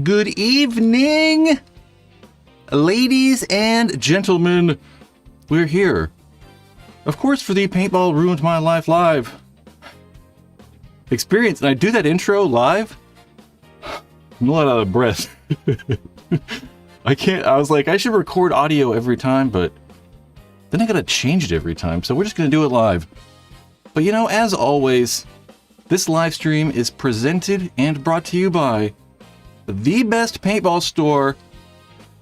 Good evening, ladies and gentlemen. We're here, of course, for the Paintball Ruined My Life live experience. And I do that intro live. I'm a lot out of breath. I was like, I should record audio every time, but then I gotta change it every time. So we're just gonna do it live. But you know, as always, this live stream is presented and brought to you by the best paintball store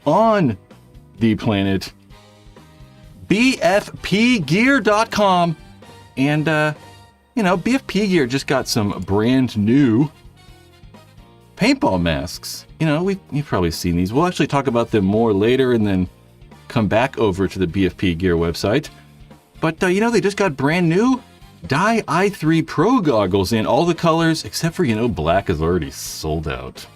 on the planet, bfpgear.com. And, you know, BFP Gear just got some brand new paintball masks. You know, you've probably seen these. We'll actually talk about them more later and then come back over to the BFP Gear website. But, you know, they just got brand new Dye i3 Pro goggles in all the colors, except for, you know, black is already sold out.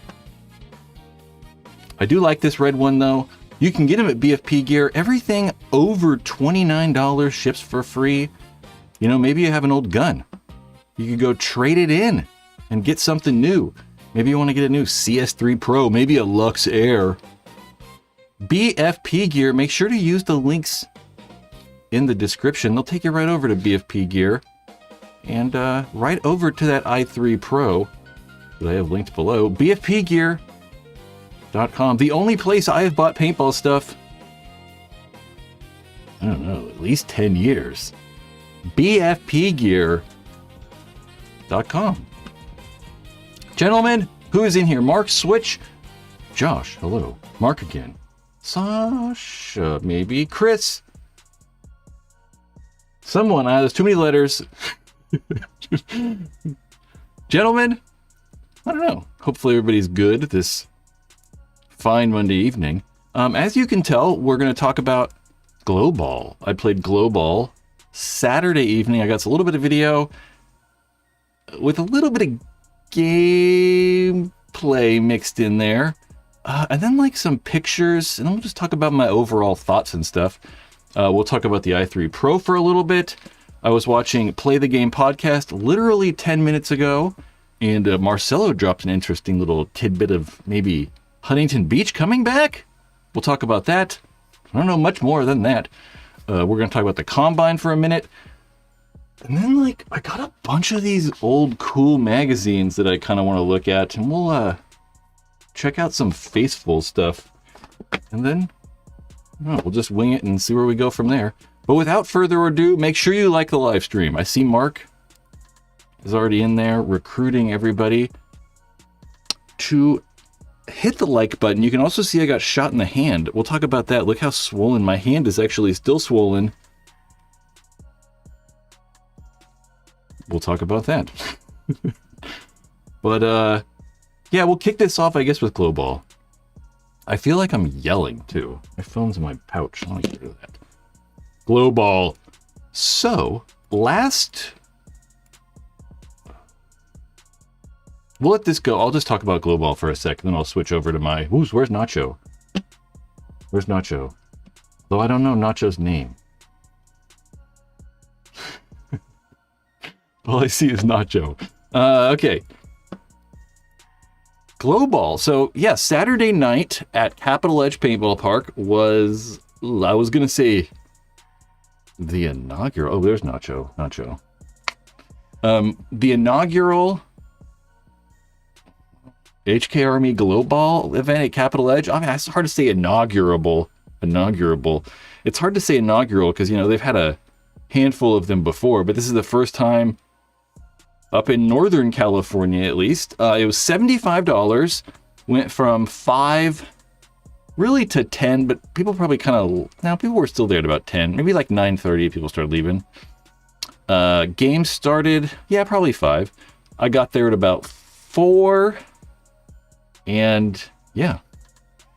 I do like this red one, though. You can get them at BFP Gear. Everything over $29 ships for free. You know, maybe you have an old gun. You could go trade it in and get something new. Maybe you want to get a new CS3 Pro, maybe a Lux Air. BFP Gear, make sure to use the links in the description. They'll take you right over to BFP Gear and right over to that i3 Pro that I have linked below. BFPgear.com, the only place I have bought paintball stuff, I don't know, at least 10 years. BFPgear.com. Gentlemen, who is in here? Mark, Switch, Josh, hello. Mark again. Sasha, maybe. Chris. Someone, there's too many letters. Gentlemen, I don't know. Hopefully everybody's good this fine Monday evening. As you can tell, we're going to talk about Glowball. I played Glowball Saturday evening. I got a little bit of video with a little bit of gameplay mixed in there. And then like some pictures, and then we'll just talk about my overall thoughts and stuff. We'll talk about the i3 Pro for a little bit. I was watching Play the Game podcast literally 10 minutes ago, and Marcelo dropped an interesting little tidbit of maybe Huntington Beach coming back. We'll talk about that. I don't know much more than that. We're going to talk about the Combine for a minute. And then, like, I got a bunch of these old cool magazines that I kind of want to look at, and we'll check out some Facefull stuff. And then we'll just wing it and see where we go from there. But without further ado, make sure you like the live stream. I see Mark is already in there recruiting everybody to hit the like button. You can also see I got shot in the hand. We'll talk about that. Look how swollen. My hand is actually still swollen. We'll talk about that. But, yeah, we'll kick this off, I guess, with Glowball. I feel like I'm yelling, too. My phone's in my pouch. Let me get rid of that. Glowball. So, we'll let this go. I'll just talk about Glowball for a sec, then I'll switch over to my... Where's Nacho? Where's Nacho? Though I don't know Nacho's name. All I see is Nacho. Okay. Glowball. So, yeah, Saturday night at Capital Edge Paintball Park was, I was going to say, the inaugural. Oh, there's Nacho. The inaugural HK Army Glowball event at Capital Edge. I mean, it's hard to say inaugural. It's hard to say inaugural because, you know, they've had a handful of them before, but this is the first time up in Northern California, at least. It was $75, went from 5 really to 10, but people probably people were still there at about 10, maybe like 9:30 people started leaving. Games started, yeah, probably 5. I got there at about 4, and yeah,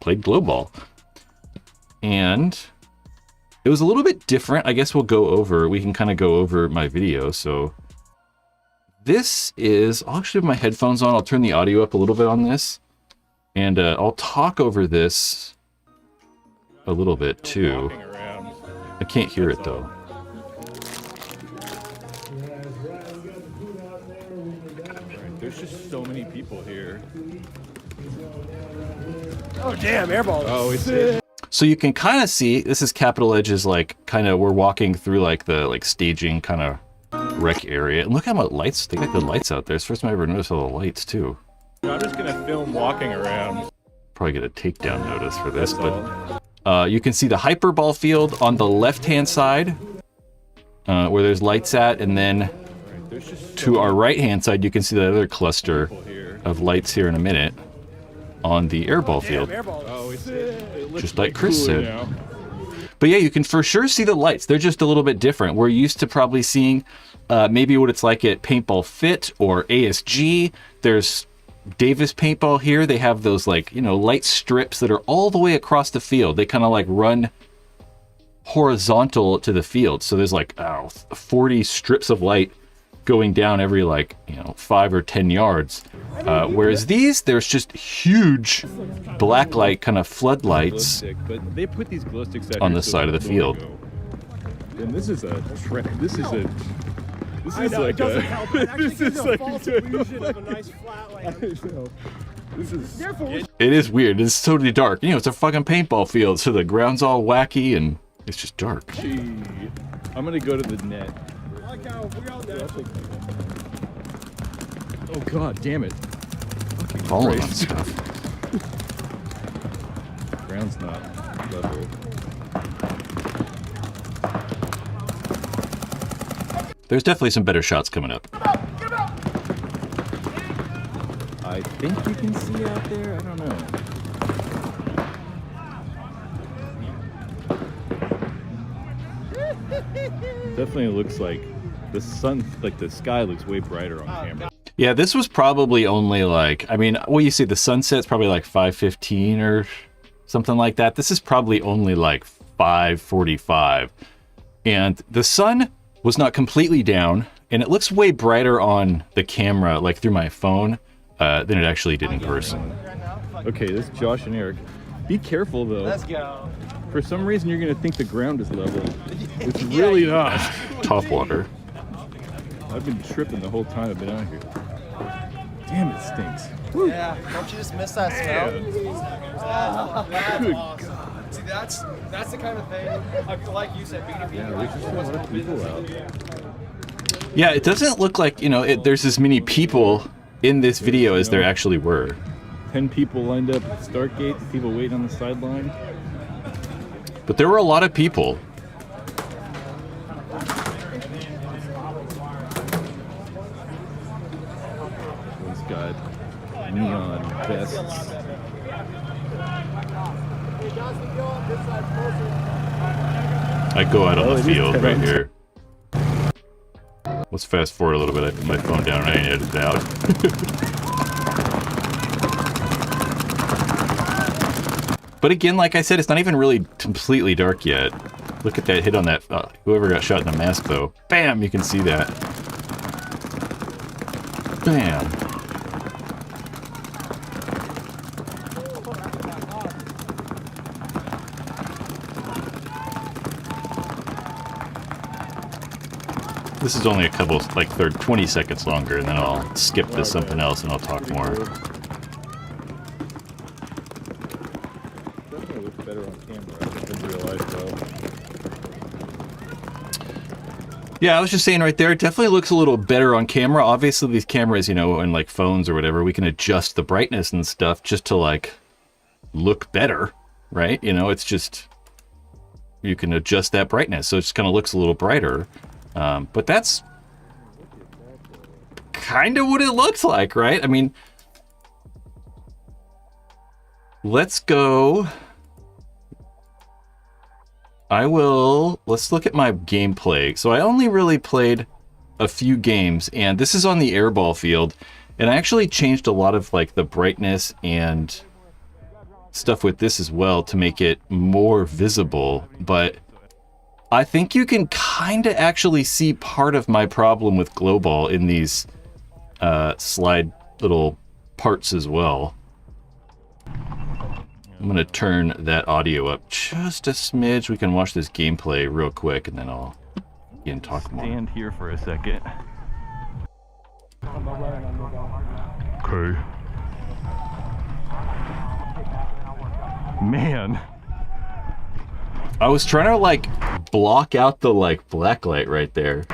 played Glowball. And it was a little bit different. I guess we can kind of go over my video, so... This is, I'll actually have my headphones on. I'll turn the audio up a little bit on this. And I'll talk over this a little bit too. I can't hear it though. There's just so many people here. Oh damn, airball. Oh, it's it. So you can kind of see, this is Capital Edge's like, kind of, we're walking through like the like staging kind of rec area. And look how much lights, they got good lights out there. It's the first time I ever noticed all the lights too. I'm just gonna film walking around. Probably get a takedown notice for this, but you can see the hyperball field on the left-hand side where there's lights at, and then to our right-hand side, you can see the other cluster of lights here in a minute on the airball field. Oh, it's it Just like Chris cooler said. now. But yeah, you can for sure see the lights. They're just a little bit different. We're used to probably seeing maybe what it's like at Paintball Fit or ASG. There's Davis Paintball here. They have those like, you know, light strips that are all the way across the field. They kind of like run horizontal to the field. So there's like 40 strips of light going down every like, you know, 5 or 10 yards. Whereas these, there's just huge black light kind of floodlights But they put these glow sticks on the side of the field. And this is a this is a this I is know, like it doesn't a help. It actually this gives is you a like false illusion of a nice flat land. this is Therefore, It is weird. It's totally dark. You know, it's a fucking paintball field, so the ground's all wacky and it's just dark. gee. I'm gonna go to the net. like how we all know. Oh god damn it. Falling on Christ. stuff. Ground's not level. There's definitely some better shots coming up. I think you can see out there. I don't know. Definitely looks like the sun, like the sky looks way brighter on camera. Yeah, this was probably only like, I mean, well, you see the sunset's probably like 5:15 or something like that. This is probably only like 5:45. And the sun was not completely down, and it looks way brighter on the camera, like through my phone, than it actually did in person. Okay, this is Josh and Eric. Be careful though. Let's go. For some reason, you're gonna think the ground is level. It's really not. Top water. I've been tripping the whole time I've been out here. Damn, it stinks. Yeah, don't you just miss that smell? Good God. See, that's the kind of thing, like you said, B2B. Yeah, there's just a lot of people out. Yeah, it doesn't look like, you know, there's as many people in this video as there actually were. 10 people lined up at the start gate, people waiting on the sideline. But there were a lot of people. One's got neon vests. I go out on Oh, the it is field right tense. here. Let's fast forward a little bit. I put my phone down and I edited it out. But again, like I said, it's not even really completely dark yet. Look at that hit on that, whoever got shot in the mask though. Bam, you can see that. Bam. This is only a couple, like 20 seconds longer, and then I'll skip to something else and I'll talk more. Definitely looks better on camera than real life, though. Yeah, I was just saying right there, it definitely looks a little better on camera. Obviously, these cameras, you know, and like phones or whatever, we can adjust the brightness and stuff just to like look better, right? You know, it's just, you can adjust that brightness. So it just kind of looks a little brighter. But that's kind of what it looks like, right? I mean, let's go. Let's look at my gameplay. So I only really played a few games, and this is on the airball field. And I actually changed a lot of like the brightness and stuff with this as well to make it more visible. But I think you can kind of actually see part of my problem with Glowball in these slide little parts as well. I'm going to turn that audio up just a smidge. We can watch this gameplay real quick, and then I'll again talk more. Stand here for a second. Okay. Man. I was trying to like block out the like black light right there.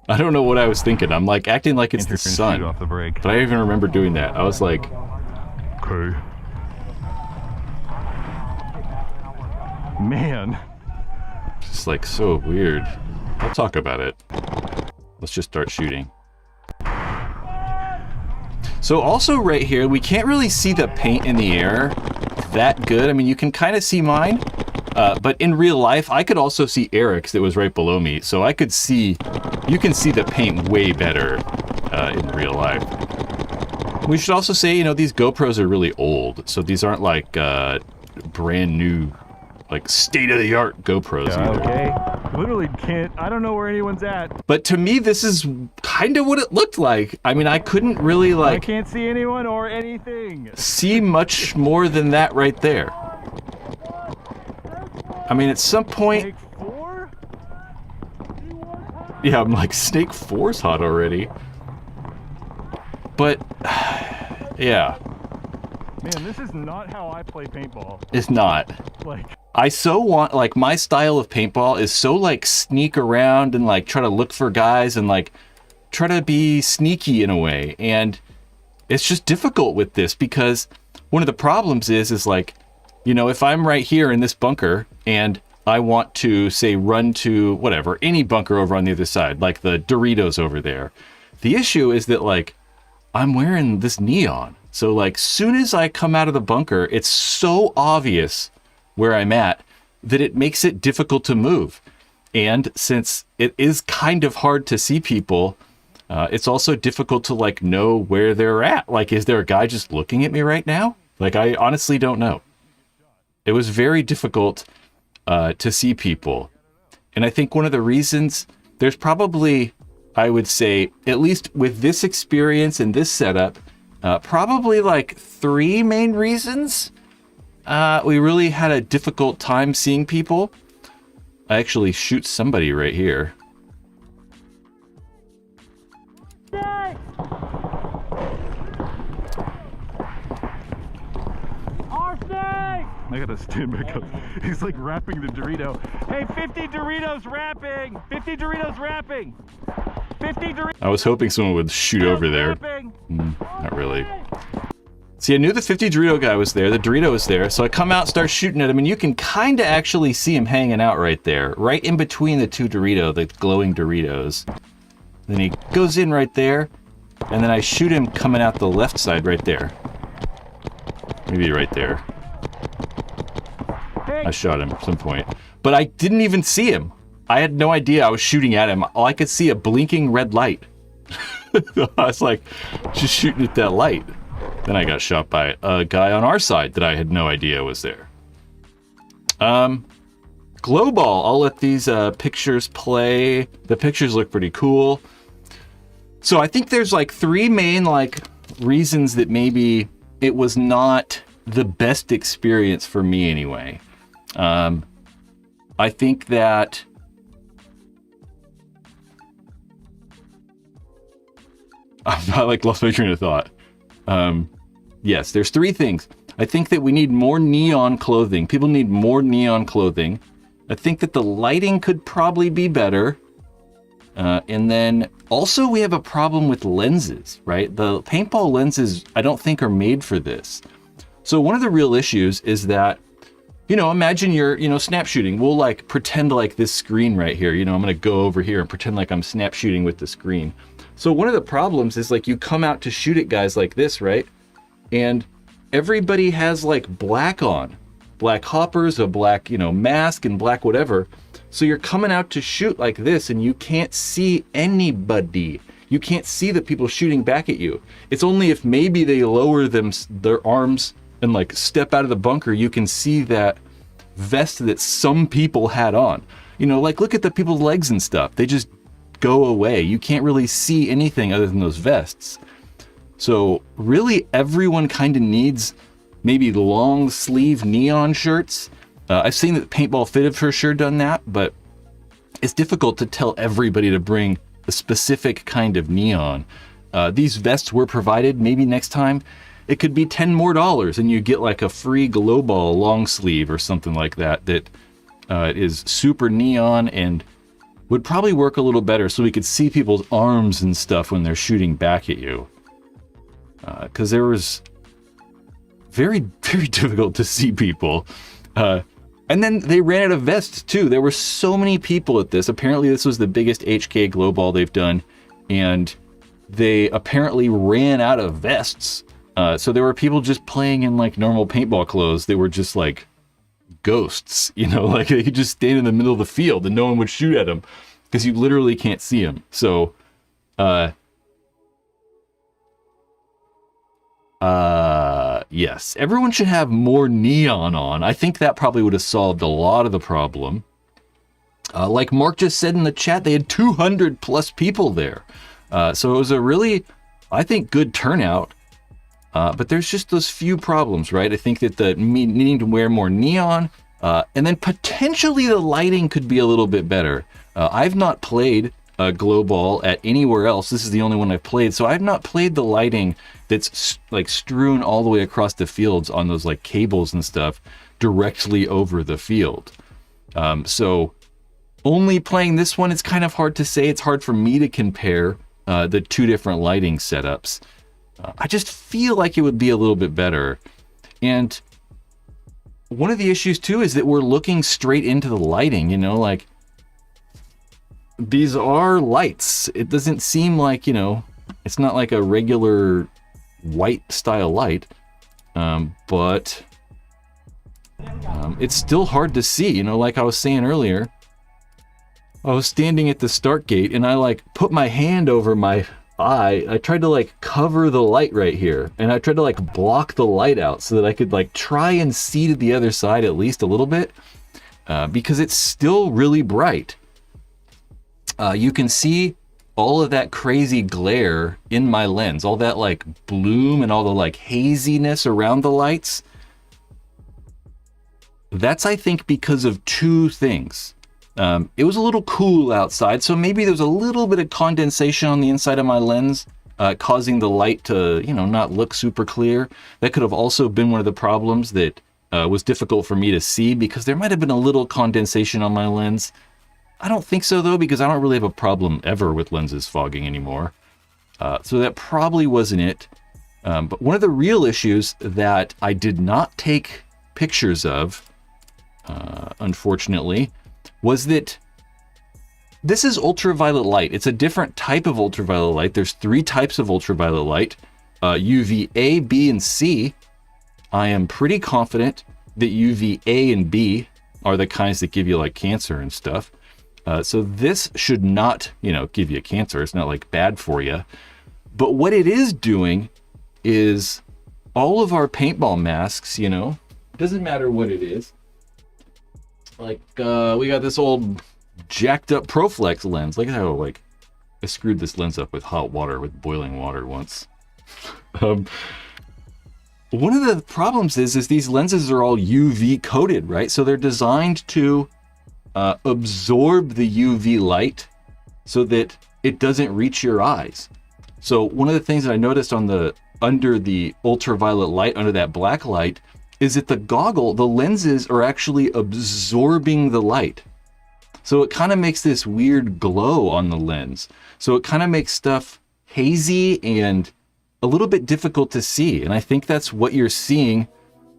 I don't know what I was thinking. I'm like acting like it's the sun. Off the brake. But I even remember doing that. I was like, okay. Man. just like so weird. I'll talk about it. Let's just start shooting. So also right here, we can't really see the paint in the air that good. I mean, you can kind of see mine, but in real life, I could also see Eric's that was right below me. So I could see, you can see the paint way better in real life. We should also say, you know, these GoPros are really old. So these aren't like brand new, like state-of-the-art GoPros either. Okay. Literally can't, I don't know where anyone's at. But to me, this is kind of what it looked like. I mean, I couldn't really I like can't see anyone or anything. see much more than that right there. I mean, at some point, Take 4? yeah, I'm like, Snake 4's hot already. But, yeah, Man, this is not how I play paintball. it's not. Like, I so want, like, my style of paintball is so, like, sneak around and, like, try to look for guys and, like, try to be sneaky in a way. And it's just difficult with this because one of the problems is like, you know, if I'm right here in this bunker and I want to, say, run to whatever, any bunker over on the other side, like the Doritos over there. The issue is that, like, I'm wearing this neon. So, like, soon as I come out of the bunker, it's so obvious where I'm at that it makes it difficult to move. And since it is kind of hard to see people, it's also difficult to like know where they're at. Like, is there a guy just looking at me right now? Like, I honestly don't know. It was very difficult to see people. And I think one of the reasons, there's probably, I would say, at least with this experience and this setup, probably like 3 main reasons. We really had a difficult time seeing people. I actually shoot somebody right here. I gotta stand back up. He's like wrapping the Dorito. Hey, 50 Doritos wrapping! 50 Doritos wrapping! 50 Doritos I was hoping someone would shoot over there. wrapping! Not really. See, I knew the 50 Dorito guy was there. The Dorito was there. So I come out, start shooting at him, and you can kind of actually see him hanging out right there. Right in between the 2 Dorito, the glowing Doritos. Then he goes in right there, and then I shoot him coming out the left side right there. Maybe right there. I shot him at some point. But I didn't even see him. I had no idea I was shooting at him. All I could see a blinking red light. I was like, just shooting at that light. Then I got shot by a guy on our side that I had no idea was there. Glowball. I'll let these pictures play. The pictures look pretty cool. So I think there's like 3 main like reasons that maybe it was not the best experience for me anyway. I think that I like lost my train of thought. Yes, there's 3 things. I think that we need more neon clothing. People need more neon clothing. I think that the lighting could probably be better. And then also we have a problem with lenses, right? The paintball lenses, I don't think are made for this. So one of the real issues is that, you know, imagine you're, you know, snap shooting. We'll like pretend like this screen right here, you know, I'm going to go over here and pretend like I'm snap shooting with the screen. So one of the problems is like you come out to shoot at guys like this, right? And everybody has like black on, black hoppers, a black, you know, mask and black whatever. So you're coming out to shoot like this and you can't see anybody. You can't see the people shooting back at you. It's only if maybe they lower their arms and like step out of the bunker, you can see that vest that some people had on. You know, like look at the people's legs and stuff. They just go away. You can't really see anything other than those vests. So really everyone kind of needs maybe long sleeve neon shirts. I've seen that Paintball Fit have for sure done that, but it's difficult to tell everybody to bring a specific kind of neon. These vests were provided. Maybe next time it could be $10 more and you get like a free Glowball long sleeve or something like that is super neon and would probably work a little better so we could see people's arms and stuff when they're shooting back at you. Because there was very, very difficult to see people. And then they ran out of vests too. There were so many people at this. Apparently this was the biggest HK Glowball they've done. And they apparently ran out of vests. So there were people just playing in like normal paintball clothes. They were just like ghosts, you know, like they could just stand in the middle of the field and no one would shoot at them because you literally can't see them. So, yes, everyone should have more neon on. I think that probably would have solved a lot of the problem. Like Mark just said in the chat, they had 200 plus people there. So it was a really, I think, good turnout. But there's just those few problems, right? I think that the needing to wear more neon, and then potentially the lighting could be a little bit better. I've not played Glowball at anywhere else. This is the only one I've played, so I've not played the lighting that's like strewn all the way across the fields on those like cables and stuff directly over the field. So only playing this one, it's kind of hard to say. It's hard for me to compare the two different lighting setups. I just feel like it would be a little bit better. And one of the issues too is that we're looking straight into the lighting, you know, like these are lights. It doesn't seem like, you know, it's not like a regular white style light, but it's still hard to see, you know, like I was saying earlier. I was standing at the start gate and I like put my hand over my eye. I tried to like cover the light right here and I tried to like block the light out so that I could like try and see to the other side at least a little bit, because it's still really bright. You can see all of that crazy glare in my lens, all that like bloom and all the like haziness around the lights. That's, I think, because of two things. It was a little cool outside, so maybe there was a little bit of condensation on the inside of my lens, causing the light to, you know, not look super clear. That could have also been one of the problems that was difficult for me to see, because there might have been a little condensation on my lens. I don't think so, though, because I don't really have a problem ever with lenses fogging anymore. So that probably wasn't it. But one of the real issues that I did not take pictures of, unfortunately, was that this is ultraviolet light. It's a different type of ultraviolet light. There's 3 types of ultraviolet light, UVA, B, and C. I am pretty confident that UVA and B are the kinds that give you like cancer and stuff. So this should not, you know, give you cancer. It's not like bad for you. But what it is doing is all of our paintball masks, you know, doesn't matter what it is. Like, we got this old jacked up Proflex lens. Look at how, like, I screwed this lens up with hot water, with boiling water once. One of the problems is these lenses are all UV coated, right? So they're designed to absorb the UV light so that it doesn't reach your eyes. So one of the things that I noticed on under the ultraviolet light, under that black light, is that the lenses are actually absorbing the light. So it kind of makes this weird glow on the lens. So it kind of makes stuff hazy and a little bit difficult to see. And I think that's what you're seeing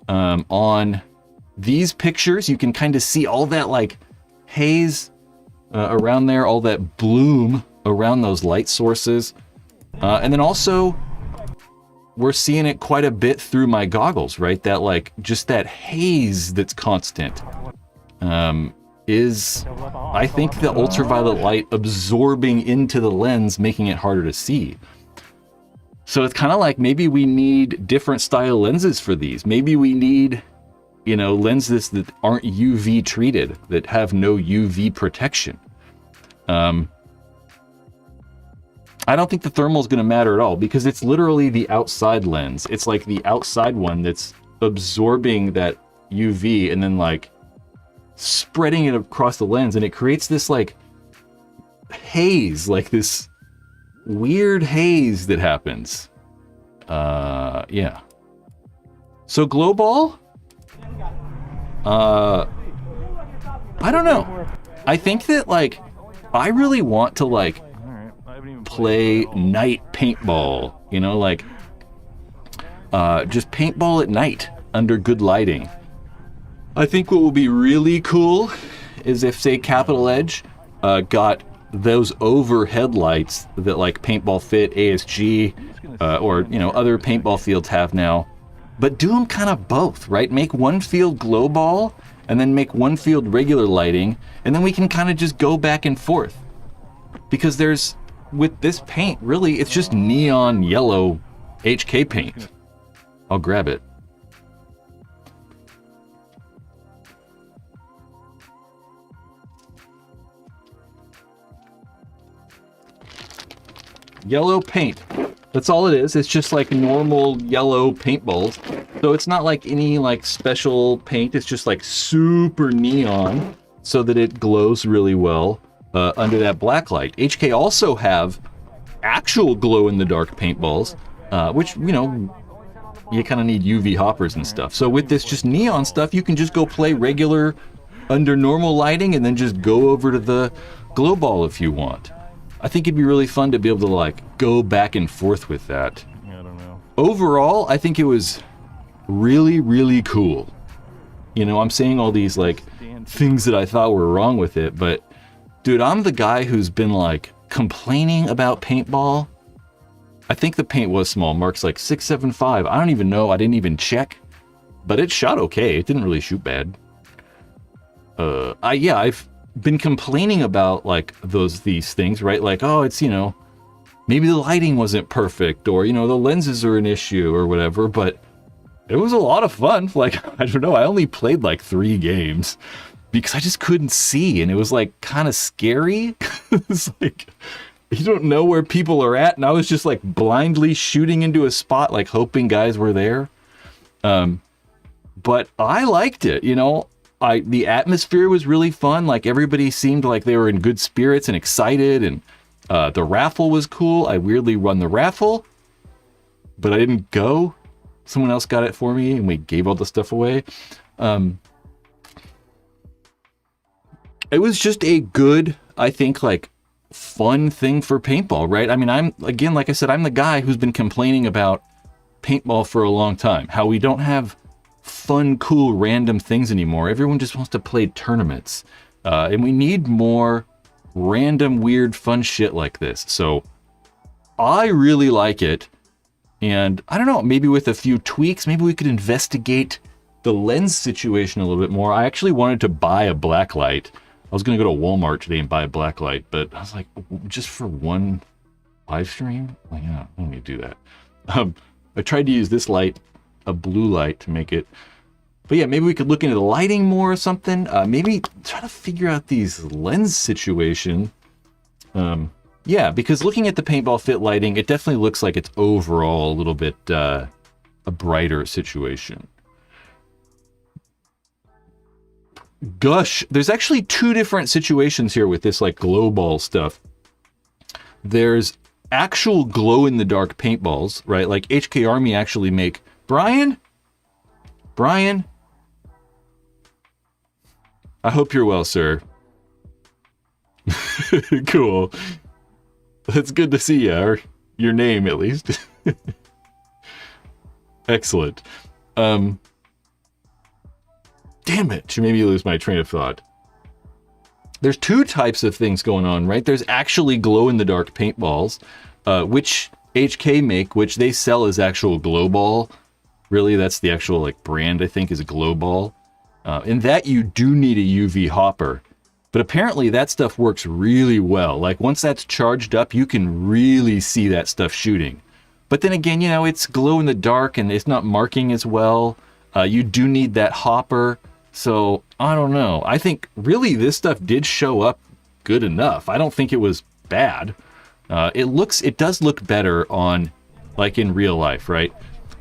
on these pictures. You can kind of see all that like haze around there, all that bloom around those light sources. And then also, we're seeing it quite a bit through my goggles, right? That like, just that haze that's constant is, I think, the ultraviolet light absorbing into the lens, making it harder to see. So it's kind of like, maybe we need different style lenses for these. Maybe we need, you know, lenses that aren't UV treated, that have no UV protection. I don't think the thermal is going to matter at all, because it's literally the outside lens. It's like the outside one that's absorbing that UV and then like spreading it across the lens, and it creates this like haze, like this weird haze that happens. Yeah. So Glowball, I don't know. I think that like I really want to like play night paintball, you know, like just paintball at night under good lighting. I think what would be really cool is if, say, Capital Edge got those overhead lights that like Paintball Fit, ASG, or you know other paintball fields have now, but do them kind of both, right? Make one field Glowball and then make one field regular lighting, and then we can kind of just go back and forth. Because there's, with this paint, really, it's just neon yellow HK paint. I'll grab it. Yellow paint. That's all it is. It's just like normal yellow paintballs. So it's not like any like special paint. It's just like super neon so that it glows really well under that black light. HK also have actual glow-in-the-dark paintballs, which, you know, you kind of need UV hoppers and stuff. So with this just neon stuff, you can just go play regular under normal lighting and then just go over to the Glowball if you want. I think it'd be really fun to be able to like go back and forth with that. Yeah, I don't know. Overall, I think it was really, really cool. You know, I'm saying all these like things that I thought were wrong with it, but dude, I'm the guy who's been like complaining about paintball. I think the paint was small. Mark's like 675. I don't even know. I didn't even check, but it shot okay. It didn't really shoot bad. I've been complaining about like these things, right? Like, oh, it's, you know, maybe the lighting wasn't perfect, or, you know, the lenses are an issue or whatever, but it was a lot of fun. Like, I don't know, I only played like 3 games because I just couldn't see, and it was like kind of scary. It's like you don't know where people are at, and I was just like blindly shooting into a spot, like hoping guys were there. But I liked it, you know. The atmosphere was really fun. Like everybody seemed like they were in good spirits and excited, and the raffle was cool. I weirdly won the raffle, but I didn't go. Someone else got it for me, and we gave all the stuff away. It was just a good, I think, like fun thing for paintball, right? I mean, again, like I said, I'm the guy who's been complaining about paintball for a long time. How we don't have fun, cool, random things anymore. Everyone just wants to play tournaments. And we need more random, weird, fun shit like this. So I really like it. And I don't know, maybe with a few tweaks, maybe we could investigate the lens situation a little bit more. I actually wanted to buy a black light. I was going to go to Walmart today and buy a black light, but I was like, just for one live stream? Like, yeah, I don't need to do that. I tried to use this light, a blue light, to make it. But yeah, maybe we could look into the lighting more or something. Maybe try to figure out these lens situation. Yeah, because looking at the Paintball Fit lighting, it definitely looks like it's overall a little bit a brighter situation. Gosh, there's actually 2 different situations here with this like Glowball stuff. There's actual glow-in-the-dark paintballs, right? Like HK Army actually make... Brian? I hope you're well, sir. Cool. That's good to see you, or your name at least. Excellent. Damn it, you made me lose my train of thought. There's 2 types of things going on, right? There's actually glow-in-the-dark paintballs, which HK make, which they sell as actual Glowball. Really, that's the actual like brand, I think, is Glowball. In that, you do need a UV hopper. But apparently that stuff works really well. Like once that's charged up, you can really see that stuff shooting. But then again, you know, it's glow in the dark and it's not marking as well. You do need that hopper. So I don't know. I think really this stuff did show up good enough. I don't think it was bad. It does look better on like in real life, right?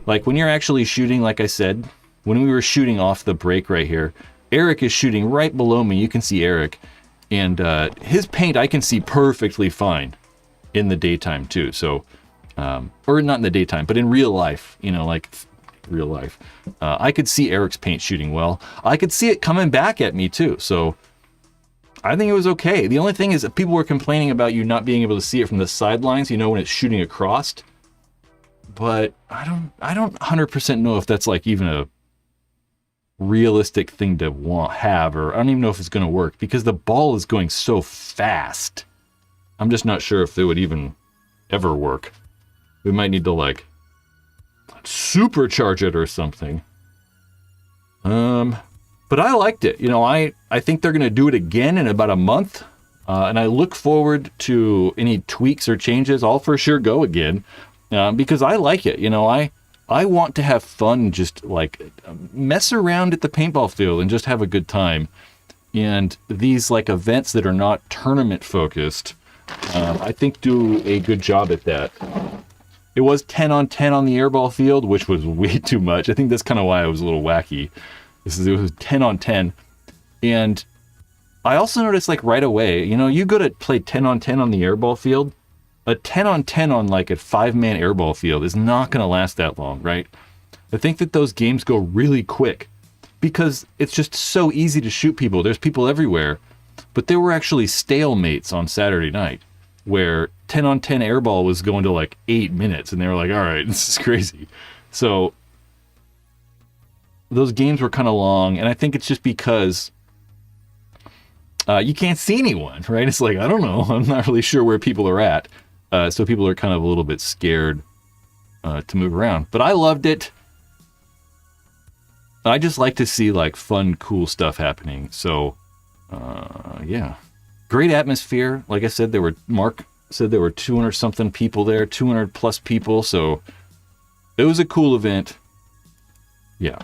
Like when you're actually shooting, like I said, when we were shooting off the break right here, Eric is shooting right below me. You can see Eric, and his paint I can see perfectly fine in the daytime too. So, or not in the daytime, but in real life, you know, like real life. I could see Eric's paint shooting well. I could see it coming back at me too. So I think it was okay. The only thing is that people were complaining about you not being able to see it from the sidelines, you know, when it's shooting across. But I don't 100% know if that's like even a realistic thing to have, or I don't even know if it's going to work because the ball is going so fast. I'm just not sure if it would even ever work. We might need to like supercharge it or something. But I liked it. You know, I think they're going to do it again in about a month. And I look forward to any tweaks or changes. I'll for sure go again because I like it. You know, I want to have fun, just like mess around at the paintball field and just have a good time. And these like events that are not tournament focused, I think do a good job at that. It was 10 on 10 on the airball field, which was way too much. I think that's kind of why it was a little wacky. It was 10 on 10. And I also noticed like right away, you know, you go to play 10 on 10 on the airball field, a 10 on 10 on like a 5-man airball field is not going to last that long, right? I think that those games go really quick because it's just so easy to shoot people. There's people everywhere. But there were actually stalemates on Saturday night where 10 on 10 airball was going to like 8 minutes and they were like, all right, this is crazy. So those games were kind of long, and I think it's just because you can't see anyone, right? It's like, I don't know. I'm not really sure where people are at. So people are kind of a little bit scared to move around. But I loved it. I just like to see like fun, cool stuff happening. So, yeah. Great atmosphere. Like I said, Mark said there were 200 something people there, 200 plus people. So it was a cool event. Yeah.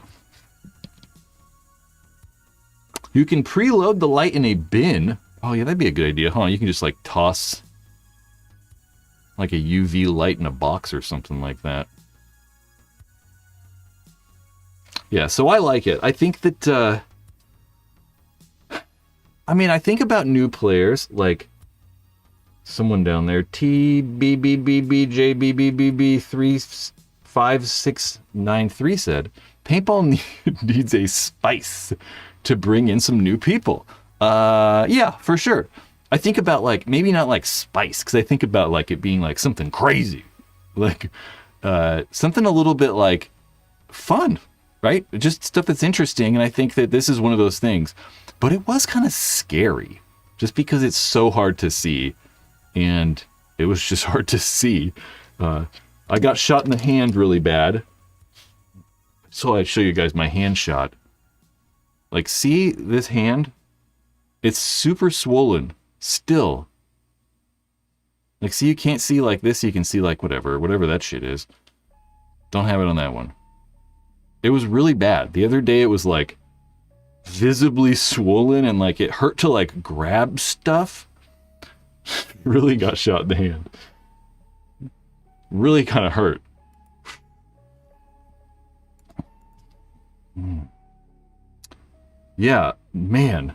You can preload the light in a bin. Oh yeah, that'd be a good idea, huh? You can just like toss like a UV light in a box or something like that. Yeah, so I like it. I think that, I think about new players, like someone down there, TBBBBJBBBB35693 said, paintball needs a spice to bring in some new people. Yeah, for sure. I think about like, maybe not like spice, because I think about like it being like something crazy, like something a little bit like fun, right? Just stuff that's interesting. And I think that this is one of those things, but it was kind of scary just because it's so hard to see. And it was just hard to see. I got shot in the hand really bad. So I'd show you guys my hand shot. Like, see this hand? It's super swollen still. Like, see, you can't see like this. You can see like whatever that shit is. Don't have it on that one. It was really bad. The other day it was like visibly swollen and like it hurt to like grab stuff. Really got shot in the hand. Really kind of hurt. Yeah, man.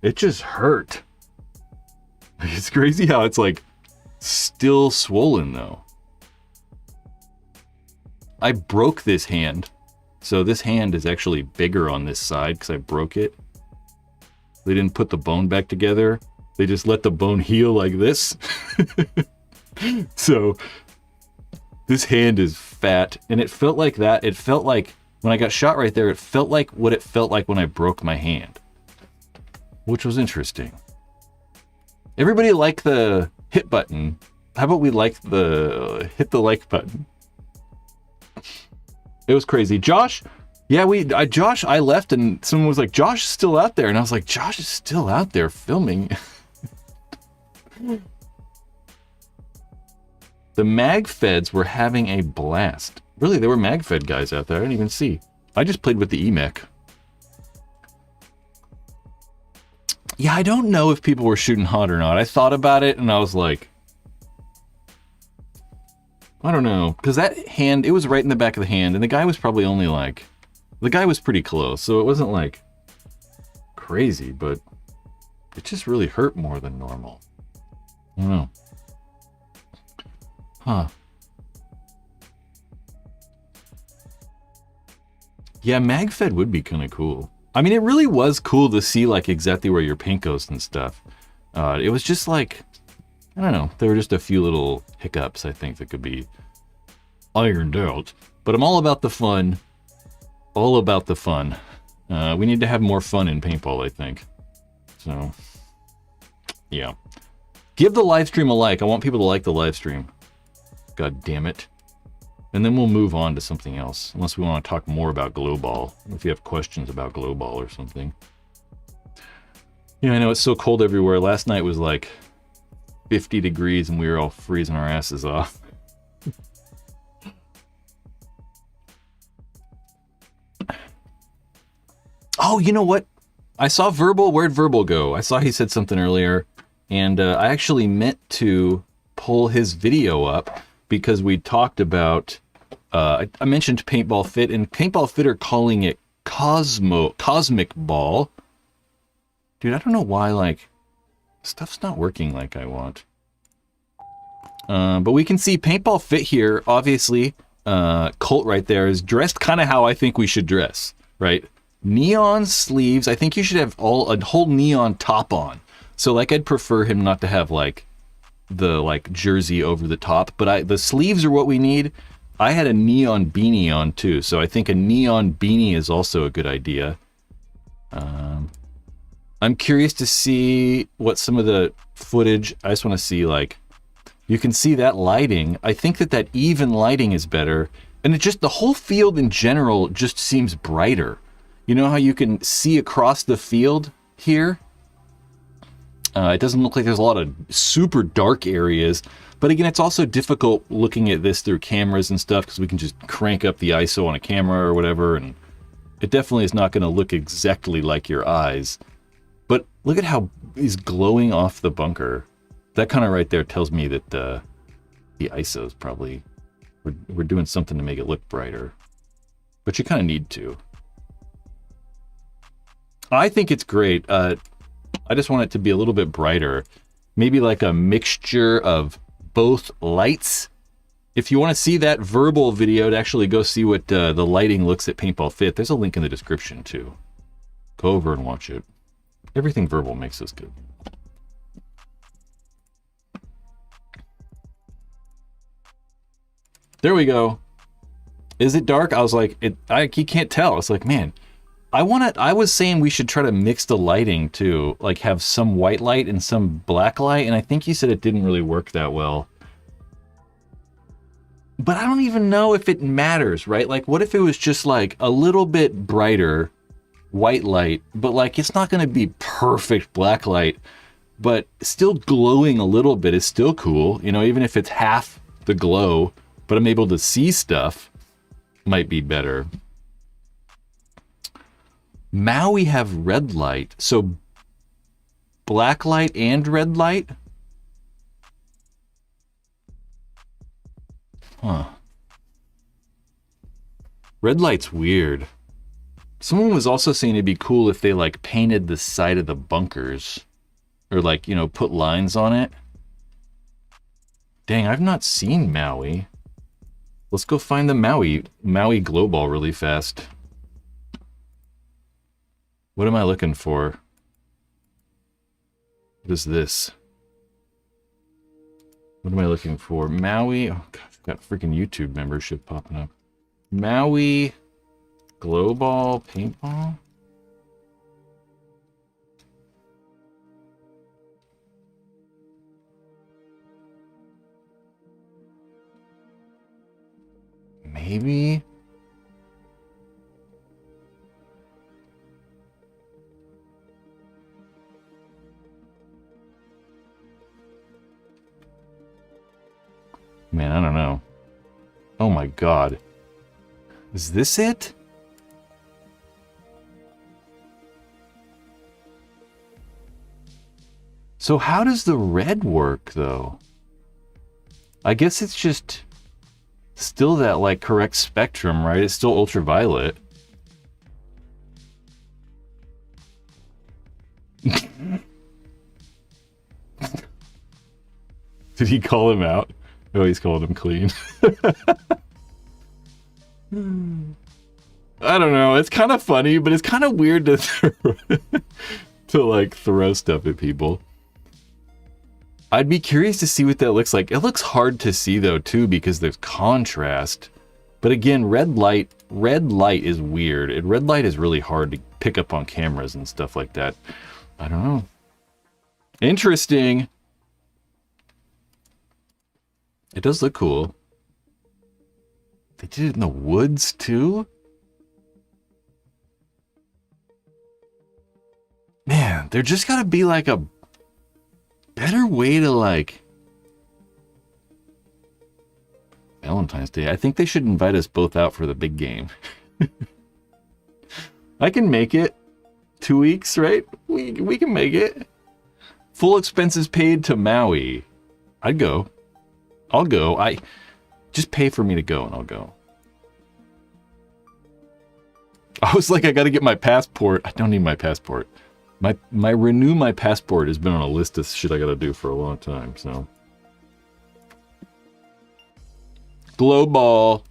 It just hurt. It's crazy how it's like still swollen though. I broke this hand. So this hand is actually bigger on this side because I broke it. They didn't put the bone back together. They just let the bone heal like this. So this hand is fat and it felt like that. It felt like when I got shot right there, it felt like what it felt like when I broke my hand, which was interesting. Everybody like the hit button. How about we like the hit the like button? It was crazy. Josh, yeah, Josh, I left and someone was like, Josh is still out there. And I was like, Josh is still out there filming. The mag feds were having a blast. Really, there were mag fed guys out there. I didn't even see. I just played with the EMEC. Yeah, I don't know if people were shooting hot or not. I thought about it and I was like, I don't know. Because that hand, it was right in the back of the hand. And the guy was probably only like, the guy was pretty close. So it wasn't like crazy, but it just really hurt more than normal. I don't know. Huh. Yeah, MagFed would be kind of cool. I mean, it really was cool to see like exactly where your paint goes and stuff. It was just like, I don't know, there were just a few little hiccups I think that could be ironed out. But I'm all about the fun. All about the fun. We need to have more fun in paintball, I think. So, yeah. Give the live stream a like. I want people to like the live stream. God damn it. And then we'll move on to something else. Unless we want to talk more about Glowball. If you have questions about Glowball or something. Yeah, I know it's so cold everywhere. Last night was like 50 degrees and we were all freezing our asses off. Oh, you know what? I saw Verbal. Where'd Verbal go? I saw he said something earlier. And I actually meant to pull his video up because we talked about... I mentioned Paintball Fit, and Paintball Fit are calling it Cosmic Ball. Dude, I don't know why, like, stuff's not working like I want. But we can see Paintball Fit here, obviously. Colt right there is dressed kind of how I think we should dress, right? Neon sleeves. I think you should have a whole neon top on. So, like, I'd prefer him not to have, like, the, like, jersey over the top. But the sleeves are what we need. I had a neon beanie on, too. So I think a neon beanie is also a good idea. I'm curious to see what some of the footage... I just want to see, like... You can see that lighting. I think that even lighting is better. And it just... The whole field in general just seems brighter. You know how you can see across the field here? It doesn't look like there's a lot of super dark areas. But again, it's also difficult looking at this through cameras and stuff because we can just crank up the ISO on a camera or whatever. And it definitely is not going to look exactly like your eyes. But look at how he's glowing off the bunker. That kind of right there tells me that the ISO is probably... We're doing something to make it look brighter. But you kind of need to. I think it's great. I just want it to be a little bit brighter. Maybe like a mixture of both lights. If you want to see that Verbal video to actually go see what the lighting looks at Paintball Fit, there's a link in the description too. Go over and watch it. Everything Verbal makes us good. There we go. Is it dark? I was like, you can't tell. It's like, man, I was saying we should try to mix the lighting too, like have some white light and some black light, and I think you said it didn't really work that well. But I don't even know if it matters, right? Like, what if it was just like a little bit brighter white light, but like it's not going to be perfect black light, but still glowing a little bit is still cool, you know, even if it's half the glow, but I'm able to see stuff, might be better. Maui have red light, so black light and red light? Huh. Red light's weird. Someone was also saying it'd be cool if they like painted the side of the bunkers. Or like, you know, put lines on it. Dang, I've not seen Maui. Let's go find the Maui Glowball really fast. What am I looking for? What is this? What am I looking for? Maui. Oh, God, I've got freaking YouTube membership popping up. Maui Glowball Paintball? Maybe? Man, I don't know. Oh my God. Is this it? So how does the red work, though? I guess it's just still that, like, correct spectrum, right? It's still ultraviolet. Did he call him out? Oh, he's called him clean. I don't know. It's kind of funny, but it's kind of weird to to like throw stuff at people. I'd be curious to see what that looks like. It looks hard to see though too because there's contrast. But again, red light is weird. And red light is really hard to pick up on cameras and stuff like that. I don't know. Interesting. It does look cool. They did it in the woods too? Man, there just gotta be like a better way to like Valentine's Day. I think they should invite us both out for the big game. I can make it. 2 weeks, right? We can make it. Full expenses paid to Maui. I'd go. I'll go. Just pay for me to go and I'll go. I was like, I gotta get my passport. I don't need my passport. My renew my passport has been on a list of shit I gotta do for a long time, so. Glowball.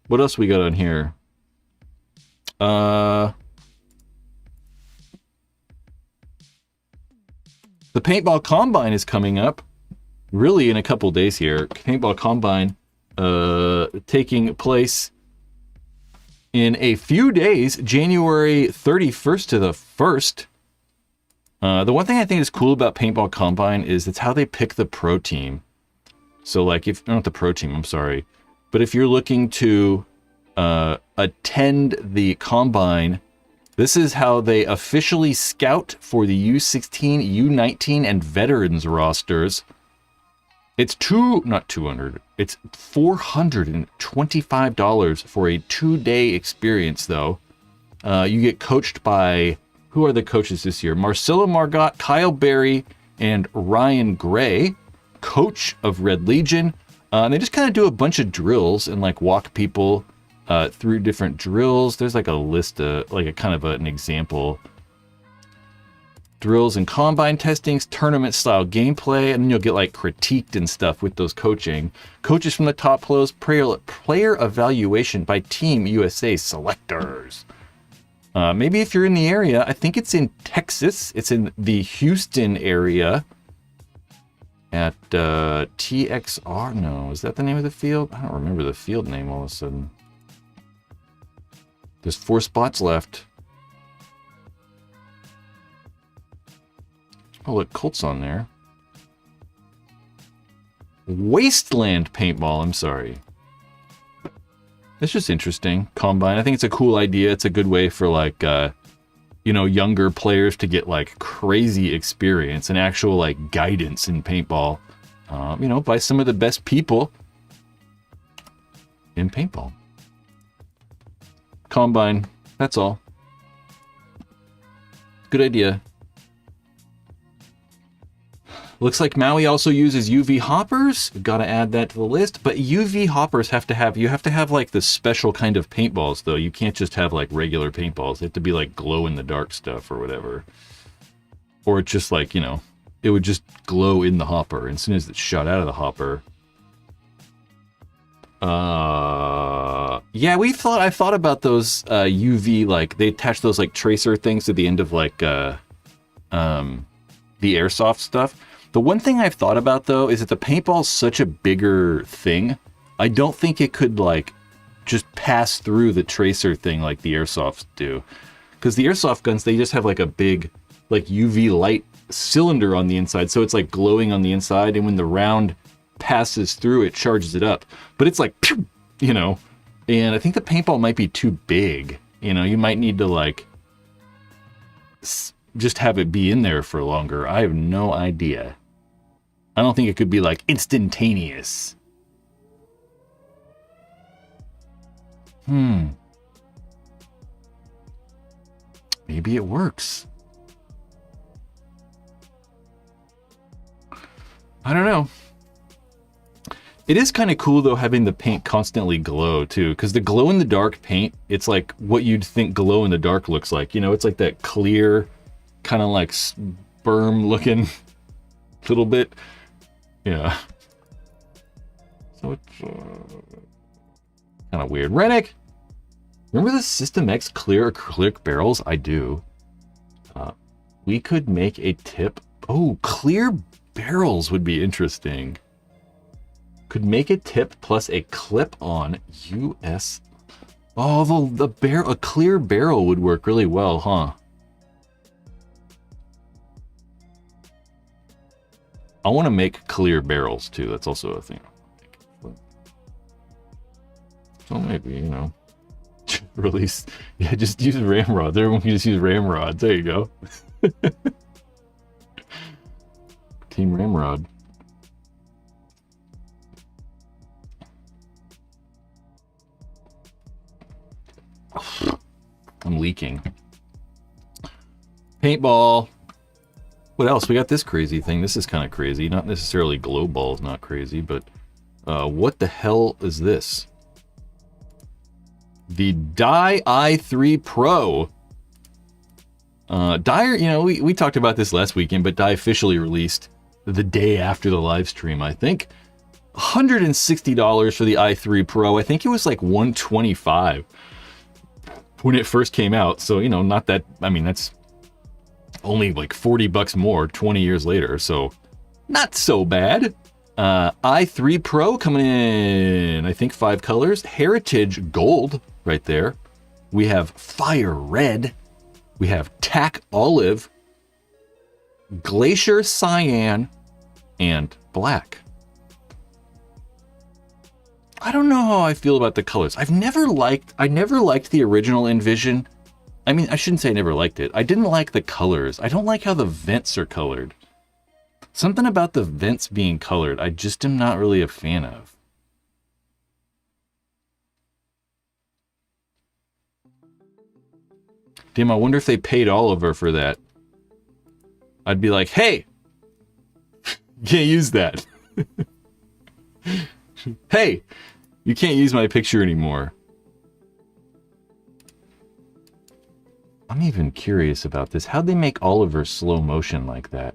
What else we got on here? The Paintball Combine is coming up. Really in a couple days here. Paintball Combine taking place in a few days, January 31st to the 1st. The one thing I think is cool about Paintball Combine is it's how they pick the pro team. So like if, not the pro team, I'm sorry. But if you're looking to attend the Combine, this is how they officially scout for the U16, U19, and veterans rosters. It's it's $425 for a 2-day experience, though. You get coached by, who are the coaches this year? Marcelo Margot, Kyle Berry, and Ryan Gray, coach of Red Legion. And they just kind of do a bunch of drills and like walk people through different drills. There's like a list of, like a kind of an example. Drills and combine testings, tournament style gameplay, and then you'll get like critiqued and stuff with those coaching. Coaches from the top pros, player evaluation by Team USA selectors. Maybe if you're in the area, I think it's in Texas. It's in the Houston area at TXR. No, is that the name of the field? I don't remember the field name all of a sudden. There's 4 spots left. Oh, look, Colt's on there. Wasteland Paintball, I'm sorry. It's just interesting. Combine, I think it's a cool idea. It's a good way for like, younger players to get like crazy experience and actual like guidance in paintball, by some of the best people in paintball. Combine, that's all. Good idea. Looks like Maui also uses UV hoppers. Got to add that to the list. But UV hoppers you have to have like the special kind of paintballs though. You can't just have like regular paintballs. They have to be like glow in the dark stuff or whatever. Or it's just like, it would just glow in the hopper. And as soon as it's shot out of the hopper. Yeah, I thought about those UV, like they attach those like tracer things to the end of like the airsoft stuff. The one thing I've thought about, though, is that the paintball's such a bigger thing. I don't think it could, like, just pass through the tracer thing like the airsofts do. Because the airsoft guns, they just have, like, a big, like, UV light cylinder on the inside. So it's, like, glowing on the inside. And when the round passes through, it charges it up. But it's like, pew, And I think the paintball might be too big. You might need to, like, just have it be in there for longer. I have no idea. I don't think it could be like instantaneous. Maybe it works. I don't know. It is kind of cool though having the paint constantly glow too, because the glow in the dark paint, it's like what you'd think glow in the dark looks like. It's like that clear, kind of like sperm looking little bit. Yeah. So it's kind of weird. Rennick, Remember the System X clear acrylic barrels? I do. We could make a tip. Oh, clear barrels would be interesting. Could make a tip plus a clip-on US. Oh, the barrel, a clear barrel would work really well, huh? I want to make clear barrels too. That's also a thing. So maybe, you know, release. Yeah, just use ramrods. Everyone can just use ramrods. There you go. Team Ramrod. I'm leaking. Paintball. What else? We got this crazy thing. This is kind of crazy. Not necessarily Glowball is not crazy, but what the hell is this? The Dye i3 Pro. Dye, you know, we talked about this last weekend, but Dye officially released the day after the live stream, I think. $160 for the i3 Pro. I think it was like $125 when it first came out. So, you know, not that, I mean, that's only like $40 more 20 years later. So not so bad. i3 Pro coming in, I think 5 colors. Heritage Gold right there. We have Fire Red. We have Tack Olive, Glacier Cyan, and Black. I don't know how I feel about the colors. I never liked the original Envision. I mean, I shouldn't say I never liked it. I didn't like the colors. I don't like how the vents are colored. Something about the vents being colored, I just am not really a fan of. Damn, I wonder if they paid Oliver for that. I'd be like, hey, you can't use that. Hey, you can't use my picture anymore. I'm even curious about this. How'd they make Oliver slow motion like that?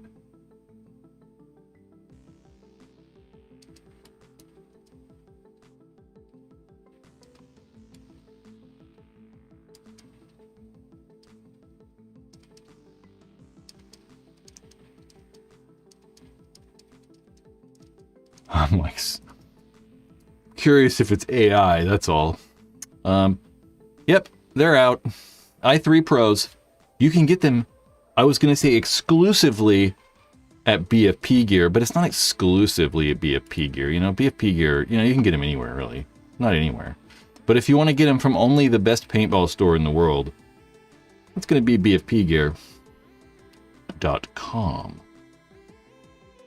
I'm like curious if it's AI, that's all. Yep, they're out. i3 Pros. You can get them, I was going to say exclusively at BFP Gear, but it's not exclusively at BFP Gear. You know, BFP Gear, you know, you can get them anywhere, really. Not anywhere. But if you want to get them from only the best paintball store in the world, it's going to be bfpgear.com.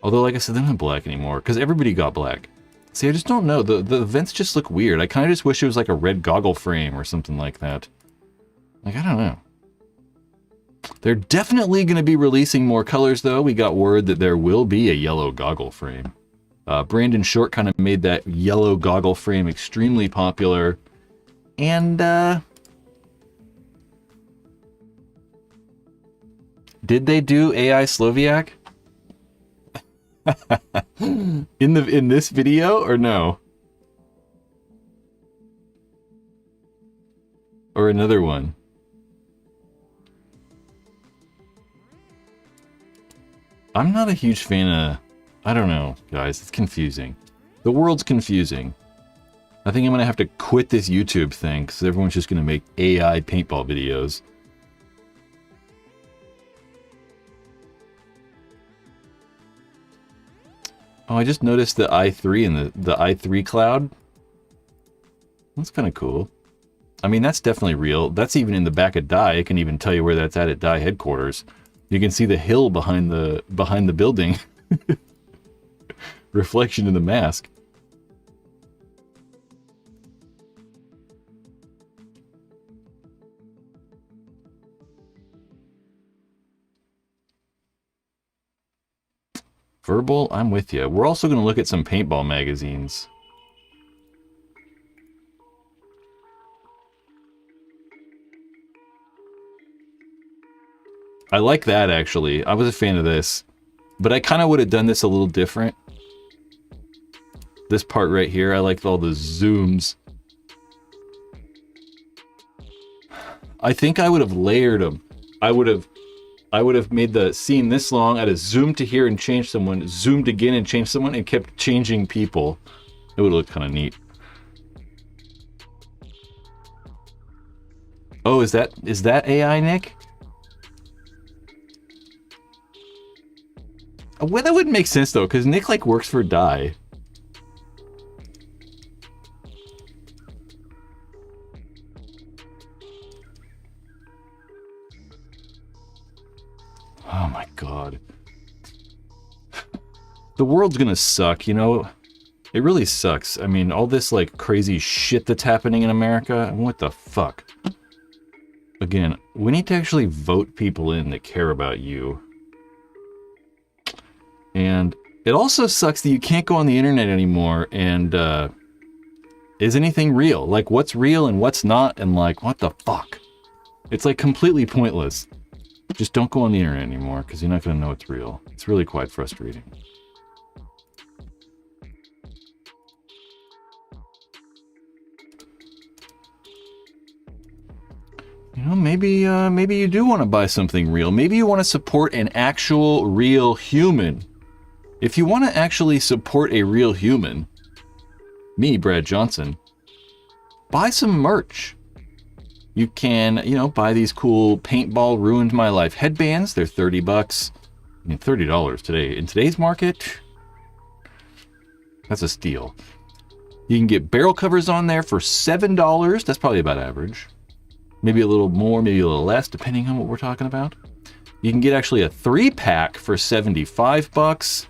Although, like I said, they're not black anymore, because everybody got black. See, I just don't know. The vents just look weird. I kind of just wish it was like a red goggle frame or something like that. Like, I don't know. They're definitely going to be releasing more colors, though. We got word that there will be a yellow goggle frame. Brandon Short kind of made that yellow goggle frame extremely popular. And, did they do AI Sloviak? in this video or no? Or another one? I'm not a huge fan of, I don't know, guys, it's confusing. The world's confusing. I think I'm gonna have to quit this YouTube thing because everyone's just gonna make AI paintball videos. Oh, I just noticed the i3 and the i3 cloud. That's kind of cool. I mean, that's definitely real. That's even in the back of Dye. I can even tell you where that's at Dye headquarters. You can see the hill behind the building. Reflection in the mask. Verbal, I'm with you. We're also going to look at some paintball magazines. I like that, actually. I was a fan of this. But I kind of would have done this a little different. This part right here, I liked all the zooms. I think I would have layered them. I would have made the scene this long. I'd have zoomed to here and changed someone, zoomed again and changed someone, and kept changing people. It would look kind of neat. Oh, is that AI, Nick? Well, that wouldn't make sense though, because Nick like works for Dye. Oh my god. The world's gonna suck, you know? It really sucks. I mean, all this like crazy shit that's happening in America, what the fuck? Again, we need to actually vote people in that care about you. And it also sucks that you can't go on the internet anymore and, is anything real? Like, what's real and what's not? And like, what the fuck? It's like completely pointless. Just don't go on the internet anymore because you're not going to know it's real. It's really quite frustrating. You know, maybe you do want to buy something real. Maybe you want to support an actual real human. If you want to actually support a real human, me, Brad Johnson, buy some merch. You can, you know, buy these cool Paintball Ruined My Life headbands. They're $30. I mean, $30 today. In today's market, that's a steal. You can get barrel covers on there for $7. That's probably about average. Maybe a little more, maybe a little less, depending on what we're talking about. You can get actually a 3-pack for $75.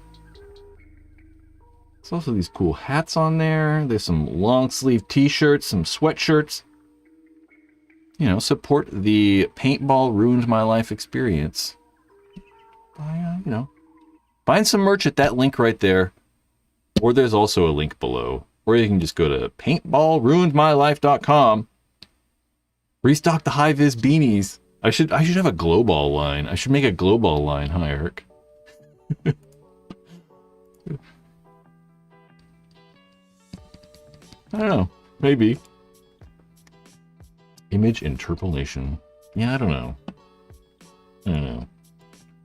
There's also these cool hats on there. There's some long sleeve t-shirts, some sweatshirts. You know, support the Paintball Ruined My Life experience by, you know, buying some merch at that link right there. Or there's also a link below. Or you can just go to paintballruinedmylife.com. Restock the high-vis beanies. I should have a Glowball line. I should make a Glowball line, huh, Eric? I don't know. Maybe. Image interpolation. Yeah, I don't know.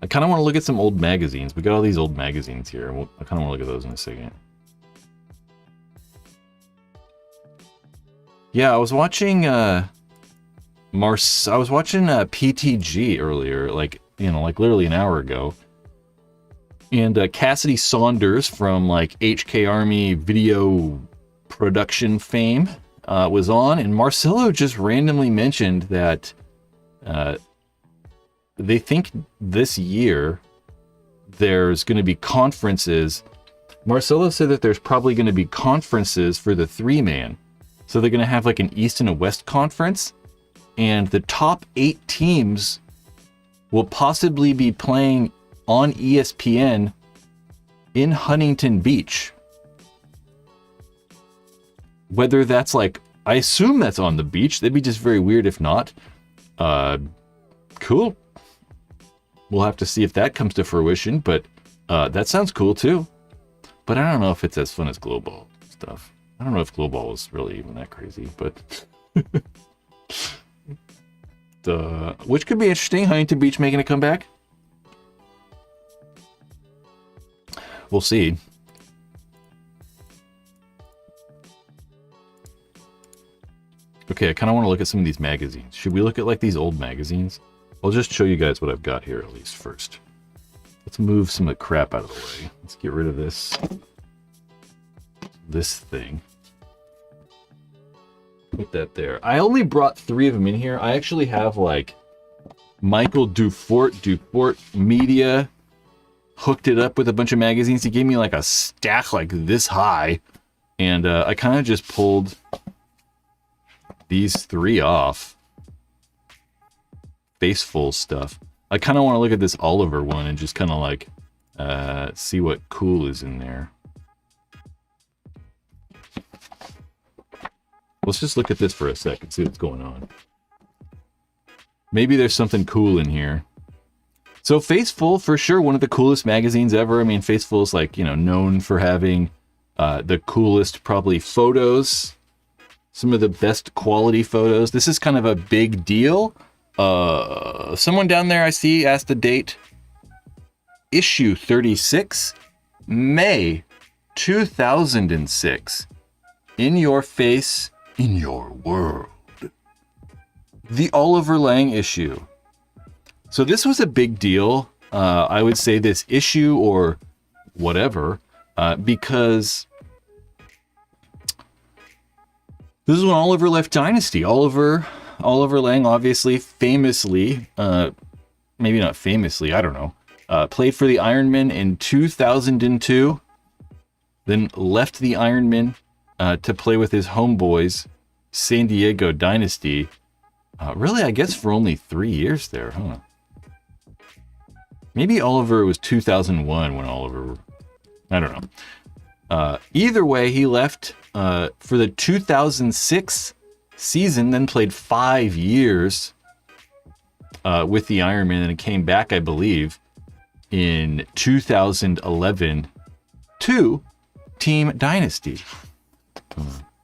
I kind of want to look at some old magazines. We got all these old magazines here. I kind of want to look at those in a second. Yeah, I was watching PTG earlier, like, you know, like literally an hour ago. And Cassidy Saunders from like HK Army video production fame was on, and Marcelo just randomly mentioned that they think this year there's going to be conferences. Marcelo said that there's probably going to be conferences for the 3-man. So they're going to have like an East and a West conference, and the top 8 teams will possibly be playing on ESPN in Huntington Beach. Whether that's like, I assume that's on the beach. That'd be just very weird if not. Cool. We'll have to see if that comes to fruition, but that sounds cool too. But I don't know if it's as fun as Glowball stuff. I don't know if Glowball is really even that crazy, but which could be interesting. Huntington Beach making a comeback. We'll see. Okay, I kind of want to look at some of these magazines. Should we look at like these old magazines? I'll just show you guys what I've got here at least first. Let's move some of the crap out of the way. Let's get rid of this thing. Put that there. I only brought 3 of them in here. I actually have like Michael Dufort Media hooked it up with a bunch of magazines. He gave me like a stack like this high, and I kind of just pulled these 3 off. Facefull stuff. I kind of want to look at this Oliver one and just kind of like see what cool is in there. Let's just look at this for a sec and see what's going on. Maybe there's something cool in here. So Facefull, for sure, one of the coolest magazines ever. I mean, Facefull is like, you know, known for having the coolest probably photos. some of the best quality photos. This is kind of a big deal. Someone down there I see asked the date. Issue 36, May 2006. In your face, in your world. The Oliver Lang issue. So this was a big deal. I would say this issue or whatever, because this is when Oliver left Dynasty. Oliver Lang, obviously, famously, maybe not famously, I don't know, played for the Ironmen in 2002, then left the Ironmen to play with his homeboys, San Diego Dynasty. Really, I guess for only 3 years there, huh? Maybe Oliver was 2001 when Oliver... I don't know. Either way, he left for the 2006 season, then played 5 years with the Ironman, and came back, I believe, in 2011 to Team Dynasty.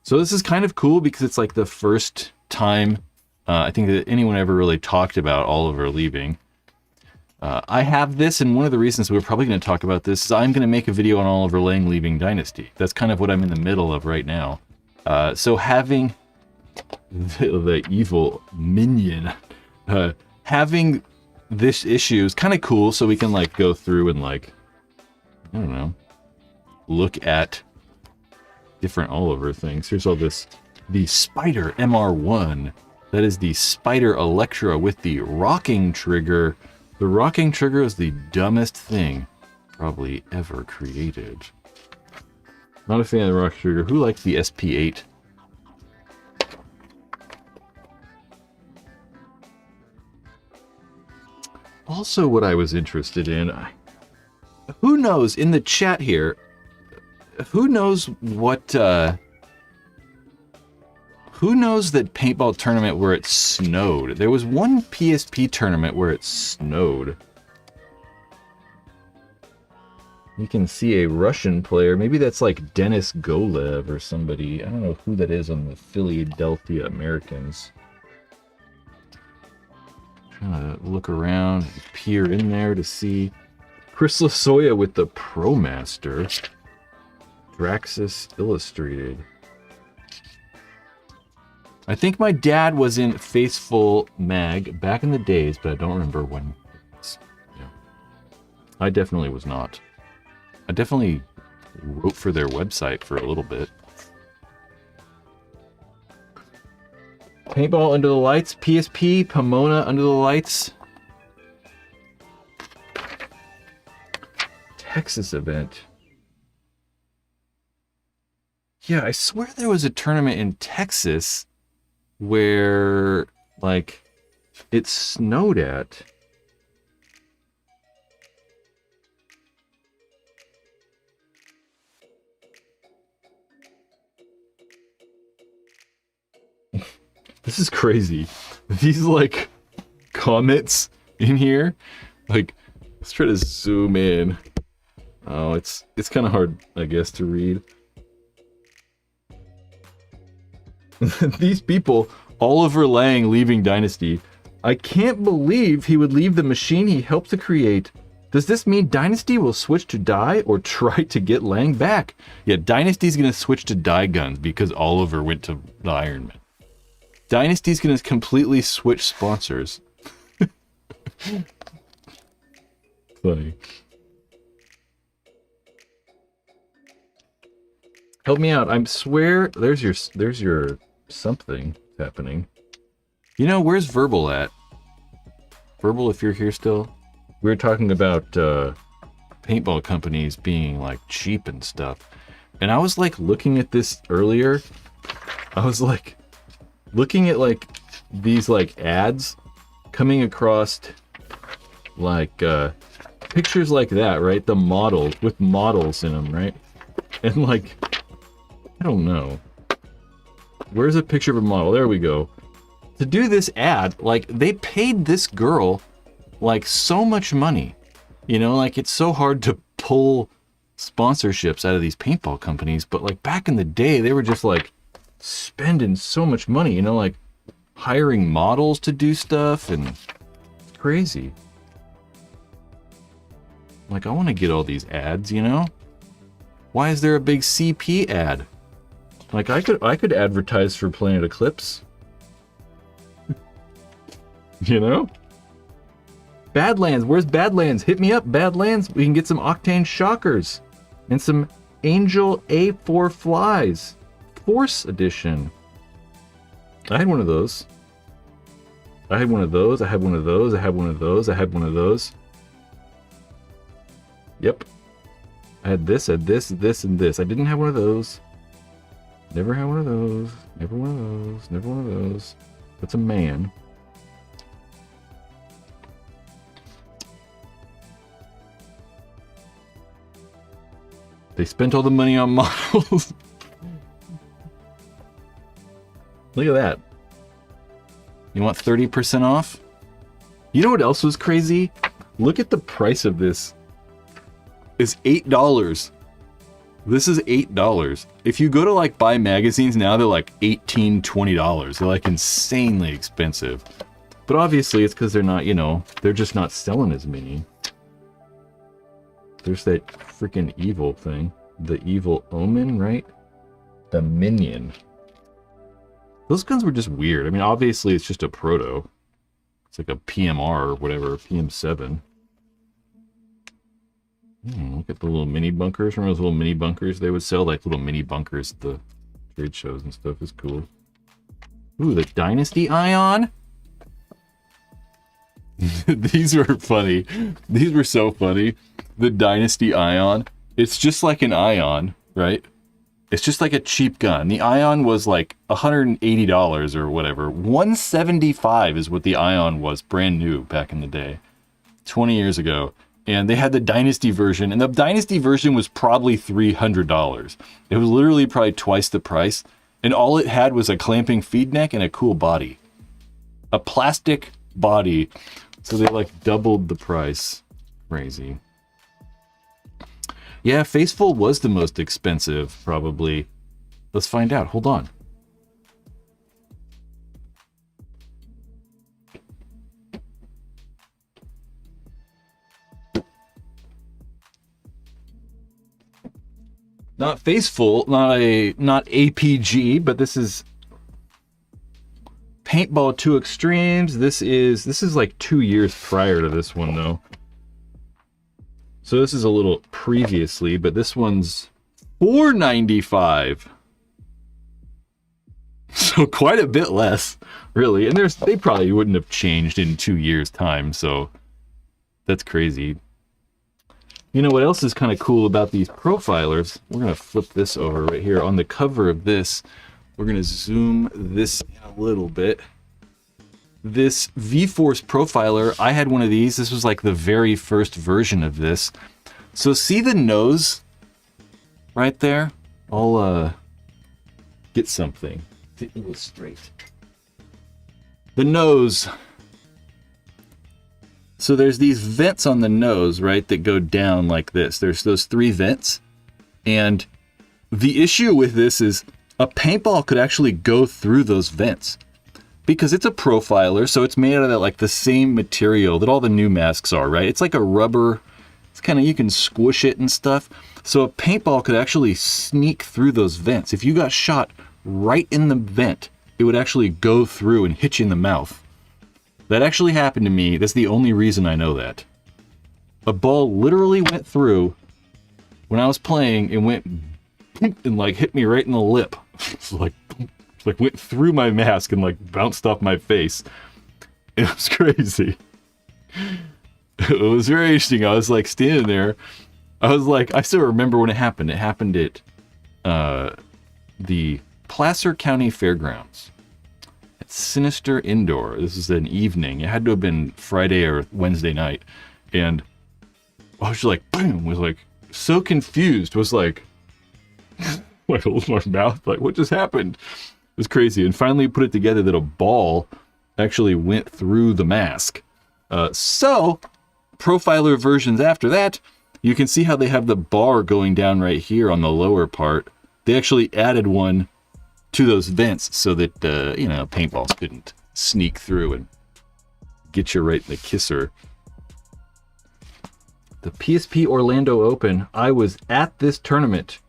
So this is kind of cool because it's like the first time I think that anyone ever really talked about Oliver leaving. I have this, and one of the reasons we're probably going to talk about this is I'm going to make a video on Oliver Lang leaving Dynasty. That's kind of what I'm in the middle of right now. So having the evil minion, having this issue is kind of cool, so we can like go through and like, I don't know, look at different Oliver things. Here's all this, the Spider MR1. That is the Spider Electra with the rocking trigger. The rocking trigger is the dumbest thing probably ever created. Not a fan of the rock trigger. Who likes the SP8? Also, what I was interested in, who knows in the chat here, who knows what, who knows that paintball tournament where it snowed? There was one PSP tournament where it snowed. You can see a Russian player. Maybe that's like Denis Golev or somebody. I don't know who that is on the Philadelphia Americans. Trying to look around, peer in there to see. Chris Lasoya with the ProMaster. Draxus Illustrated. I think my dad was in Facefull mag back in the days, but I don't remember when. Yeah. I definitely was not. I definitely wrote for their website for a little bit. Paintball Under the Lights, PSP, Pomona Under the Lights. Texas event. Yeah, I swear there was a tournament in Texas where, like, it snowed at. This is crazy. These, like, comments in here, like, let's try to zoom in. Oh, it's kind of hard, I guess, to read. These people, Oliver Lang leaving Dynasty. I can't believe he would leave the machine he helped to create. Does this mean Dynasty will switch to die or try to get Lang back? Yeah, Dynasty's going to switch to die guns because Oliver went to the Ironman. Dynasty's going to completely switch sponsors. Funny. Help me out. I swear there's your something happening. You know, where's Verbal at? Verbal, if you're here still. We were talking about paintball companies being like cheap and stuff. And I was like looking at this earlier. I was like looking at like these like ads coming across like pictures like that, right? The models with models in them, right? And like, I don't know. Where's a picture of a model? There we go. To do this ad, like they paid this girl like so much money. You know, like it's so hard to pull sponsorships out of these paintball companies, but like back in the day, they were just like spending so much money, you know, like hiring models to do stuff, and it's crazy. Like, I want to get all these ads, you know? Why is there a big CP ad? Like, I could advertise for Planet Eclipse. You know? Badlands, where's Badlands? Hit me up, Badlands. We can get some Octane Shockers and some Angel A4 Flies. Force Edition. I had one of those. I had one of those. I had one of those. I had one of those. I had one of those. Yep. I had this, and this, and this. I didn't have one of those. Never had one of those. Never one of those. Never one of those. That's a man. They spent all the money on models. Look at that. You want 30% off? You know what else was crazy? Look at the price of this. It's $8. This is $8. If you go to like buy magazines now, they're like $18, $20. They're like insanely expensive. But obviously it's because they're not, you know, they're just not selling as many. There's that freaking evil thing. The evil omen, right? The minion. Those guns were just weird. I mean, obviously it's just a proto. It's like a PMR or whatever, PM7. Look at the little mini bunkers. Remember those little mini bunkers? They would sell like little mini bunkers at the trade shows and stuff. It's cool. Ooh, the Dynasty Ion. These were funny. These were so funny. The Dynasty Ion. It's just like an Ion, right? It's just like a cheap gun. The Ion was like $180 or whatever. $175 is what the Ion was brand new back in the day. 20 years ago. And they had the Dynasty version. And the Dynasty version was probably $300. It was literally probably twice the price. And all it had was a clamping feed neck and a cool body. A plastic body. So they like doubled the price. Crazy. Yeah, Facefull was the most expensive, probably. Let's find out. Hold on. Not Facefull, not APG, but this is Paintball 2 Extremes. This is like 2 years prior to this one though. So this is a little previously, but this one's $495. So quite a bit less, really. And they probably wouldn't have changed in 2 years' time, so that's crazy. You know what else is kind of cool about these profilers? We're going to flip this over right here. On the cover of this, we're going to zoom this in a little bit. This V-Force profiler, I had one of these. This was like the very first version of this. So see the nose right there? I'll get something to illustrate. The nose. So there's these vents on the nose, right, that go down like this. There's those 3 vents. And the issue with this is a paintball could actually go through those vents. Because it's a profiler, so it's made out of that, like the same material that all the new masks are, right? It's like a rubber, it's kind of, you can squish it and stuff. So a paintball could actually sneak through those vents. If you got shot right in the vent, it would actually go through and hit you in the mouth. That actually happened to me. That's the only reason I know that. A ball literally went through when I was playing and went and like hit me right in the lip. It's like went through my mask and like bounced off my face. It was crazy. It was very interesting. I was like standing there. I was like, I still remember when it happened. It happened at the Placer County Fairgrounds. At Sinister Indoor. This was an evening. It had to have been Friday or Wednesday night. And I was just like, boom, was like so confused. Was like, like my mouth, like what just happened? It was crazy. And finally put it together that a ball actually went through the mask. So profiler versions after that, you can see how they have the bar going down right here on the lower part. They actually added one to those vents so that, you know, paintballs couldn't sneak through and get you right in the kisser. The PSP Orlando Open. I was at this tournament.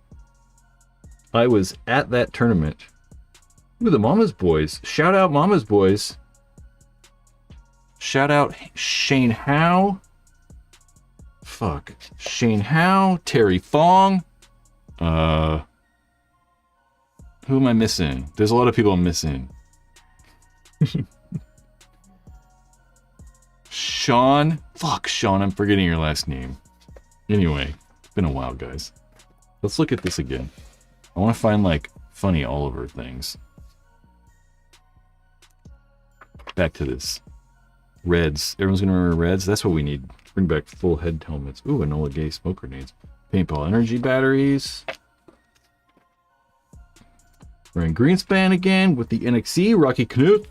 I was at that tournament. Ooh, the Mama's Boys. Shout out Mama's Boys. Shout out Shane Howe. Fuck. Shane Howe. Terry Fong. Who am I missing? There's a lot of people I'm missing. Sean. Fuck, Sean. I'm forgetting your last name. Anyway, it's been a while, guys. Let's look at this again. I want to find, like, funny Oliver things. Back to this. Reds. Everyone's going to remember Reds? That's what we need. Bring back full head helmets. Ooh, Enola Gay smoke grenades. Paintball energy batteries. We're in Greenspan again with the NXE. Rocky Knut.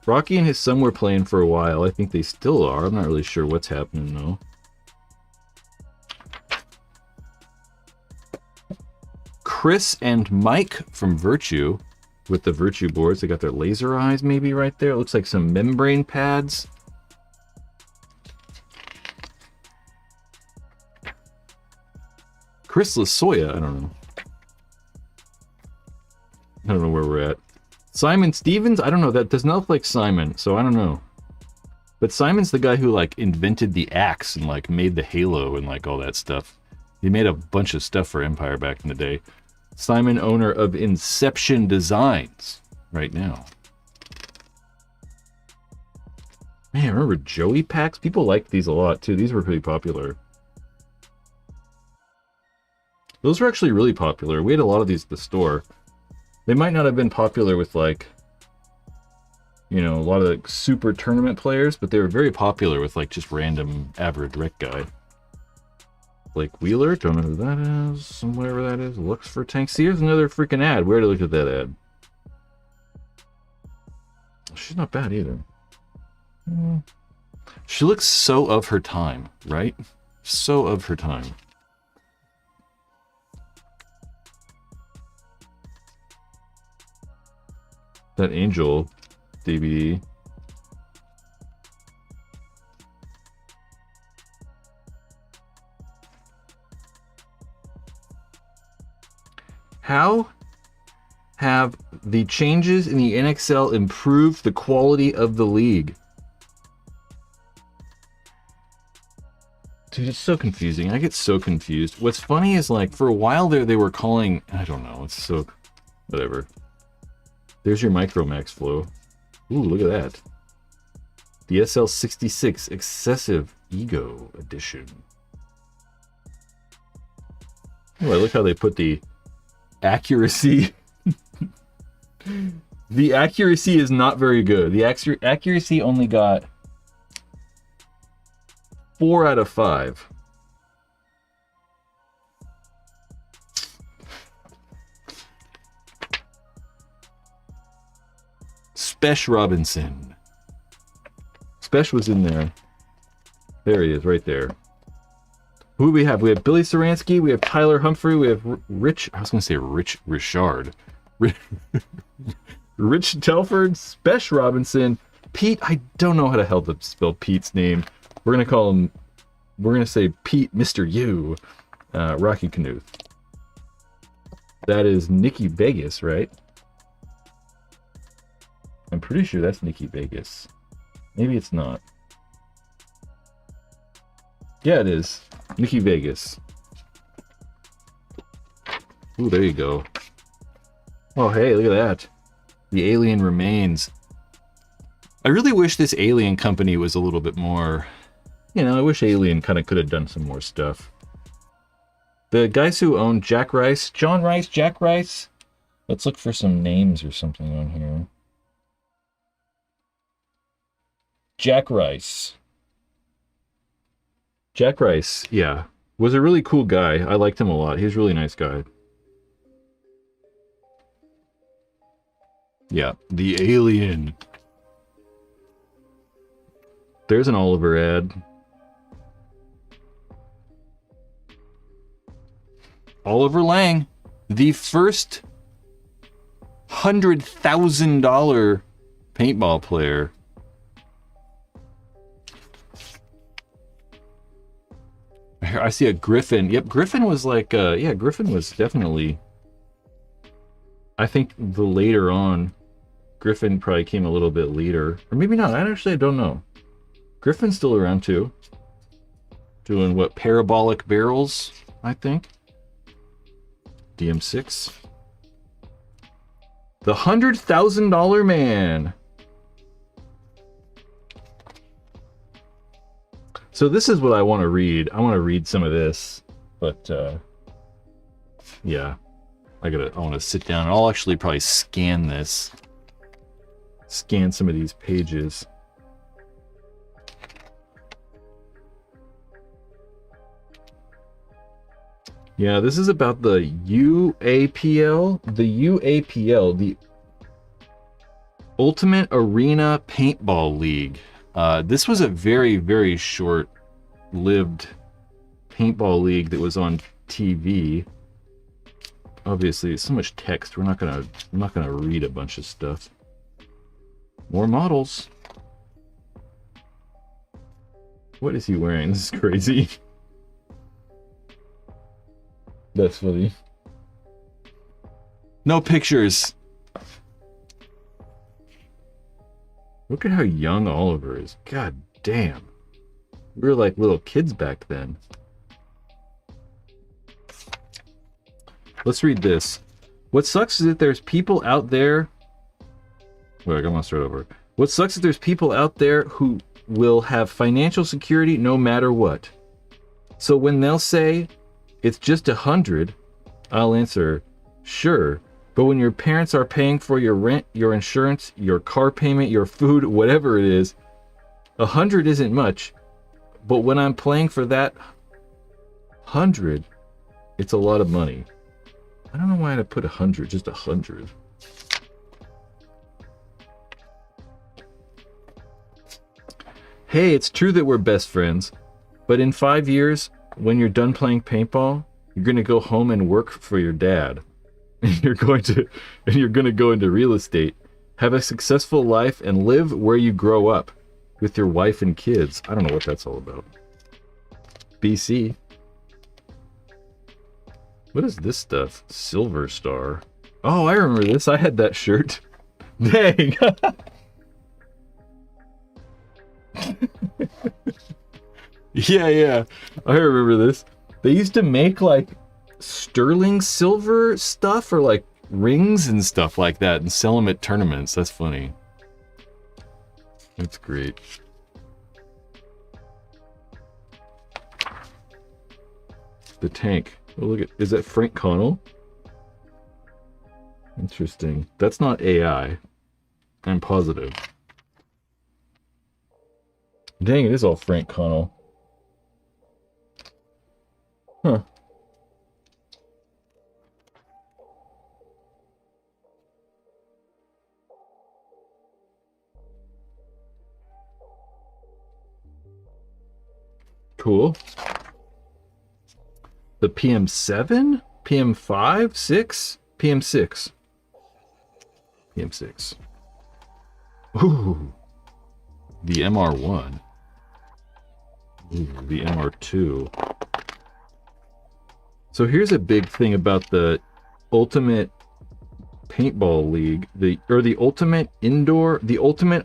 Rocky and his son were playing for a while. I think they still are. I'm not really sure what's happening, though. Chris and Mike from Virtue with the Virtue boards. They got their laser eyes maybe right there. It looks like some membrane pads. Chris Lasoya, I don't know. I don't know where we're at. Simon Stevens? I don't know. That does not look like Simon, so I don't know. But Simon's the guy who, like, invented the axe and, like, made the halo and, like, all that stuff. He made a bunch of stuff for Empire back in the day. Simon, owner of Inception Designs, right now. Man, remember Joey packs? People liked these a lot, too. These were pretty popular. Those were actually really popular. We had a lot of these at the store. They might not have been popular with, like, you know, a lot of like, super tournament players, but they were very popular with, like, just random average rec guy. Blake Wheeler, don't know who that is. Whatever that is. Looks for tanks. See, here's another freaking ad. Where to look at that ad? She's not bad either. She looks so of her time, right? So of her time. That Angel DVD. How have the changes in the NXL improved the quality of the league? Dude, it's so confusing. I get so confused. What's funny is, like, for a while there, they were calling... I don't know. It's so... whatever. There's your Micromax flow. Ooh, look at that. The SL66 Excessive Ego Edition. Oh, I look how they put the accuracy. The accuracy is not very good. The accuracy only got 4 out of 5. Spesh Robinson. Spesh was in there. There he is, right there. Who do we have? We have Billy Saransky, we have Tyler Humphrey, we have Rich... I was going to say Rich Richard. Rich Telford, Spesh Robinson, Pete... I don't know how the hell to spell Pete's name. We're going to call him... We're going to say Pete Mr. U. Rocky Knuth. That is Nikki Vegas, right? I'm pretty sure that's Nikki Vegas. Maybe it's not. Yeah, it is. Nikki Vegas. Ooh, there you go. Oh, hey, look at that. The alien remains. I really wish this alien company was a little bit more... You know, I wish Alien kind of could have done some more stuff. The guys who own Jack Rice... John Rice? Jack Rice? Let's look for some names or something on here. Jack Rice. Jack Rice, yeah. Was a really cool guy. I liked him a lot. He was a really nice guy. Yeah, the alien. There's an Oliver ad. Oliver Lang, the first $100,000 paintball player. I see a Griffin. Yep, Griffin was like, yeah, Griffin was definitely, I think the later on, Griffin probably came a little bit later. Or maybe not, I don't know. Griffin's still around too. Doing what, parabolic barrels, I think. DM6. The $100,000 man. So this is what I want to read. I want to read some of this, but yeah, I want to sit down. I'll actually probably scan this. Scan some of these pages. Yeah, this is about the UAPL. The UAPL, the Ultimate Arena Paintball League. This was a very, very short-lived paintball league that was on TV. Obviously, it's so much text. I'm not gonna read a bunch of stuff. More models. What is he wearing? This is crazy. That's funny. No pictures. Look at how young Oliver is. God damn. We were like little kids back then. Let's read this. What sucks is that there's people out there... Wait, I'm gonna start over. What sucks is there's people out there who will have financial security no matter what. So when they'll say, it's just 100, I'll answer, sure. But when your parents are paying for your rent, your insurance, your car payment, your food, whatever it is, 100 isn't much. But when I'm playing for that 100, it's a lot of money. I don't know why I put 100, just 100. Hey, it's true that we're best friends, but in 5 years, when you're done playing paintball, you're gonna go home and work for your dad. And you're gonna go into real estate, have a successful life, and live where you grow up with your wife and kids. I don't know what that's all about. BC. What is this stuff? Silver Star. Oh, I remember this. I had that shirt. Dang. Yeah. I remember this. They used to make like sterling silver stuff or like rings and stuff like that and sell them at tournaments. That's funny. That's great. The tank. Oh, look at, is that Frank Connell? Interesting. That's not AI. I'm positive. Dang, it is all Frank Connell. Huh. Cool. The PM7? PM5? 6? PM6. PM6. Ooh. The MR1. Ooh, the MR2. So here's a big thing about the Ultimate Paintball League, the Ultimate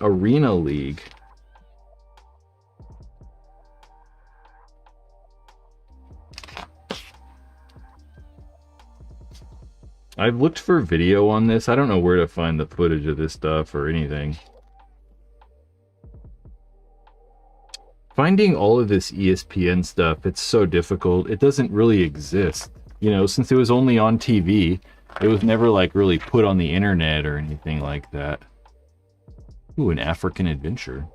Arena League. I've looked for video on this. I don't know where to find the footage of this stuff or anything. Finding all of this ESPN stuff, it's so difficult. It doesn't really exist. You know, since it was only on TV, it was never like really put on the internet or anything like that. Ooh, an African adventure.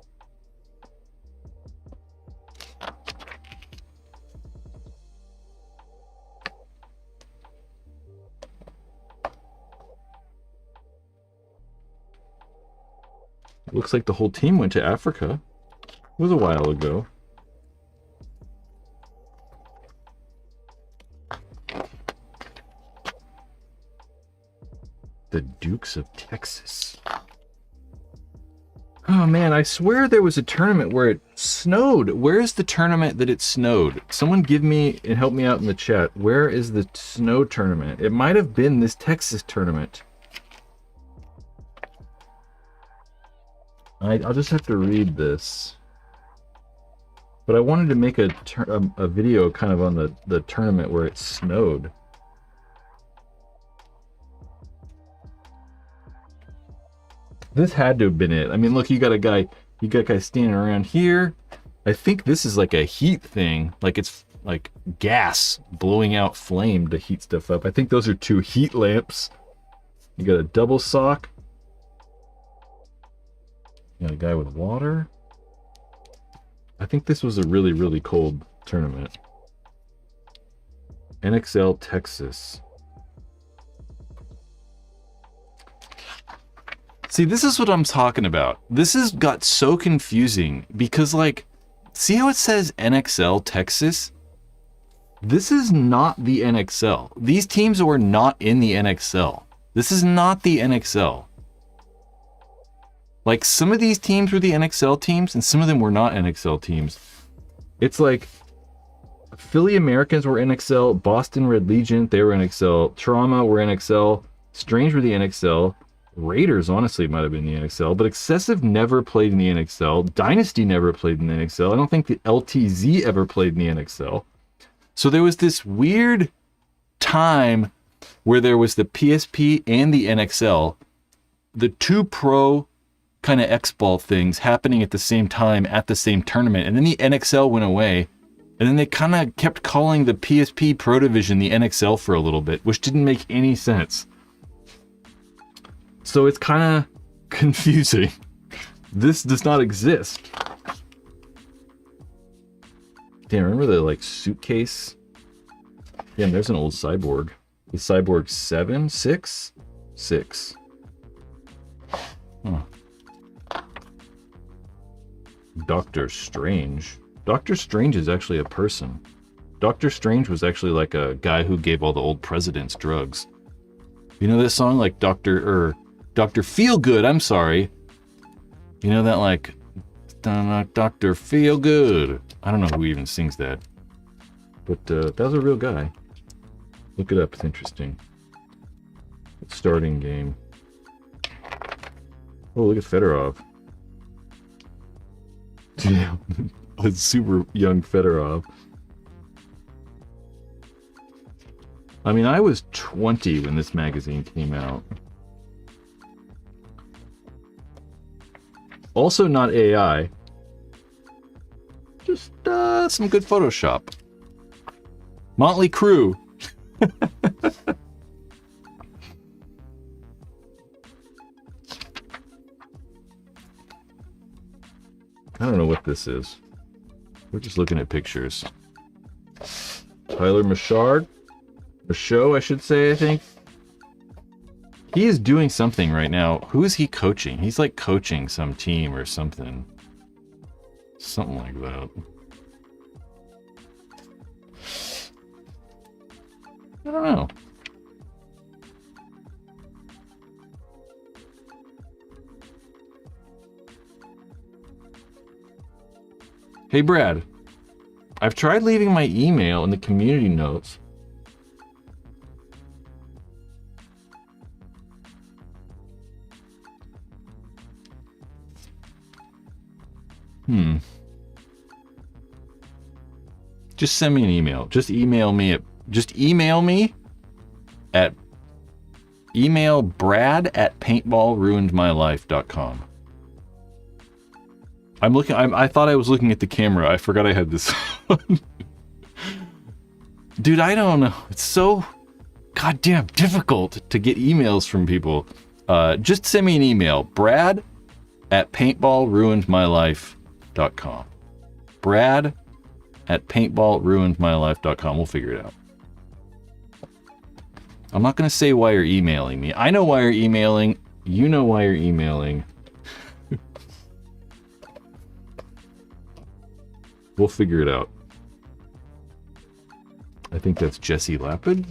Looks like the whole team went to Africa. It was a while ago. The Dukes of Texas. Oh man, I swear there was a tournament where it snowed. Where is the tournament that it snowed? Someone give me and help me out in the chat. Where is the snow tournament? It might have been this Texas tournament. I'll just have to read this. But I wanted to make a video kind of on the tournament where it snowed. This had to have been it. I mean, look, you got a guy standing around here. I think this is like a heat thing. Like it's like gas blowing out flame to heat stuff up. I think those are 2 heat lamps. You got a double sock. You got a guy with water. I think this was a really, really cold tournament. NXL Texas. See, this is what I'm talking about. This has got so confusing because, like, see how it says NXL Texas? This is not the NXL. These teams were not in the NXL. This is not the NXL. Like, some of these teams were the NXL teams, and some of them were not NXL teams. It's like, Philly Americans were NXL, Boston Red Legion, they were NXL, Trauma were NXL, Strange were the NXL, Raiders honestly might have been the NXL, but Excessive never played in the NXL, Dynasty never played in the NXL, I don't think the LTZ ever played in the NXL. So there was this weird time where there was the PSP and the NXL, the 2 pro kind of X-Ball things happening at the same time at the same tournament, and then the NXL went away, and then they kind of kept calling the PSP Pro Division the NXL for a little bit, which didn't make any sense. So it's kind of confusing. This does not exist. Damn, remember the like suitcase? Damn, there's an old Cyborg. The Cyborg 7? 6? 6. Huh. Doctor Strange. Doctor Strange is actually a person. Doctor Strange was actually like a guy who gave all the old presidents drugs. You know this song? Like Dr. Feelgood, I'm sorry. You know that like Dr. Feelgood. I don't know who even sings that. But that was a real guy. Look it up, it's interesting. Starting game. Oh, look at Fedorov. Yeah, a super young Fedorov. I mean, I was 20 when this magazine came out. Also not AI. Just some good Photoshop. Motley Crue. I don't know what this is. We're just looking at pictures. Tyler Michaud, I should say, I think. He is doing something right now. Who is he coaching? He's like coaching some team or something. Something like that. I don't know. Hey Brad, I've tried leaving my email in the community notes. Just send me an email. Just email me at email brad@paintballruinedmylife.com. I'm looking. I thought I was looking at the camera. I forgot I had this on. Dude, I don't know. It's so goddamn difficult to get emails from people. Just send me an email. brad@paintballruinedmylife.com. brad@paintballruinedmylife.com. We'll figure it out. I'm not going to say why you're emailing me. I know why you're emailing. You know why you're emailing. We'll figure it out. I think that's Jesse Lapid.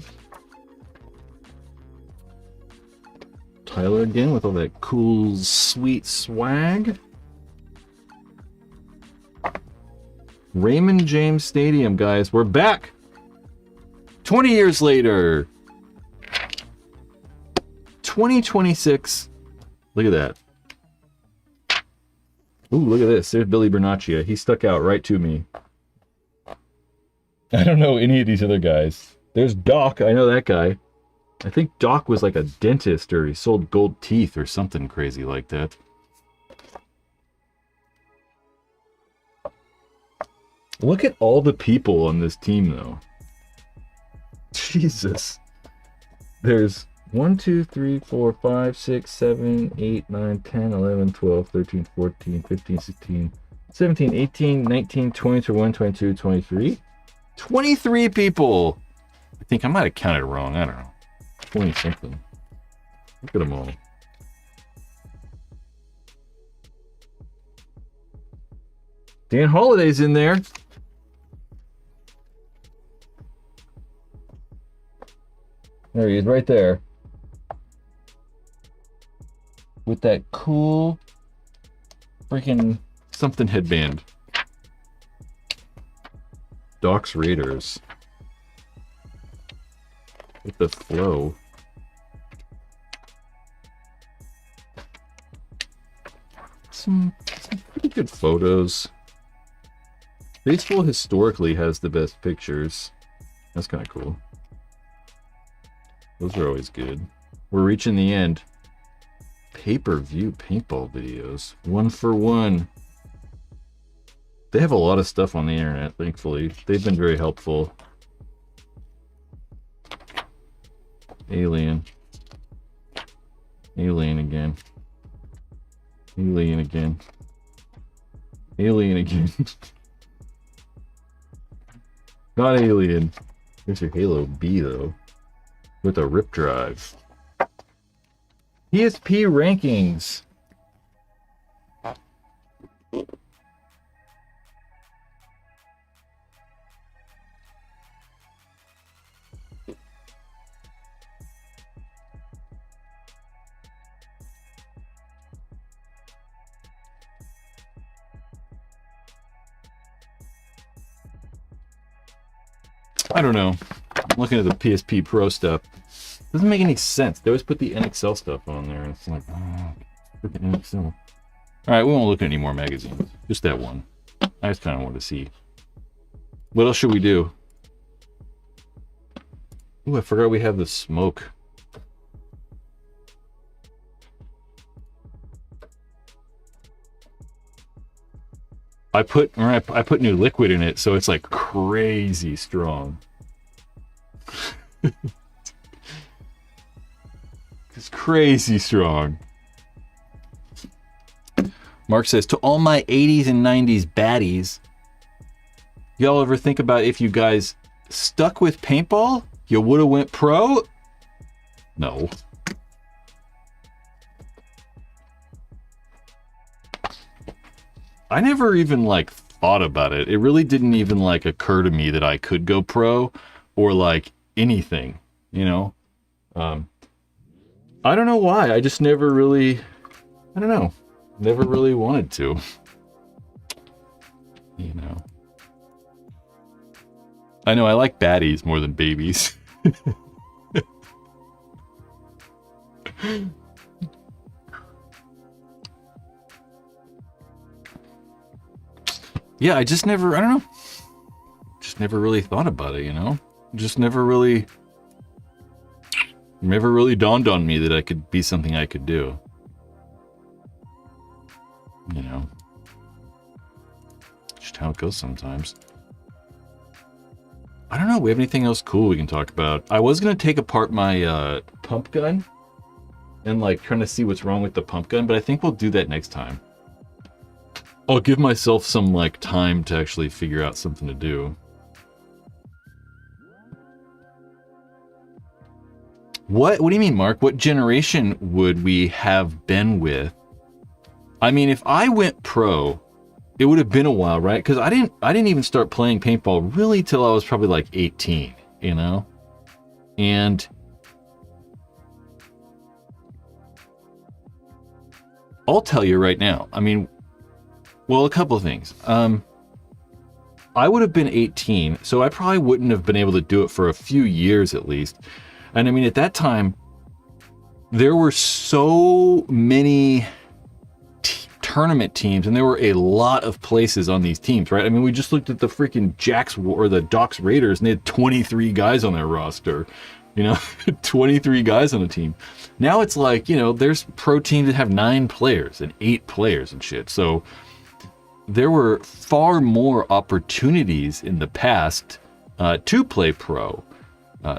Tyler again with all that cool, sweet swag. Raymond James Stadium, guys. We're back! 20 years later. 2026. Look at that. Ooh, look at this. There's Billy Bernaccia. He stuck out right to me. I don't know any of these other guys. There's Doc. I know that guy. I think Doc was like a dentist or he sold gold teeth or something crazy like that. Look at all the people on this team, though. Jesus. There's 1, 2, 3, 4, 5, 6, 7, 8, 9, 10, 11, 12, 13, 14, 15, 16, 17, 18, 19, 20, 21, 22, 23. 23 people! I think I might have counted wrong. I don't know. 20 something. Look at them all. Dan Holiday's in there. There he is, right there. With that cool freaking something headband. Doc's Raiders. With the flow. Some pretty good photos. Facefull historically has the best pictures. That's kind of cool. Those are always good. We're reaching the end. Pay-per-view paintball videos. 1 for 1. They have a lot of stuff on the internet, thankfully. They've been very helpful. Alien. Alien again. Alien again. Alien again. Not Alien. Here's your Halo B, though. With a rip drive. PSP rankings. I don't know. I'm looking at the PSP Pro stuff. Doesn't make any sense. They always put the NXL stuff on there. It's like, oh, freaking NXL. All right, we won't look at any more magazines. Just that one. I just kind of want to see. What else should we do? Ooh, I forgot we have the smoke. I put new liquid in it, so it's like crazy strong. It's crazy strong. Mark says, to all my 80s and 90s baddies, y'all ever think about if you guys stuck with paintball, you would have went pro? No. I never even like thought about it. It really didn't even like occur to me that I could go pro or like anything, you know? I don't know why. I just never really, I don't know. Never really wanted to. You know. I know I like baddies more than babies. Yeah, I just never, I don't know. Just never really thought about it, you know? Just never really dawned on me that I could be something I could do. You know? Just how it goes sometimes. I don't know, we have anything else cool we can talk about? I was going to take apart my pump gun and like trying to see what's wrong with the pump gun, but I think we'll do that next time. I'll give myself some like time to actually figure out something to do. What do you mean, Mark? What generation would we have been with? I mean, if I went pro, it would have been a while, right? Because I didn't even start playing paintball really till I was probably like 18, you know? And I'll tell you right now. I mean, well, a couple of things. I would have been 18, so I probably wouldn't have been able to do it for a few years at least. And I mean, at that time, there were so many tournament teams, and there were a lot of places on these teams, right? I mean, we just looked at the freaking Jacks or the Docks Raiders, and they had 23 guys on their roster. 23 guys on a team. Now it's like, there's pro teams that have 9 players and 8 players and shit. So there were far more opportunities in the past to play pro.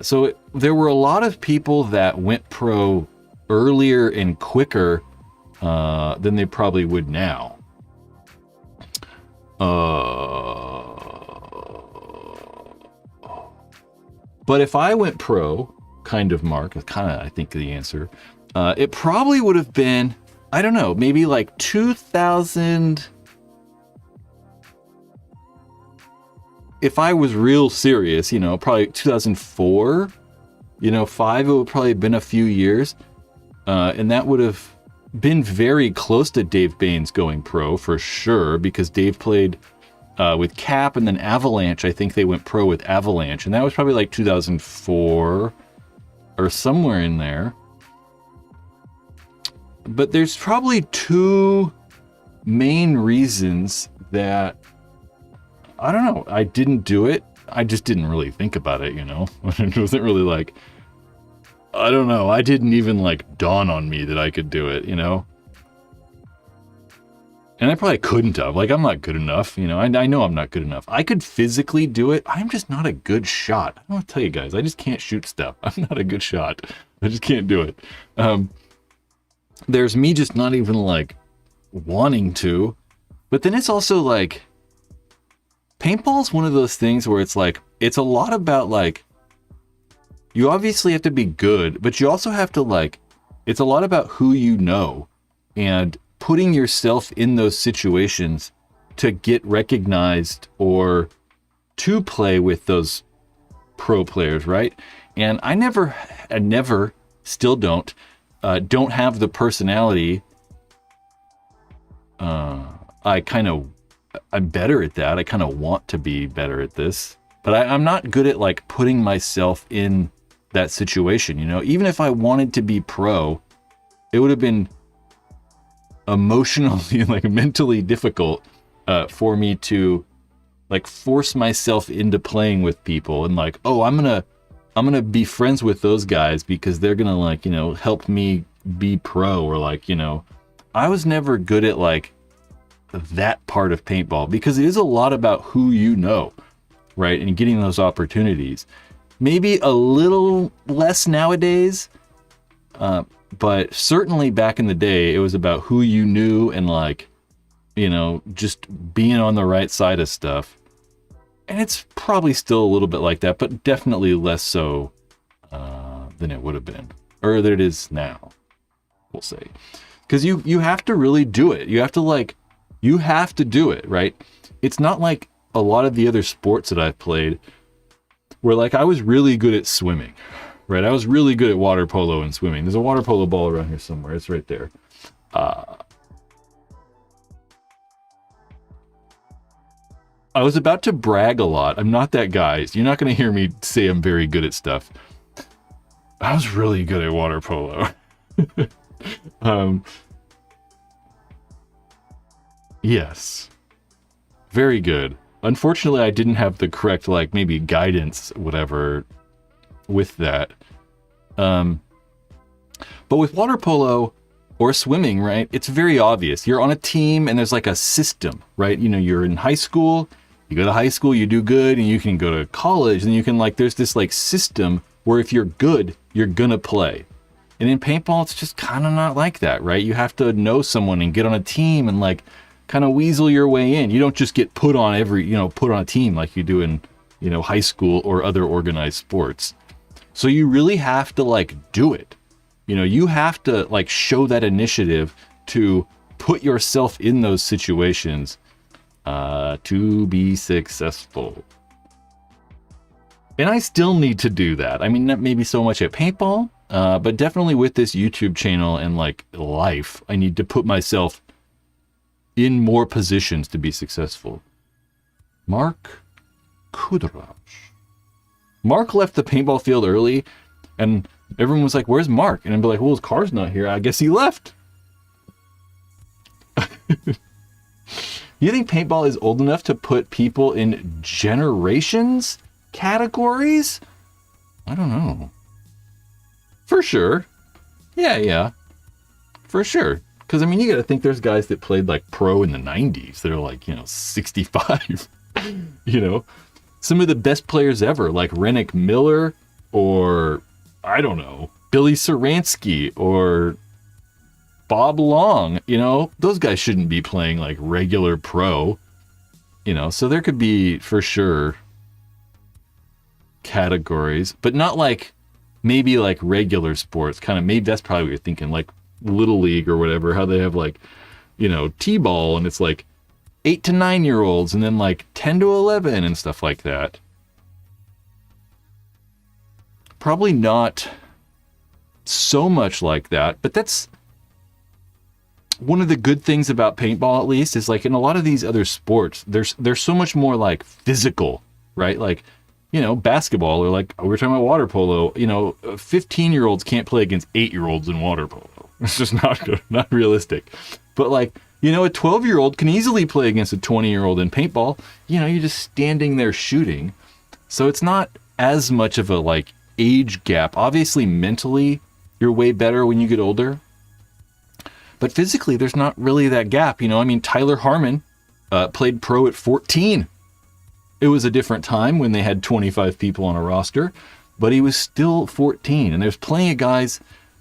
So there were a lot of people that went pro earlier and quicker than they probably would now. But if I went pro, Mark, I think the answer, it probably would have been, I don't know, maybe like 2000. If I was real serious, probably 2004, 5, it would probably have been a few years. And that would have been very close to Dave Baines going pro for sure, because Dave played with Cap, and then Avalanche. I think they went pro with Avalanche, and that was probably like 2004 or somewhere in there. But there's probably 2 main reasons that, I don't know, I didn't do it. I just didn't really think about it, It wasn't really like, I don't know, I didn't even like dawn on me that I could do it, And I probably couldn't have. Like, I'm not good enough, I know I'm not good enough. I could physically do it. I'm just not a good shot. I want to tell you guys, I just can't shoot stuff. I'm not a good shot. I just can't do it. There's me just not even like wanting to. But then it's also like, paintball's one of those things where it's like, it's a lot about like, you obviously have to be good, but you also have to like, it's a lot about who you know and putting yourself in those situations to get recognized or to play with those pro players, right? And I never, still don't have the personality. I'm better at that. I kind of want to be better at this, but I'm not good at like putting myself in that situation. Even if I wanted to be pro, it would have been emotionally and like mentally difficult for me to like force myself into playing with people and like, oh, I'm gonna be friends with those guys because they're gonna like, help me be pro, or like, I was never good at like that part of paintball, because it is a lot about who you know, right? And getting those opportunities. Maybe a little less nowadays, but certainly back in the day, it was about who you knew and like, just being on the right side of stuff. And it's probably still a little bit like that, but definitely less so than it would have been, or that it is now, we'll say. Because you have to really do it. You have to do it, right? It's not like a lot of the other sports that I've played where like I was really good at swimming, right? I was really good at water polo and swimming. There's a water polo ball around here somewhere. It's right there. I was about to brag a lot. I'm not that guy. You're not going to hear me say I'm very good at stuff. I was really good at water polo. Yes. Very good. Unfortunately, I didn't have the correct, like, maybe guidance, whatever, with that. But with water polo or swimming, right, it's very obvious. You're on a team and there's like a system, right? You're in high school, you go to high school, you do good, and you can go to college, and you can like, there's this like system where if you're good, you're gonna play. And in paintball, it's just kind of not like that, right? You have to know someone and get on a team and like kind of weasel your way in. You don't just get put on a team like you do in, high school or other organized sports. So you really have to like do it. You have to like show that initiative to put yourself in those situations to be successful. And I still need to do that. I mean, not maybe so much at paintball, But definitely with this YouTube channel and like life, I need to put myself in more positions to be successful. Mark Kudraj. Mark left the paintball field early, and everyone was like, "Where's Mark?" And I'd be like, "Well, his car's not here. I guess he left." You think paintball is old enough to put people in generations categories? I don't know. For sure. Yeah. For sure. Because, I mean, you got to think there's guys that played like pro in the 90s that are like, 65. Some of the best players ever, like Rennick Miller or, I don't know, Billy Saransky or Bob Long, those guys shouldn't be playing like regular pro, so there could be for sure categories, but not like maybe like regular sports, kind of, maybe that's probably what you're thinking, like Little League or whatever, how they have like, T-ball and it's like 8 to 9 year olds and then like 10 to 11 and stuff like that. Probably not so much like that, but that's one of the good things about paintball, at least, is like in a lot of these other sports, there's so much more like physical, right? Like, basketball or like we were talking about water polo, 15-year-olds can't play against 8-year-olds in water polo. It's just not realistic. But like, a 12-year-old can easily play against a 20-year-old in paintball. You're just standing there shooting. So it's not as much of a like age gap. Obviously, mentally, you're way better when you get older. But physically, there's not really that gap. Tyler Harmon played pro at 14. It was a different time when they had 25 people on a roster, but he was still 14. And there's plenty of guys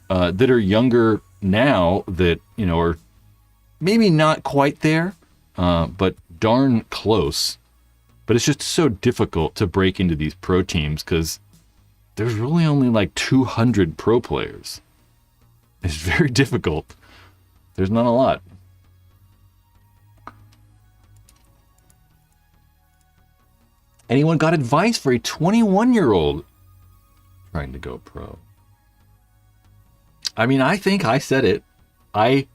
that are younger now that, are maybe not quite there, but darn close. But it's just so difficult to break into these pro teams because there's really only like 200 pro players. It's very difficult. There's not a lot. Anyone got advice for a 21-year-old trying to go pro? I mean, I think I said it. I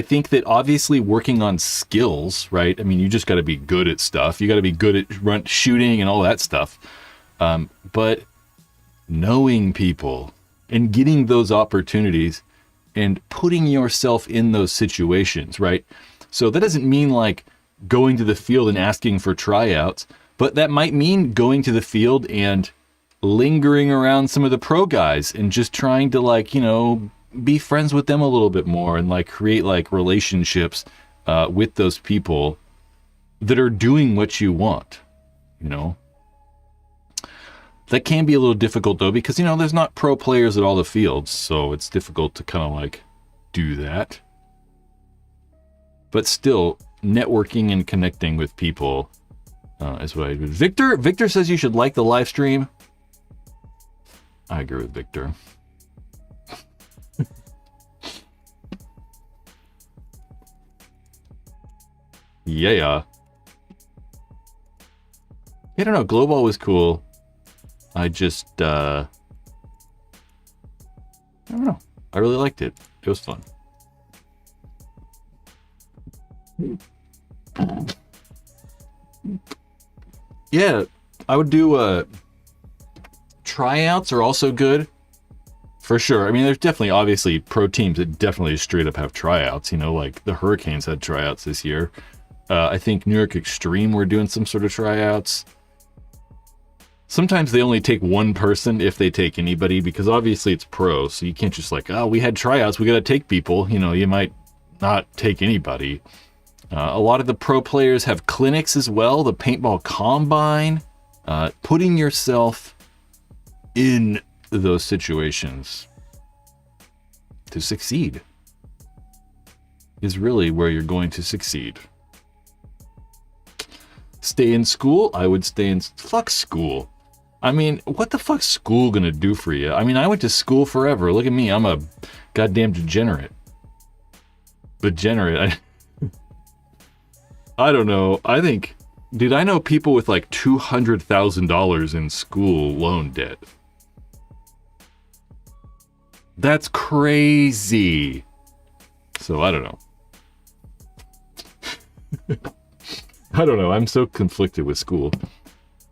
think that obviously working on skills, right? I mean, you just got to be good at stuff. You got to be good at shooting and all that stuff. But knowing people and getting those opportunities and putting yourself in those situations, right? So that doesn't mean like going to the field and asking for tryouts, but that might mean going to the field and lingering around some of the pro guys and just trying to like, be friends with them a little bit more and like create like relationships with those people that are doing what you want, That can be a little difficult though, because, there's not pro players at all the fields, so it's difficult to kind of like do that. But still, networking and connecting with people is what I do. Victor says you should like the live stream. I agree with Victor. Yeah. I don't know. Glowball was cool. I just, I don't know. I really liked it. It was fun. Yeah, I would do, tryouts are also good. For sure. I mean, there's definitely, obviously, pro teams that definitely straight up have tryouts. Like the Hurricanes had tryouts this year. I think New York Extreme were doing some sort of tryouts. Sometimes they only take one person if they take anybody, because obviously it's pro, so you can't just like, oh, we had tryouts, we got to take people. You might not take anybody. A lot of the pro players have clinics as well, the paintball combine. Putting yourself in those situations to succeed is really where you're going to succeed. Stay in school? I would stay in... Fuck school. I mean, what the fuck's school gonna do for you? I mean, I went to school forever. Look at me. I'm a goddamn degenerate. I don't know. I think... Dude, I know people with like $200,000 in school loan debt. That's crazy. So I don't know. I don't know. I'm so conflicted with school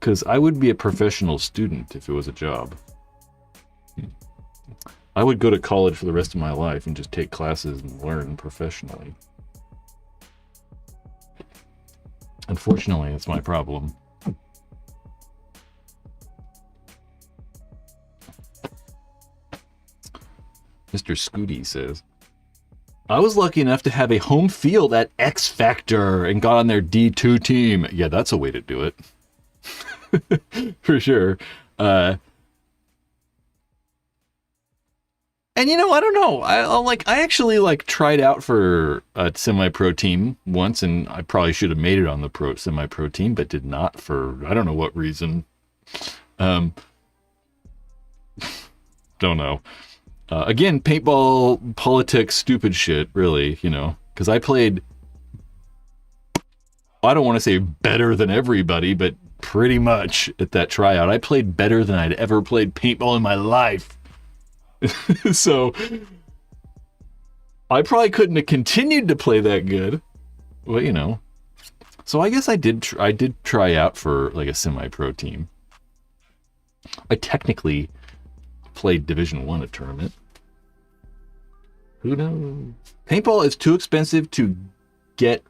because I would be a professional student if it was a job. I would go to college for the rest of my life and just take classes and learn professionally. Unfortunately, that's my problem. Mr. Scooty says, I was lucky enough to have a home field at X Factor and got on their D2 team. Yeah, that's a way to do it. For sure. And you know, I don't know. I actually tried out for a semi-pro team once, and I probably should have made it on the semi-pro team, but did not for I don't know what reason. Don't know. Again, paintball, politics, stupid shit, really, you know, because I played, I don't want to say better than everybody, but pretty much at that tryout. I played better than I'd ever played paintball in my life. So I probably couldn't have continued to play that good. Well, you know. So I guess I did try out for like a semi-pro team. I technically played Division 1 at tournament. Who knows? Paintball is too expensive to get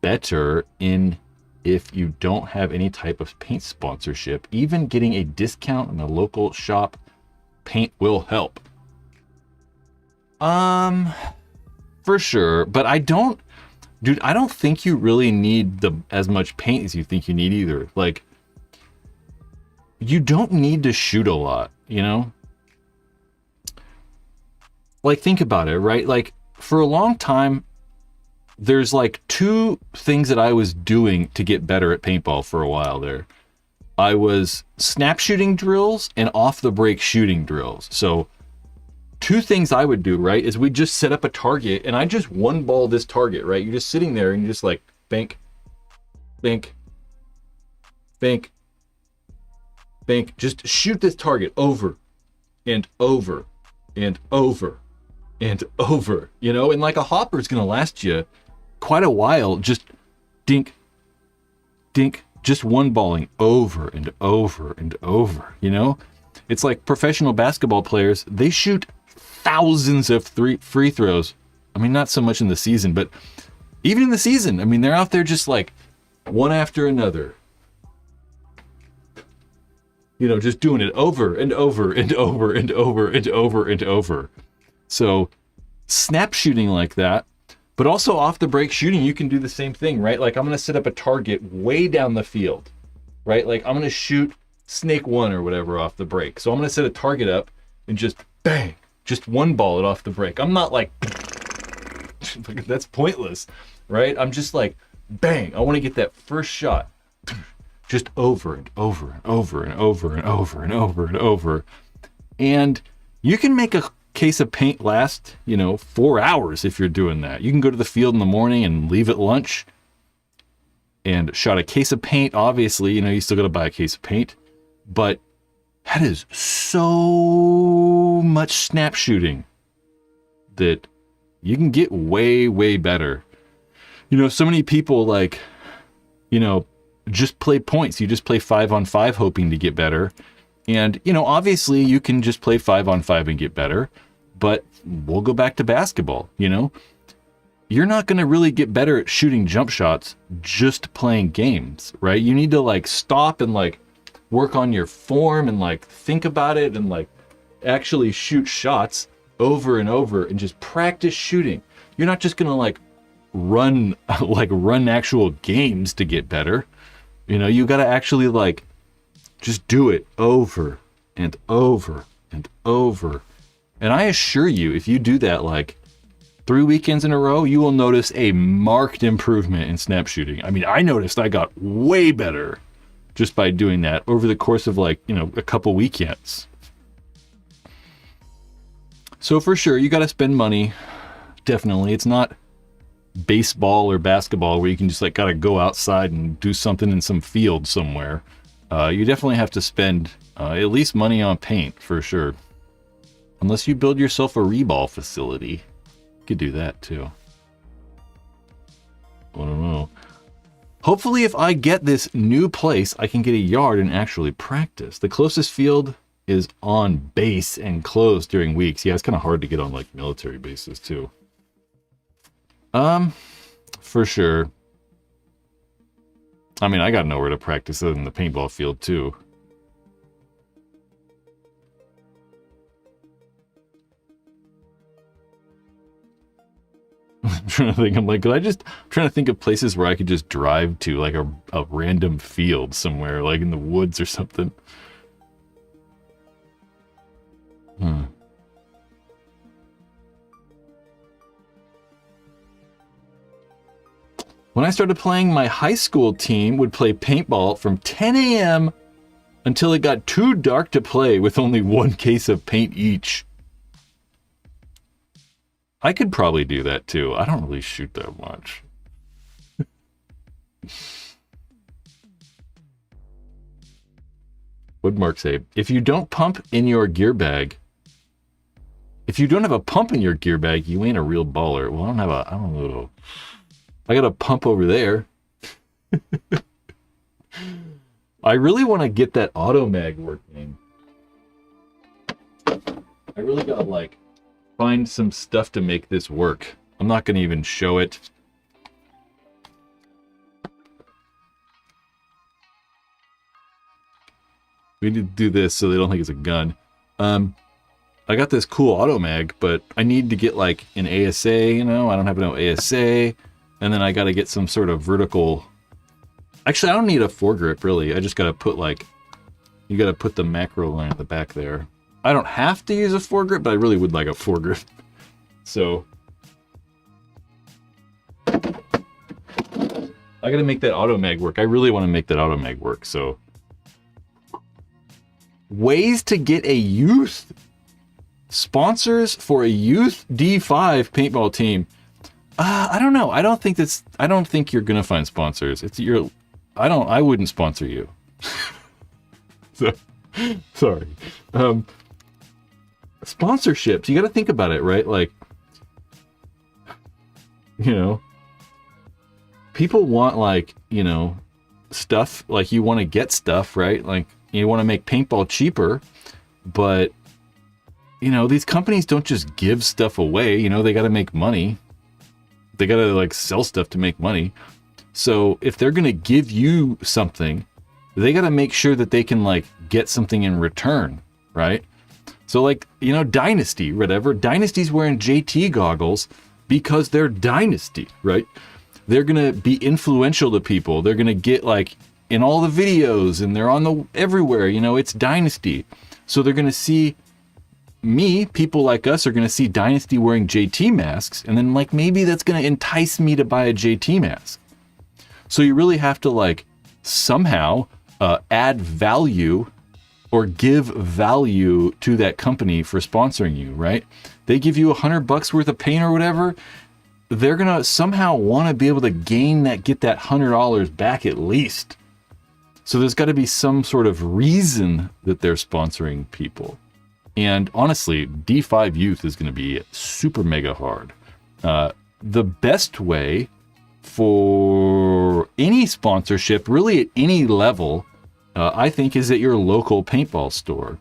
better in if you don't have any type of paint sponsorship. Even getting a discount in a local shop paint will help. For sure, but I don't think you really need as much paint as you think you need either. Like, you don't need to shoot a lot, you know? Like, think about it, right? Like, for a long time, there's like two things that I was doing to get better at paintball for a while there. I was snap shooting drills and off the break shooting drills. So two things I would do, right, is we just set up a target and I just one ball this target, right? You're just sitting there and you're just like, bank, bank, bank, bank. Just shoot this target over and over and over and over, you know? And like a hopper is going to last you quite a while. Just dink, dink, just one balling over and over and over, you know? It's like professional basketball players, they shoot thousands of free throws. I mean, not so much in the season, but even in the season, I mean, they're out there just like one after another. You know, just doing it over and over and over and over and over and over. So snap shooting like that, but also off the break shooting, you can do the same thing, right? Like I'm going to set up a target way down the field, right? Like I'm going to shoot snake one or whatever off the break. So I'm going to set a target up and just bang, just one ball it off the break. I'm not like, that's pointless, right? I'm just like, bang, I want to get that first shot. Just over and over and over and over and over and over and over. And you can make a case of paint last, 4 hours if you're doing that. You can go to the field in the morning and leave at lunch and shot a case of paint. Obviously, you still got to buy a case of paint, but that is so much snap shooting that you can get way, way better. So many people just play points. You just play 5-on-5 hoping to get better. And, obviously you can just play 5-on-5 and get better, but we'll go back to basketball. You're not going to really get better at shooting jump shots just playing games, right? You need to stop and work on your form and think about it and actually shoot shots over and over and just practice shooting. You're not just going to run actual games to get better. You got to actually just do it over and over and over. And I assure you, if you do that 3 weekends in a row, you will notice a marked improvement in snap shooting. I mean, I noticed I got way better just by doing that over the course of a couple weekends. So for sure, you got to spend money. Definitely. It's not baseball or basketball where you can just got to go outside and do something in some field somewhere. You definitely have to spend at least money on paint for sure. Unless you build yourself a reball facility. You could do that too. I don't know. Hopefully if I get this new place, I can get a yard and actually practice. The closest field is on base and closed during weeks. Yeah, it's kind of hard to get on like military bases too. For sure. I mean, I got nowhere to practice other than the paintball field too. I'm trying to think. I'm like, I'm trying to think of places where I could just drive to, like a random field somewhere, like in the woods or something. When I started playing, my high school team would play paintball from 10 a.m. until it got too dark to play with only one case of paint each. I could probably do that too. I don't really shoot that much. What'd Mark say? If you don't pump in your gear bag, if you don't have a pump in your gear bag, you ain't a real baller. Well, I don't know. I got a pump over there. I really want to get that auto mag working. I really gotta like find some stuff to make this work. I'm not gonna even show it. We need to do this so they don't think it's a gun. I got this cool auto mag, but I need to get like an ASA, you know? I don't have no ASA. And then I got to get some sort of vertical. Actually, I don't need a foregrip, really. I just got to put like, you got to put the macro line at the back there. I don't have to use a foregrip, but I really would like a foregrip. So I got to make that auto mag work. I really want to make that auto mag work. So ways to get a youth sponsors for a youth D5 paintball team. I don't know. I don't think you're gonna find sponsors. I wouldn't sponsor you. So, sorry. Sponsorships, you gotta think about it, right? Like, you know, people want like, you know, stuff, like you want to get stuff, right? Like you want to make paintball cheaper, but you know, these companies don't just give stuff away, you know, they gotta make money. They gotta like sell stuff to make money. So if they're gonna give you something, they gotta make sure that they can like get something in return, right? So like, you know, Dynasty, whatever. Dynasty's wearing JT goggles because they're Dynasty, right? They're gonna be influential to people. They're gonna get like in all the videos and they're on the everywhere, you know, it's Dynasty. So they're gonna see people like us are going to see Dynasty wearing JT masks, and then like maybe that's going to entice me to buy a JT mask. So you really have to like somehow add value or give value to that company for sponsoring you, right? They give you $100 worth of paint or whatever. They're going to somehow want to be able to get that $100 back at least. So there's got to be some sort of reason that they're sponsoring people. And honestly, D5 Youth is going to be super mega hard. The best way for any sponsorship, really at any level, I think is at your local paintball store.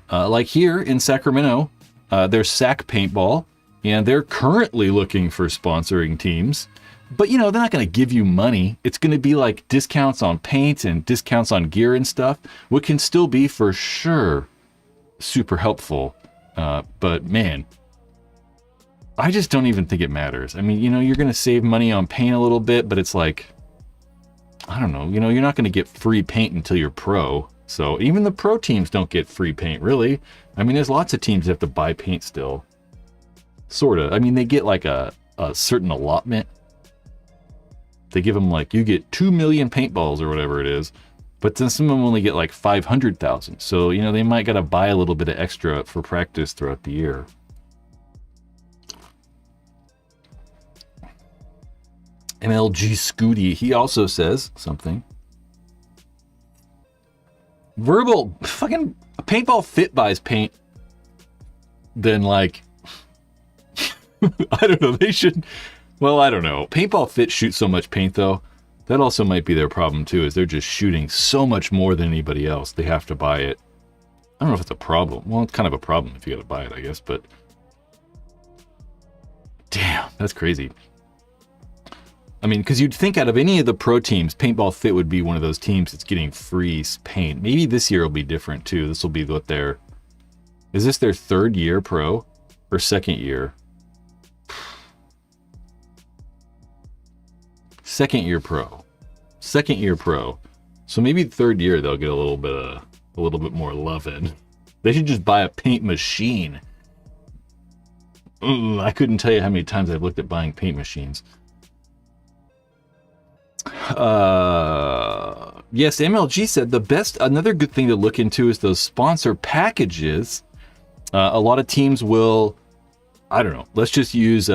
Like here in Sacramento, there's Sac Paintball, and they're currently looking for sponsoring teams. But, you know, they're not going to give you money. It's going to be like discounts on paint and discounts on gear and stuff, what can still be for sure super helpful, but man, I just don't even think it matters. I mean, you know, you're going to save money on paint a little bit, but it's like, I don't know, you know, you're not going to get free paint until you're pro. So even the pro teams don't get free paint, really. I mean, there's lots of teams that have to buy paint still. Sort of. I mean, they get like a certain allotment. They give them like, you get 2 million paintballs or whatever it is. But then some of them only get like 500,000. So, you know, they might got to buy a little bit of extra for practice throughout the year. MLG Scooty, he also says something. Verbal, fucking Paintball Fit buys paint then like, I don't know. They should. Well, I don't know. Paintball Fit shoots so much paint though. That also might be their problem too. Is they're just shooting so much more than anybody else. They have to buy it. I don't know if it's a problem. Well, it's kind of a problem if you got to buy it, I guess. But damn, that's crazy. I mean, because you'd think out of any of the pro teams, Paintball Fit would be one of those teams that's getting free paint. Maybe this year will be different too. This will be what their... Is this their third year pro or second year? Second year pro. Second year pro. So maybe third year they'll get a little bit more love in. They should just buy a paint machine. I couldn't tell you how many times I've looked at buying paint machines. Yes, MLG said another good thing to look into is those sponsor packages. A lot of teams will, I don't know, let's just use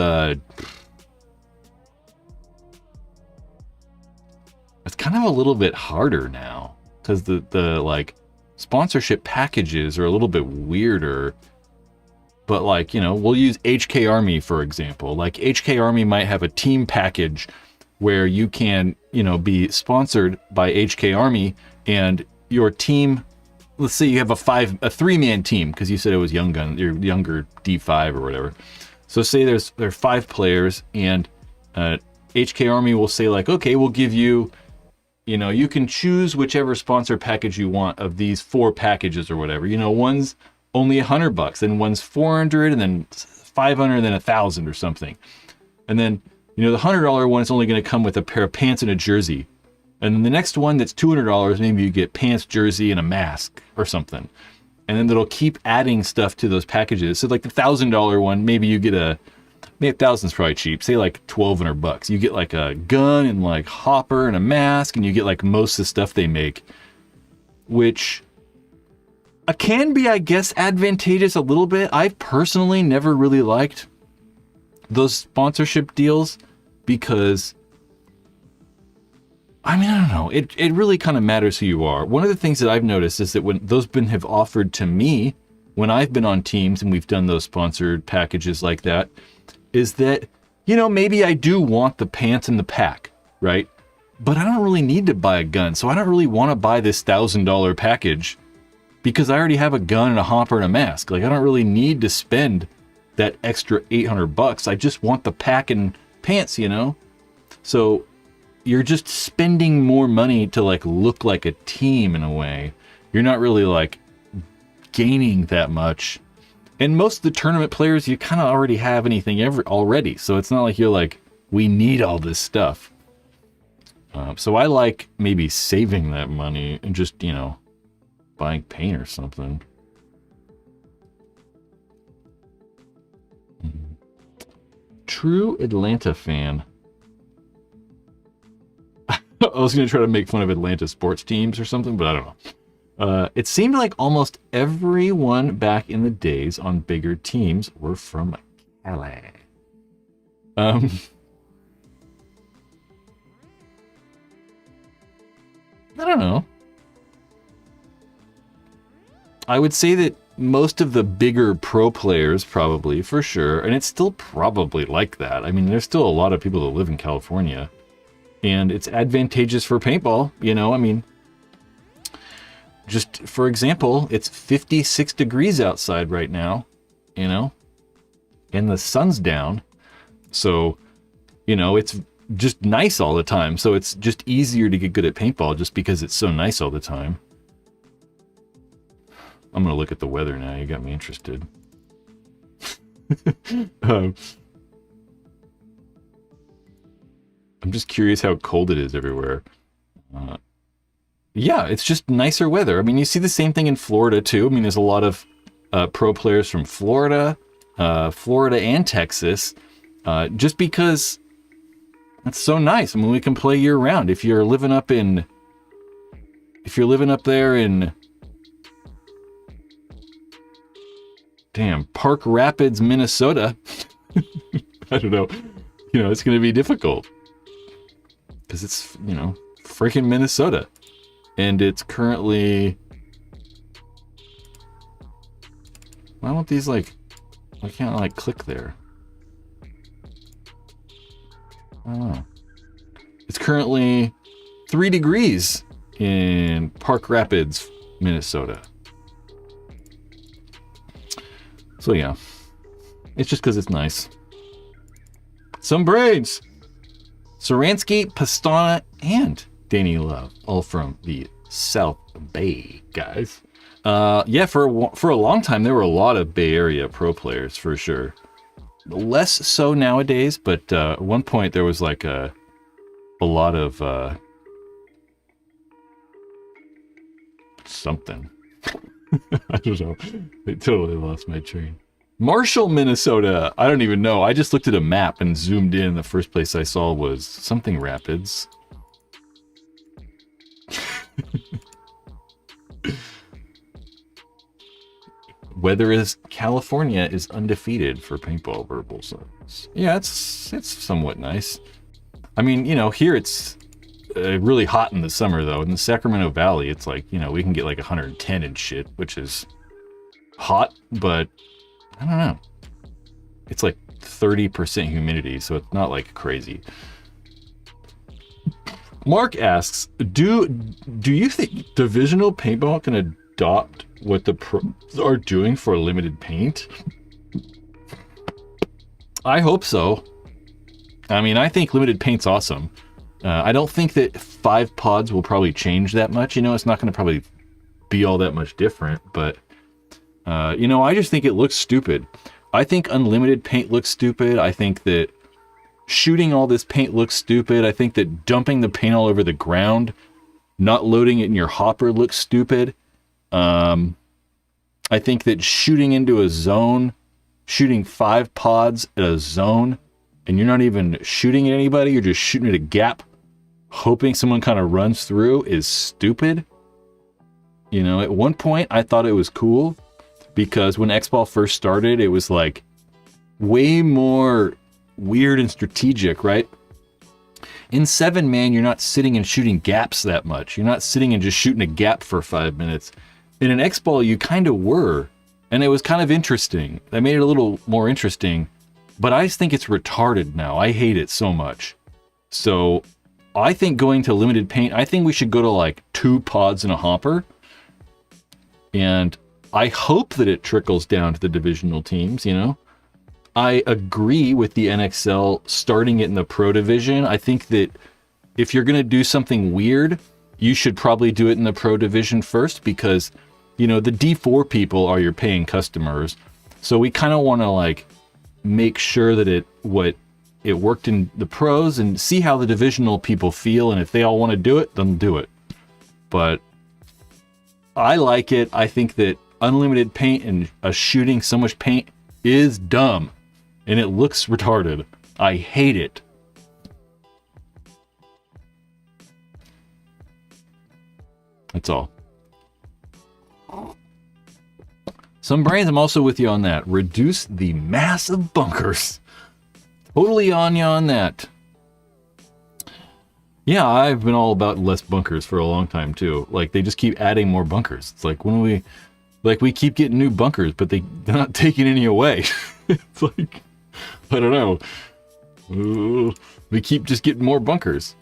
it's kind of a little bit harder now because the like sponsorship packages are a little bit weirder. But like, you know, we'll use HK Army for example. Like HK Army might have a team package where you can, you know, be sponsored by HK Army and your team, let's say you have a 3-man team because you said it was young gun, your younger D5 or whatever. So say there are 5 players and HK Army will say like, okay, we'll give you, you know, you can choose whichever sponsor package you want of these 4 packages or whatever. You know, one's only $100, and one's 400, and then 500, and then 1,000 or something. And then, you know, the $100 one is only going to come with a pair of pants and a jersey. And then the next one that's $200, maybe you get pants, jersey, and a mask or something. And then it'll keep adding stuff to those packages. So like the $1,000 one, maybe you get maybe 1,000's probably cheap. Say like $1,200. You get like a gun and like hopper and a mask, and you get like most of the stuff they make, which can be, I guess, advantageous a little bit. I've personally never really liked those sponsorship deals because, I mean, I don't know. It really kind of matters who you are. One of the things that I've noticed is that when those have offered to me, when I've been on teams and we've done those sponsored packages like that, is that, you know, maybe I do want the pants and the pack, right? But I don't really need to buy a gun. So I don't really want to buy this $1,000 package because I already have a gun and a hopper and a mask. Like, I don't really need to spend that extra $800. I just want the pack and pants, you know? So you're just spending more money to like look like a team in a way. You're not really like gaining that much. And most of the tournament players, you kind of already have anything already. So it's not like you're like, we need all this stuff. So I like maybe saving that money and just, you know, buying paint or something. True Atlanta fan. I was going to try to make fun of Atlanta sports teams or something, but I don't know. It seemed like almost everyone back in the days on bigger teams were from Cali. I don't know. I would say that most of the bigger pro players probably, for sure, and it's still probably like that. I mean, there's still a lot of people that live in California, and it's advantageous for paintball, you know? I mean, just for example, it's 56 degrees outside right now, you know, and the sun's down. So, you know, it's just nice all the time. So it's just easier to get good at paintball just because it's so nice all the time. I'm going to look at the weather now. You got me interested. I'm just curious how cold it is everywhere. Yeah, it's just nicer weather. I mean, you see the same thing in Florida too. I mean, there's a lot of pro players from Florida and Texas, just because it's so nice. I mean, we can play year round. If you're living up there in Park Rapids, Minnesota, I don't know, you know, it's going to be difficult because it's, you know, freaking Minnesota. And it's currently, why won't these like Why can't I like click there? I don't know. It's currently 3 degrees in Park Rapids, Minnesota. So yeah, it's just because it's nice. Some braids. Saransky, Pastana, and Danny Love, all from the South Bay, guys. Yeah, for a long time, there were a lot of Bay Area pro players, for sure. Less so nowadays, but at one point there was like a lot of something. I don't know. I totally lost my train. Marshall, Minnesota. I don't even know. I just looked at a map and zoomed in. The first place I saw was something Rapids. Weather is California is undefeated for paintball verbal zones. Yeah, it's somewhat nice. I mean, you know, here it's really hot in the summer though. In the Sacramento Valley, it's like, you know, we can get like 110 and shit, which is hot, but I don't know. It's like 30% humidity, so it's not like crazy. Mark asks, do you think divisional paintball can adopt what the pros are doing for limited paint? I hope so. I mean, I think limited paint's awesome. I don't think that 5 pods will probably change that much. You know, it's not going to probably be all that much different, but you know, I just think it looks stupid. I think unlimited paint looks stupid. I think that shooting all this paint looks stupid. I think that dumping the paint all over the ground, not loading it in your hopper looks stupid. I think that shooting into a zone, shooting 5 pods at a zone, and you're not even shooting at anybody, you're just shooting at a gap, hoping someone kind of runs through, is stupid. You know, at one point I thought it was cool because when X-Ball first started, it was like way more weird and strategic, right? In 7-man, you're not sitting and shooting gaps that much. You're not sitting and just shooting a gap for 5 minutes. In an X-Ball, you kind of were, and it was kind of interesting. That made it a little more interesting, but I just think it's retarded now. I hate it so much. So I think going to limited paint, I think we should go to like 2 pods in a hopper, and I hope that it trickles down to the divisional teams, you know? I agree with the NXL starting it in the pro division. I think that if you're going to do something weird, you should probably do it in the pro division first because, you know, the D4 people are your paying customers. So we kind of want to like make sure that it worked in the pros and see how the divisional people feel. And if they all want to do it, then do it. But I like it. I think that unlimited paint and shooting so much paint is dumb. And it looks retarded. I hate it. That's all. Some brains, I'm also with you on that. Reduce the mass of bunkers. Totally on you on that. Yeah, I've been all about less bunkers for a long time too. Like they just keep adding more bunkers. It's like when we keep getting new bunkers, but they're not taking any away. It's like, I don't know. We keep just getting more bunkers.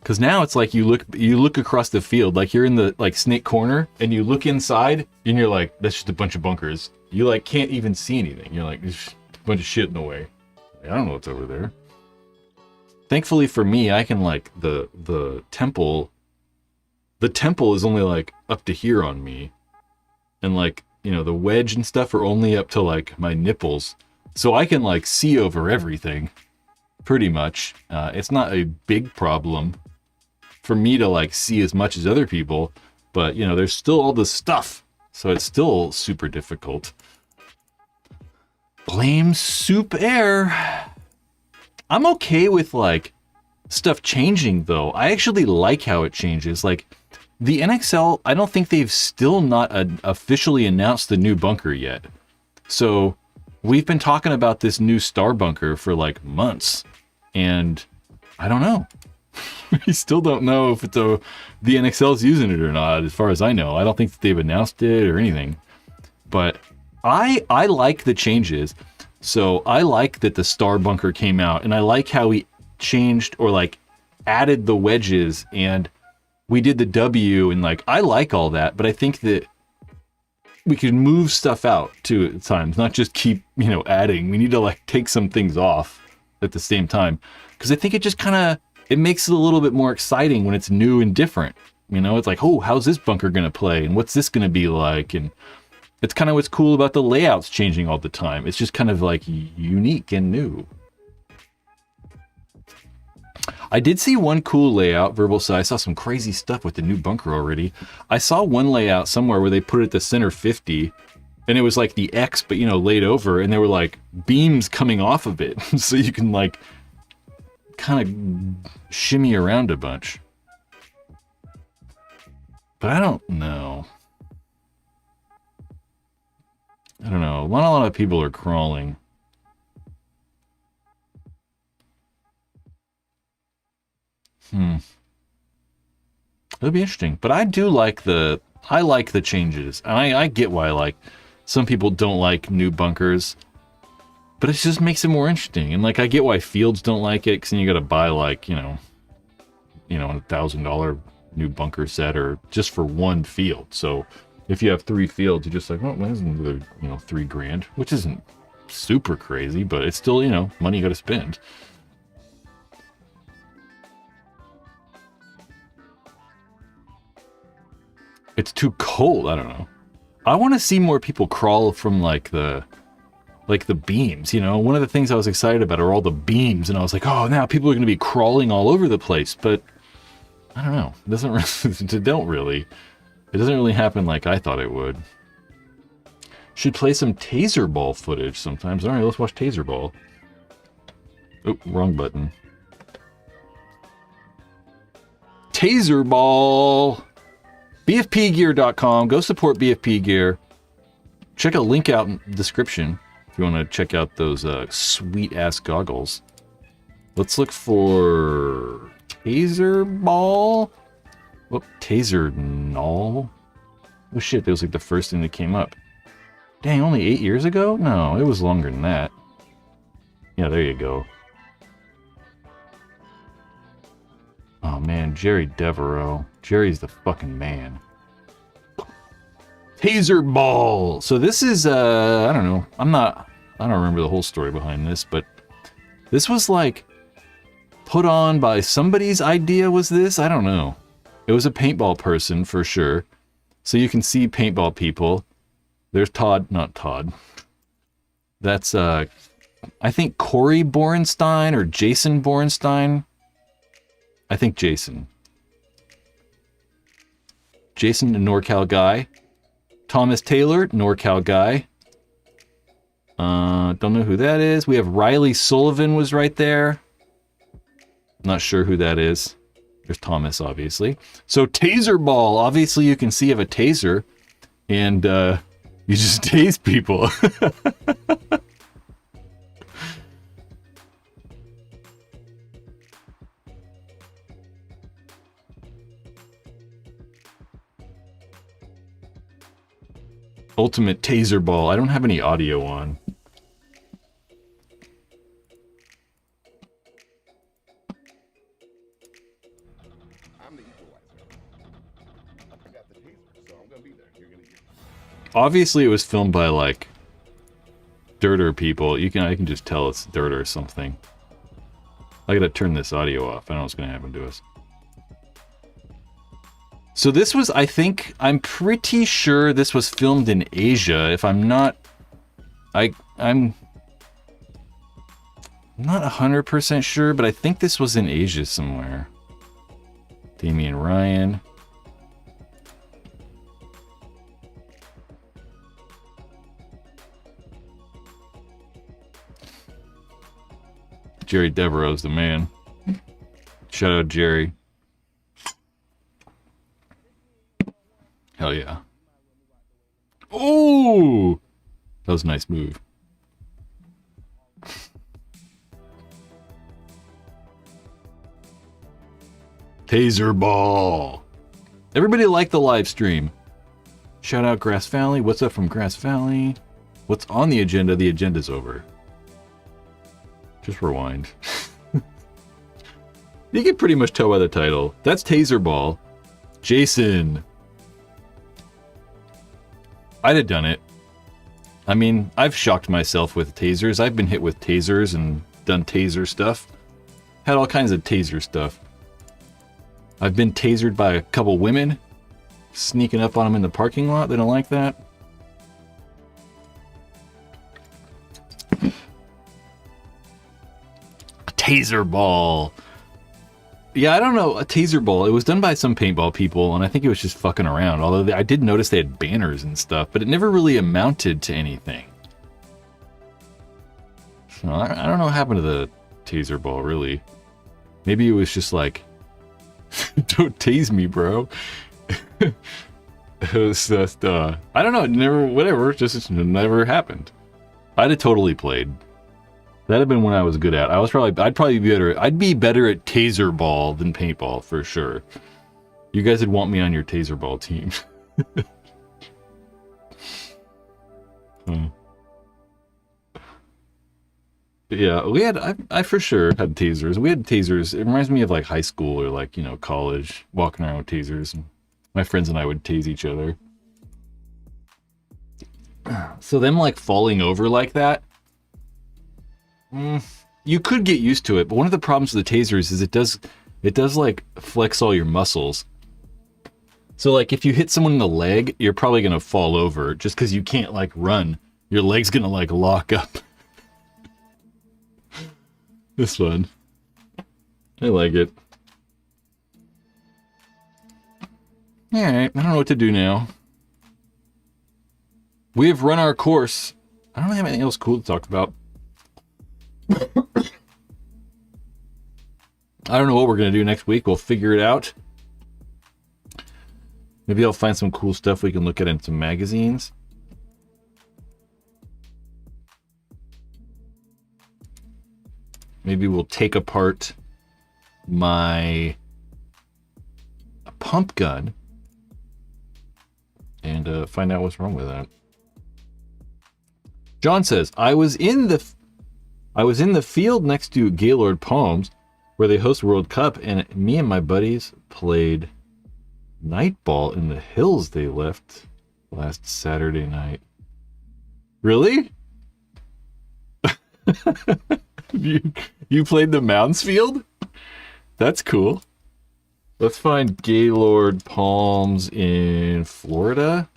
Cause now it's like you look across the field, like you're in the like snake corner, and you look inside, and you're like, that's just a bunch of bunkers. You like can't even see anything. You're like, there's a bunch of shit in the way. I don't know what's over there. Thankfully for me, I can like the temple. The temple is only like up to here on me, and like, you know, the wedge and stuff are only up to like my nipples, so I can like see over everything, pretty much. It's not a big problem for me to like see as much as other people, but you know, there's still all this stuff, so it's still super difficult. Blame Soup Air. I'm okay with like stuff changing though. I actually like how it changes. Like the NXL, I don't think they've still not officially announced the new bunker yet. So we've been talking about this new star bunker for like months, and I don't know. We still don't know if the NXL is using it or not, as far as I know. I don't think that they've announced it or anything. But I like the changes. So I like that the star bunker came out, and I like how we changed or like added the wedges, and we did the W, and like I like all that, but I think that we could move stuff out too at times, not just keep, adding. We need to like take some things off at the same time, because I think it just kind of, it makes it a little bit more exciting when it's new and different. It's like, oh, how's this bunker going to play? And what's this going to be like? And it's kind of what's cool about the layouts changing all the time. It's just kind of like unique and new. I did see one cool layout, Verbal said. I saw some crazy stuff with the new bunker already. I saw one layout somewhere where they put it at the center 50, and it was like the X, but laid over, and there were like beams coming off of it. So you can like kind of shimmy around a bunch. But I don't know. Not a lot of people are crawling. It'll be interesting. But I do like the changes. And I get why some people don't like new bunkers. But it just makes it more interesting. And I get why fields don't like it, because then you gotta buy a $1,000 new bunker set, or just for one field. So if you have 3 fields, you're just like, well, that isn't another, $3,000, which isn't super crazy, but it's still, money you gotta spend. It's too cold. I don't know. I want to see more people crawl from the beams. One of the things I was excited about are all the beams, and I was like, oh, now people are going to be crawling all over the place. But I don't know. It doesn't really. It doesn't really happen like I thought it would. Should play some Taser Ball footage sometimes. All right, let's watch Taser Ball. Oh, wrong button. Taser Ball. BFPgear.com. Go support BFP Gear. Check a link out in the description if you want to check out those sweet-ass goggles. Let's look for Taser Ball. Oh, Taser Null. Oh shit, that was the first thing that came up. Dang, only 8 years ago? No, it was longer than that. Yeah, there you go. Oh man, Jerry Devereaux. Jerry's the fucking man. Taser Ball! So this is, I don't know. I don't remember the whole story behind this, but this was put on by somebody's idea, was this? I don't know. It was a paintball person for sure. So you can see paintball people. There's Todd, not Todd. That's, I think Corey Borenstein or Jason Borenstein. I think Jason. Jason, the NorCal guy. Thomas Taylor, NorCal guy. Don't know who that is. We have Riley Sullivan was right there. Not sure who that is. There's Thomas, obviously. So Taser Ball. Obviously, you can see you have a taser. And you just tase people. Ultimate Taser Ball. I don't have any audio on. I'm the equalizer. I got the taser, so I'm gonna be there. You're gonna get. Obviously, it was filmed by Dirter people. I can just tell it's Dirter or something. I gotta turn this audio off. I don't know what's gonna happen to us. So this was, I'm pretty sure this was filmed in Asia. If I'm not, I'm not 100% sure, but I think this was in Asia somewhere. Damian Ryan. Jerry Devereaux's the man. Shout out Jerry. Hell yeah. Oh! That was a nice move. Taser Ball. Everybody liked the live stream. Shout out Grass Valley. What's up from Grass Valley? What's on the agenda? The agenda's over. Just rewind. You can pretty much tell by the title. That's Taser Ball. Jason. I'd have done it. I mean, I've shocked myself with tasers. I've been hit with tasers and done taser stuff. Had all kinds of taser stuff. I've been tasered by a couple women. Sneaking up on them in the parking lot. They don't like that. A taser ball. Yeah, I don't know. A taser ball. It was done by some paintball people, and I think it was just fucking around. Although I did notice they had banners and stuff, but it never really amounted to anything. So I don't know what happened to the taser ball, really. Maybe it was just like, don't tase me, bro. It was just, I don't know. It never, whatever. Just never happened. I'd have totally played. That'd have been when I was good at. I'd probably be better. I'd be better at taser ball than paintball for sure. You guys would want me on your taser ball team. Yeah, we had. I for sure had tasers. We had tasers. It reminds me of like high school or like, you know, college, walking around with tasers. And my friends and I would tase each other. So them like falling over like that. You could get used to it, but one of the problems with the tasers is it does like flex all your muscles. So like if you hit someone in the leg, you're probably gonna fall over just because you can't like run. Your leg's gonna like lock up. This one, I like it. All right, I don't know what to do now. We have run our course. I don't have anything else cool to talk about. I don't know what we're going to do next week. We'll figure it out. Maybe I'll find some cool stuff we can look at in some magazines. Maybe we'll take apart my pump gun and find out what's wrong with that. John says, I was in the field next to Gaylord Palms where they host World Cup, and me and my buddies played nightball in the hills they left last Saturday night. Really? You played the Mounds Field? That's cool. Let's find Gaylord Palms in Florida.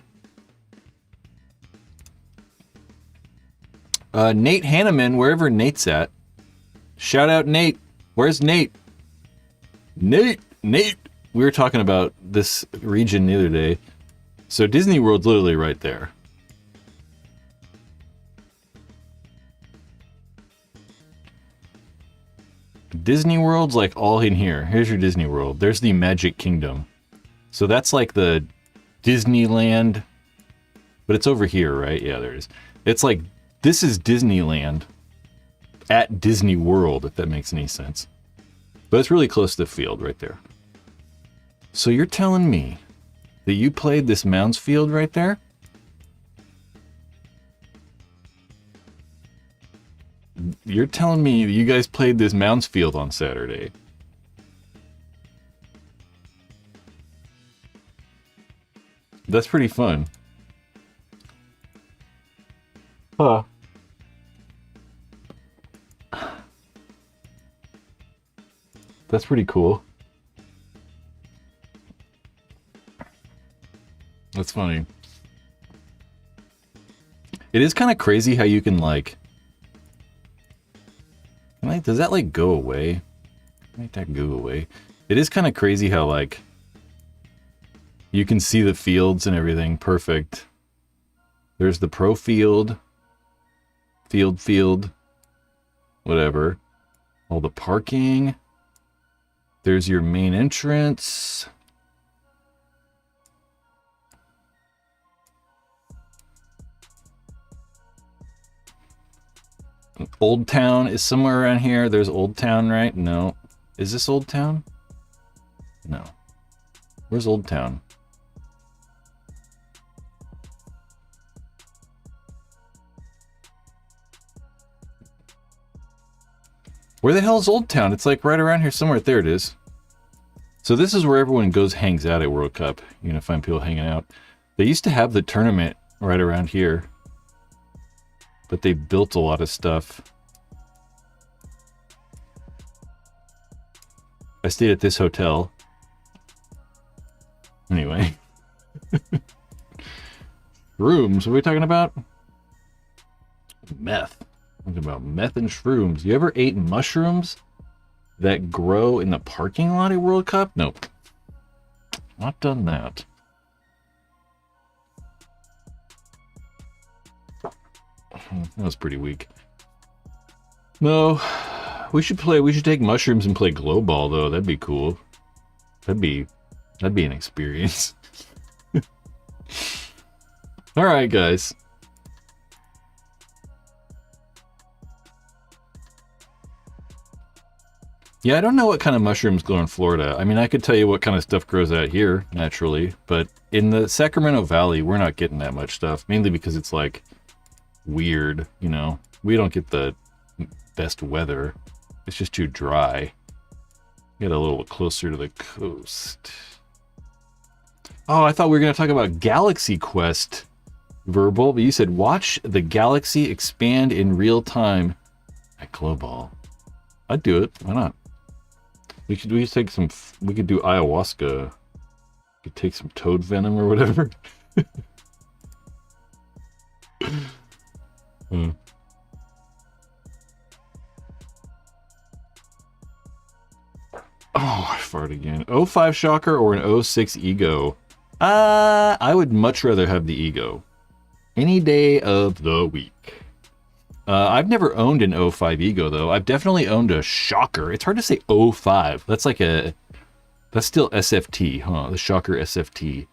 Nate Hanneman, wherever Nate's at. Shout out Nate. Where's Nate? Nate. We were talking about this region the other day. So Disney World's literally right there. Disney World's like all in here. Here's your Disney World. There's the Magic Kingdom. So that's like the Disneyland, but it's over here, right? Yeah, there it is. It's like, this is Disneyland at Disney World, if that makes any sense. But it's really close to the field right there. So you're telling me that you played this Mounds Field right there? You're telling me that you guys played this Mounds Field on Saturday? That's pretty fun. Huh. That's pretty cool. That's funny. It is kind of crazy how you can like... does that like go away? Make that go away. It is kind of crazy how like you can see the fields and everything perfect. There's the pro field, whatever. All the parking. There's your main entrance. Old Town is somewhere around here. There's Old Town, right? No. Is this Old Town? No. Where's Old Town? Where the hell is Old Town? It's like right around here somewhere. There it is. So this is where everyone goes, hangs out at World Cup. You're gonna find people hanging out. They used to have the tournament right around here, but they built a lot of stuff. I stayed at this hotel. Anyway. Shrooms, what are we talking about? Meth. Talking about meth and shrooms. You ever ate mushrooms that grow in the parking lot at World Cup? Nope. Not done that. That was pretty weak. No. We should take mushrooms and play Glowball though. That'd be cool. That'd be an experience. Alright, guys. Yeah, I don't know what kind of mushrooms grow in Florida. I mean, I could tell you what kind of stuff grows out here, naturally, but in the Sacramento Valley, we're not getting that much stuff, mainly because it's, like, weird, you know? We don't get the best weather. It's just too dry. Get a little closer to the coast. Oh, I thought we were going to talk about Galaxy Quest, Verbal, but you said watch the galaxy expand in real time at Glowball. I'd do it. Why not? We could do ayahuasca. We could take some toad venom or whatever. Oh, I farted again. 05 Shocker or an 06 Ego? I would much rather have the Ego. Any day of the week. I've never owned an 05 Ego, though. I've definitely owned a Shocker. It's hard to say 05. That's like that's still SFT, huh? The Shocker SFT.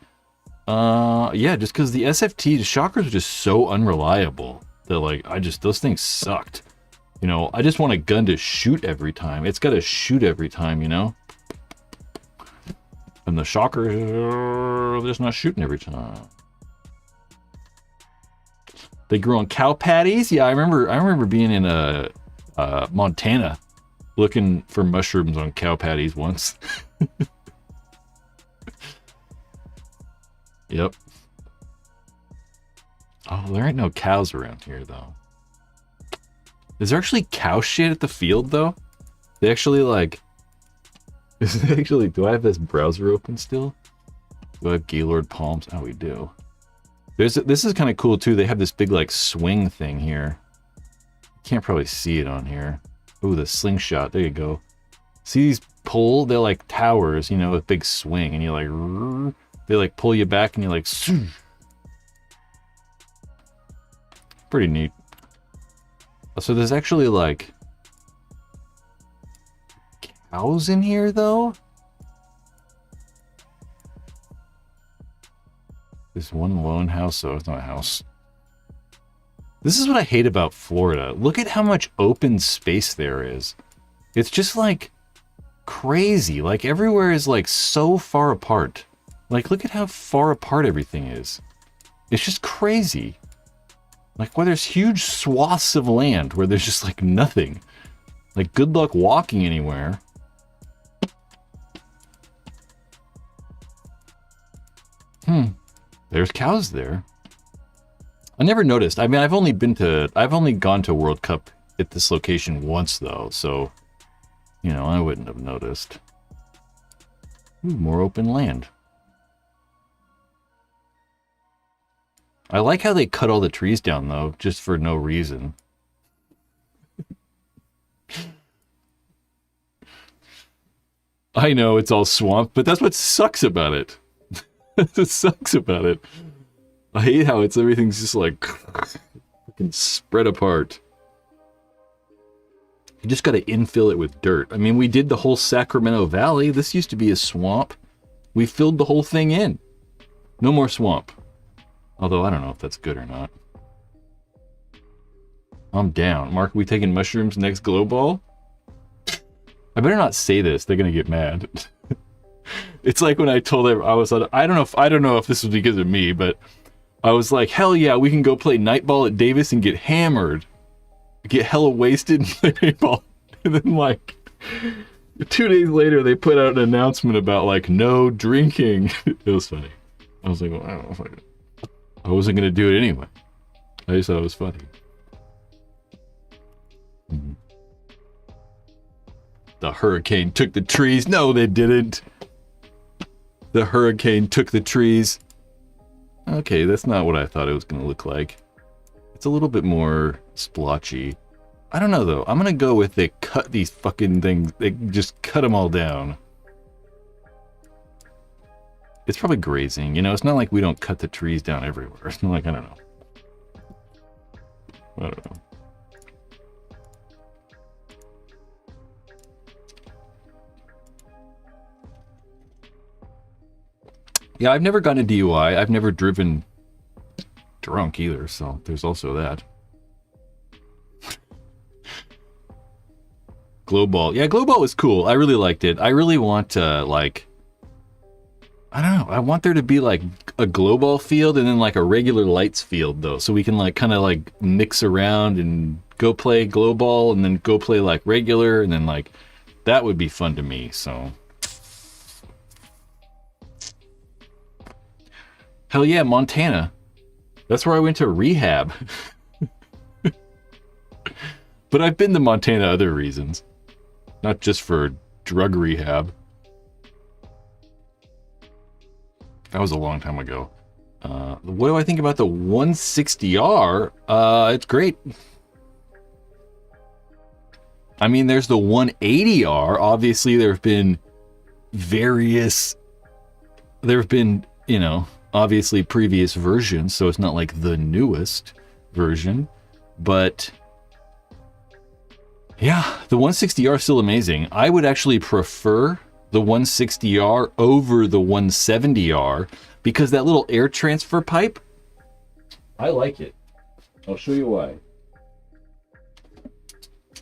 Yeah, just because the SFT, the Shockers are just so unreliable. That, like, those things sucked. You know, I just want a gun to shoot every time. It's got to shoot every time, you know? And the Shockers, they're just not shooting every time. They grew on cow patties. Yeah, I remember being in Montana looking for mushrooms on cow patties once. Yep. Oh, there ain't no cows around here, though. Is there actually cow shit at the field, though? They actually, like... do I have this browser open still? Do I have Gaylord Palms? Oh, we do. This is kind of cool, too. They have this big, like, swing thing here. You can't probably see it on here. Ooh, the slingshot. There you go. See these pull? They're like towers, you know, with big swing. And you like... They, like, pull you back and you like... Pretty neat. So there's actually, like... cows in here, though? This one lone house, so it's not a house. This is what I hate about Florida. Look at how much open space there is. It's just like crazy. Like everywhere is like so far apart. Like look at how far apart everything is. It's just crazy. Like where there's huge swaths of land where there's just like nothing. Like good luck walking anywhere. There's cows there. I never noticed. I mean, I've only gone to World Cup at this location once though, so you know, I wouldn't have noticed. Ooh, more open land. I like how they cut all the trees down though, just for no reason. I know it's all swamp, but that's what sucks about it. That's what sucks about it. I hate how everything's just like fucking spread apart. You just gotta infill it with dirt. I mean, we did the whole Sacramento Valley. This used to be a swamp. We filled the whole thing in. No more swamp. Although I don't know if that's good or not. I'm down. Mark, are we taking mushrooms next Glowball? I better not say this. They're gonna get mad. It's like when I told them I don't know if this was because of me, but I was like, hell yeah, we can go play nightball at Davis and get hammered. Get hella wasted and play paintball. And then like 2 days later, they put out an announcement about like no drinking. It was funny. I was like, well, I don't know if I wasn't gonna do it anyway. I just thought it was funny. Mhm. The hurricane took the trees. No, they didn't. The hurricane took the trees. Okay, that's not what I thought it was gonna look like. It's a little bit more splotchy. I don't know though. I'm gonna go with they cut these fucking things. They just cut them all down. It's probably grazing. You know, it's not like we don't cut the trees down everywhere. It's not like, I don't know. I don't know. Yeah, I've never gotten a DUI. I've never driven drunk either, so there's also that. Glowball. Yeah, Glowball was cool. I really liked it. I really want like, I don't know. I want there to be like a Glowball field and then like a regular lights field though. So we can like kind of like mix around and go play Glowball and then go play like regular and then like, that would be fun to me, so. Hell yeah, Montana. That's where I went to rehab. But I've been to Montana other reasons. Not just for drug rehab. That was a long time ago. What do I think about the 160R? It's great. I mean, there's the 180R. Obviously, there have been you know, obviously previous versions, so it's not like the newest version, but yeah, the 160R is still amazing. I would actually prefer the 160R over the 170R because that little air transfer pipe, I like it. I'll show you why.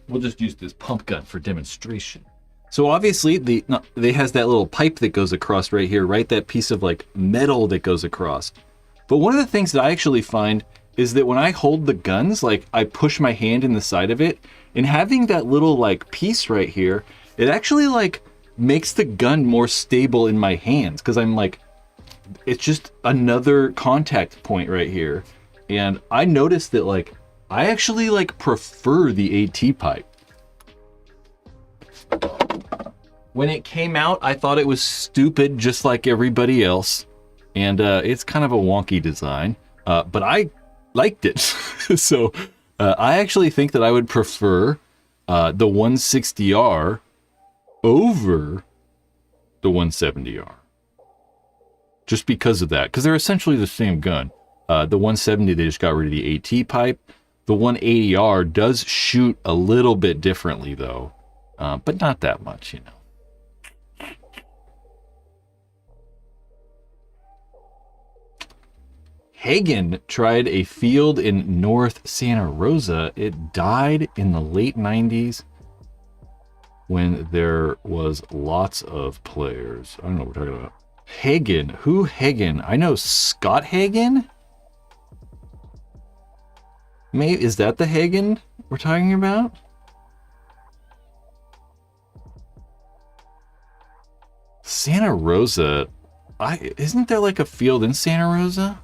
We'll just use this pump gun for demonstration. So obviously, they has that little pipe that goes across right here, right? That piece of like metal that goes across. But one of the things that I actually find is that when I hold the guns, like I push my hand in the side of it, and having that little like piece right here, it actually like makes the gun more stable in my hands because I'm like, it's just another contact point right here. And I noticed that like, I actually like prefer the AT pipe. When it came out, I thought it was stupid, just like everybody else. And it's kind of a wonky design, but I liked it. So I actually think that I would prefer the 160R over the 170R. Just because of that, because they're essentially the same gun. The 170, they just got rid of the AT pipe. The 180R does shoot a little bit differently though, but not that much, you know. Hagen tried a field in North Santa Rosa. It died in the late 90s when there was lots of players. I don't know what we're talking about. Hagen. Who Hagen? I know Scott Hagen? Maybe, is that the Hagen we're talking about? Santa Rosa. Isn't there like a field in Santa Rosa?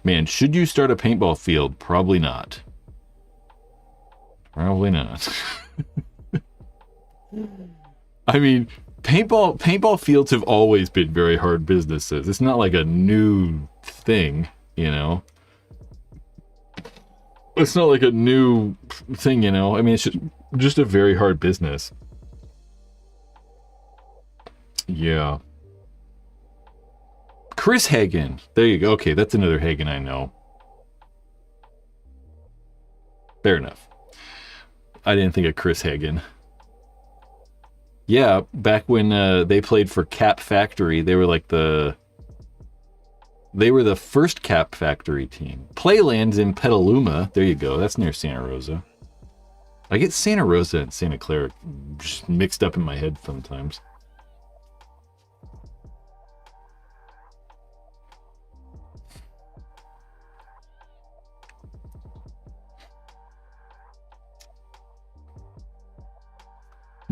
Man, should you start a paintball field? Probably not. Probably not. I mean, paintball fields have always been very hard businesses. It's not like a new thing, you know. It's not like a new thing, you know. I mean, it's just a very hard business. Yeah. Chris Hagen. There you go. Okay, that's another Hagen I know. Fair enough. I didn't think of Chris Hagen. Yeah, back when they played for Cap Factory, they were like the first Cap Factory team. Playland's in Petaluma. There you go. That's near Santa Rosa. I get Santa Rosa and Santa Clara just mixed up in my head sometimes.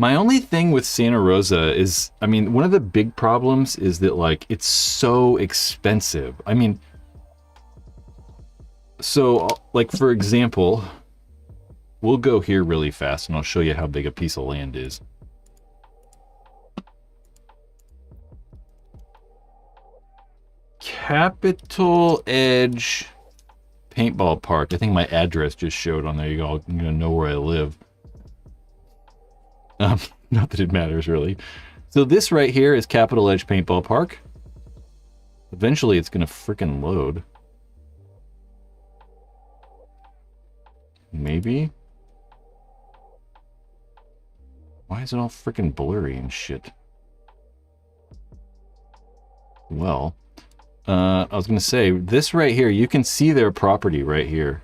My only thing with Santa Rosa is, I mean, one of the big problems is that, like, it's so expensive. I mean, so, like, for example, we'll go here really fast and I'll show you how big a piece of land is. Capitol Edge Paintball Park. I think my address just showed on there. You all I'm gonna know where I live. Not that it matters really. So this right here is Capitol Edge Paintball Park. Eventually it's gonna freaking load. Maybe. Why is it all freaking blurry and shit? Well, I was gonna say, this right here, you can see their property right here.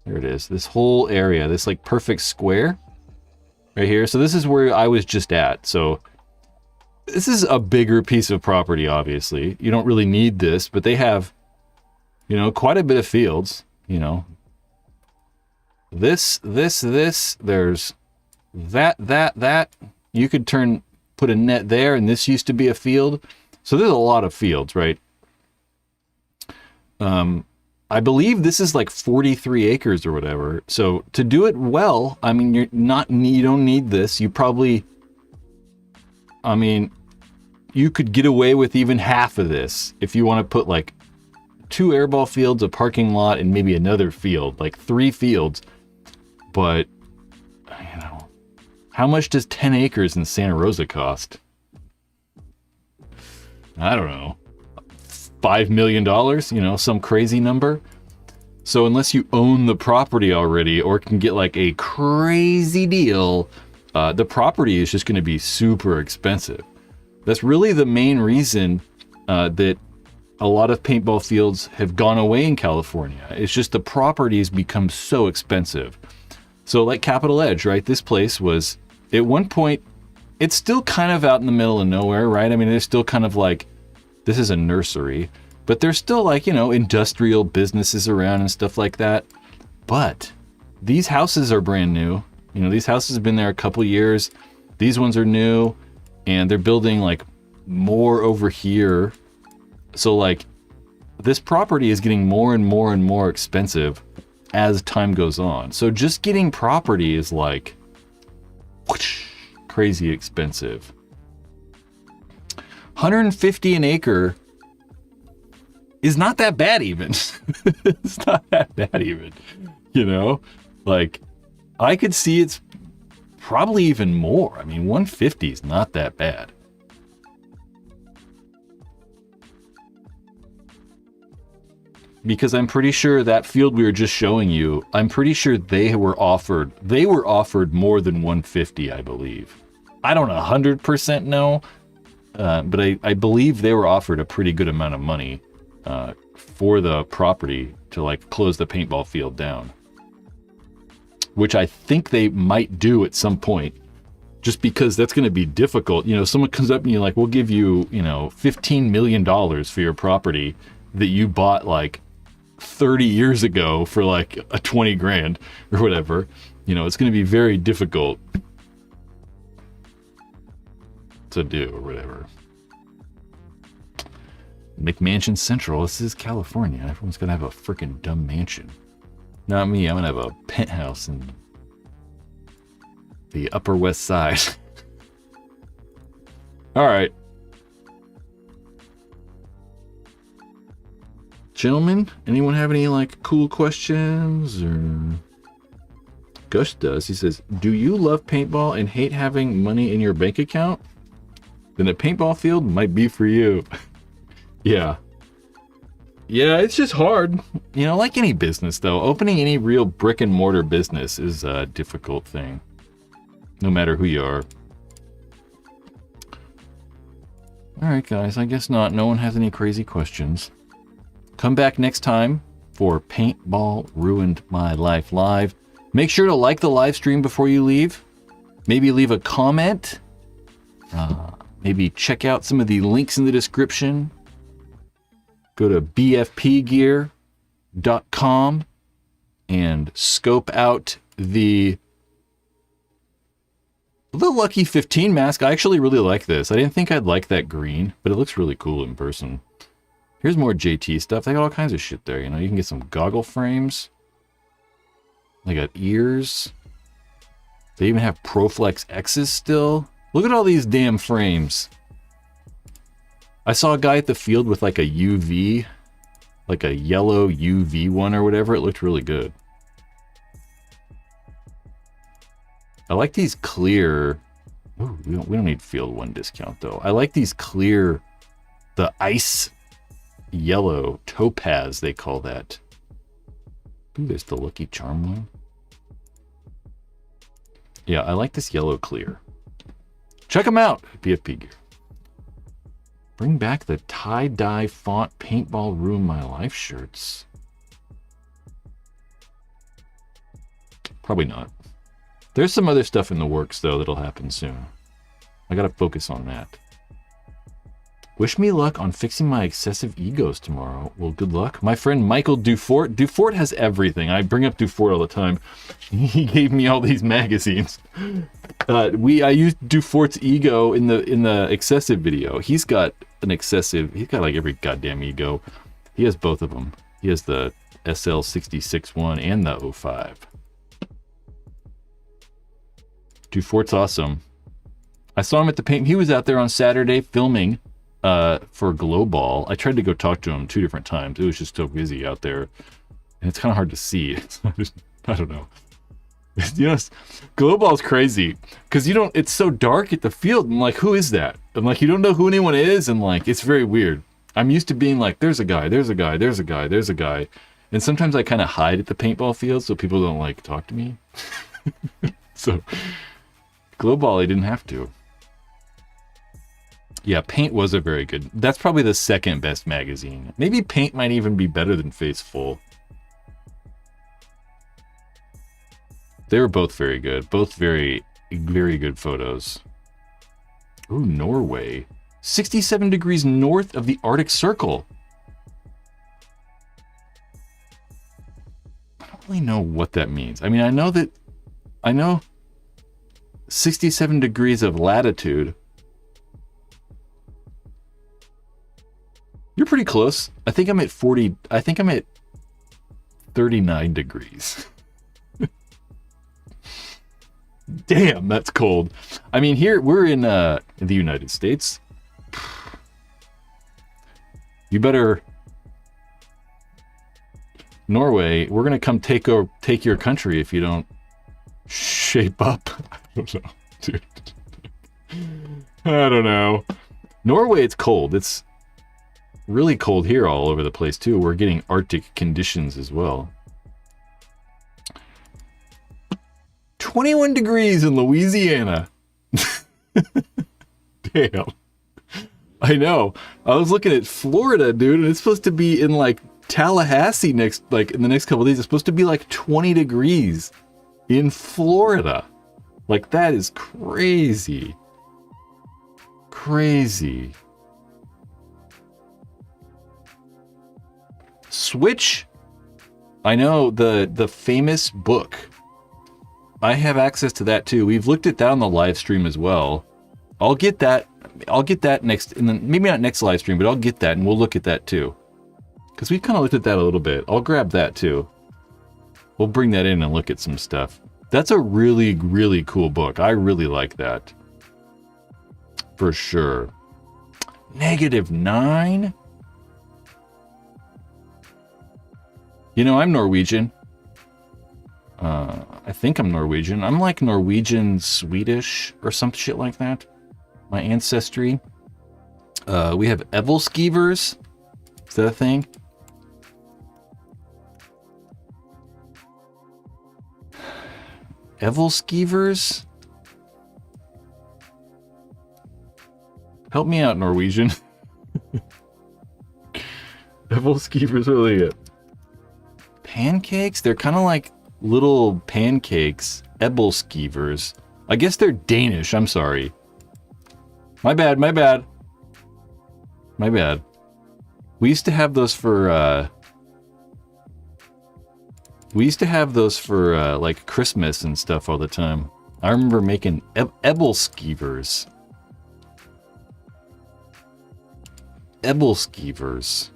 There it is. This whole area, this like perfect square right here. So this is where I was just at. So this is a bigger piece of property, obviously. You don't really need this, but they have, you know, quite a bit of fields, you know. This, there's that. You could put a net there, and this used to be a field. So there's a lot of fields, right? I believe this is like 43 acres or whatever. So to do it well, I mean, you don't need this. You probably, I mean, you could get away with even half of this if you want to put like 2 airball fields, a parking lot, and maybe another field, like 3 fields. But, you know, how much does 10 acres in Santa Rosa cost? I don't know, $5 million, you know, some crazy number. So unless you own the property already or can get like a crazy deal, the property is just going to be super expensive. That's really the main reason that a lot of paintball fields have gone away in California. It's just the properties become so expensive. So like Capitol Edge, right? This place was, at one point, it's still kind of out in the middle of nowhere, right? I mean, there's still kind of like, this is a nursery, but there's still like, you know, industrial businesses around and stuff like that. But these houses are brand new. You know, these houses have been there a couple years. These ones are new, and they're building like more over here. So like this property is getting more and more and more expensive as time goes on. So just getting property is like whoosh, crazy expensive. 150 an acre is not that bad even. It's not that bad even, you know? Like, I could see it's probably even more. I mean, 150 is not that bad. Because I'm pretty sure that field we were just showing you, I'm pretty sure they were offered more than 150, I believe. I don't 100% know, but I believe they were offered a pretty good amount of money for the property to like close the paintball field down. Which I think they might do at some point, just because that's going to be difficult. You know, someone comes up and you're like, we'll give you, you know, $15 million for your property that you bought like 30 years ago for like a 20 grand or whatever. You know, it's going to be very difficult to do or whatever. McMansion Central, this is California. Everyone's going to have a freaking dumb mansion. Not me, I'm going to have a penthouse in the Upper West Side. All right. Gentlemen, anyone have any like cool questions? Or Gus does. He says, do you love paintball and hate having money in your bank account? Then a paintball field might be for you. Yeah. Yeah, it's just hard. You know, like any business though, opening any real brick and mortar business is a difficult thing. No matter who you are. All right, guys, I guess not. No one has any crazy questions. Come back next time for Paintball Ruined My Life Live. Make sure to like the live stream before you leave. Maybe leave a comment. Maybe check out some of the links in the description. Go to bfpgear.com and scope out the The Lucky 15 mask, I actually really like this. I didn't think I'd like that green, but it looks really cool in person. Here's more JT stuff. They got all kinds of shit there, you know. You can get some goggle frames. They got ears. They even have Proflex X's still. Look at all these damn frames. I saw a guy at the field with like a UV, like a yellow UV one or whatever. It looked really good. I like these clear. Ooh, we don't need field one discount though. I like these clear, the ice yellow topaz they call that. Ooh, there's the Lucky Charm one. Yeah, I like this yellow clear. Check them out at PFP Gear. Bring back the tie-dye font Paintball Ruin My Life shirts. Probably not. There's some other stuff in the works, though, that'll happen soon. I gotta focus on that. Wish me luck on fixing my excessive egos tomorrow. Well, good luck. My friend Michael Dufort. Dufort has everything. I bring up Dufort all the time. He gave me all these magazines. I used Dufort's ego in the excessive video. He's got like every goddamn ego. He has both of them. He has the SL66 one and the 05. Dufort's awesome. I saw him at the paint. He was out there on Saturday filming for Glowball. I tried to go talk to him 2 different times. It was just so busy out there. And it's kind of hard to see. I don't know. You know, Glowball's crazy. Because it's so dark at the field. And like, who is that? And like, you don't know who anyone is. And like, it's very weird. I'm used to being like, there's a guy, there's a guy, there's a guy, there's a guy. And sometimes I kind of hide at the paintball field so people don't like talk to me. So, Glowball, I didn't have to. Yeah, Paint was a very good. That's probably the second best magazine. Maybe Paint might even be better than Facefull. They were both very good. Both very, very good photos. Ooh, Norway. 67 degrees north of the Arctic Circle. I don't really know what that means. I mean, I know 67 degrees of latitude. You're pretty close. I think I'm at 40. I think I'm at 39 degrees. Damn, that's cold. I mean, here we're in the United States. You better, Norway, we're gonna come take your country if you don't shape up. I don't know, dude. I don't know. Norway, it's cold. It's really cold here all over the place too. We're getting Arctic conditions as well. 21 degrees in Louisiana. Damn. I know. I was looking at Florida, dude, and it's supposed to be in like Tallahassee in the next couple of days. It's supposed to be like 20 degrees in Florida. Like, that is crazy. Crazy. Switch. I know the famous book. I have access to that too. We've looked at that on the live stream as well. I'll get that next, and then maybe not next live stream, but I'll get that and we'll look at that too. Because we've kind of looked at that a little bit. I'll grab that too. We'll bring that in and look at some stuff. That's a really, really cool book. I really like that. For sure. -9? You know, I'm Norwegian. I think I'm Norwegian. I'm like Norwegian Swedish or some shit like that. My ancestry. We have Evelskivers. Is that a thing? Evelskivers? Help me out, Norwegian. Evelskivers, what are they? Pancakes? They're kind of like little pancakes. Evelskivers. I guess they're Danish. I'm sorry. My bad. We used to have those for like Christmas and stuff all the time. I remember making Ebelskivers. Ebelskivers.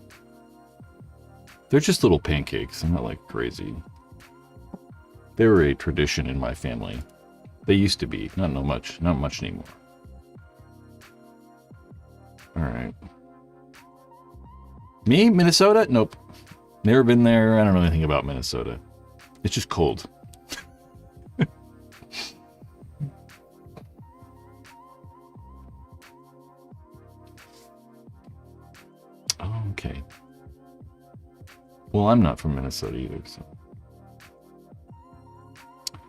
They're just little pancakes. They're not like crazy. They were a tradition in my family. They used to be. Not much anymore. All right. Me? Minnesota? Nope. Never been there. I don't know anything about Minnesota. It's just cold. Oh, okay. Well, I'm not from Minnesota either, so.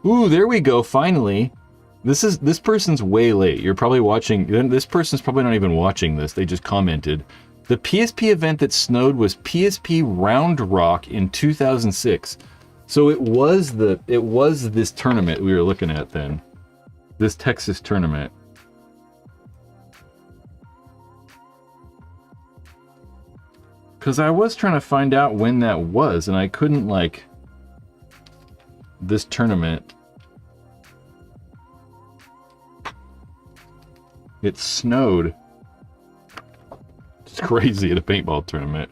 Ooh, there we go, finally. This person's way late. You're probably watching, this person's probably not even watching this. They just commented. The PSP event that snowed was PSP Round Rock in 2006. So it was this tournament we were looking at then. This Texas tournament. Because I was trying to find out when that was, and I couldn't, like, this tournament. It snowed. It's crazy at a paintball tournament.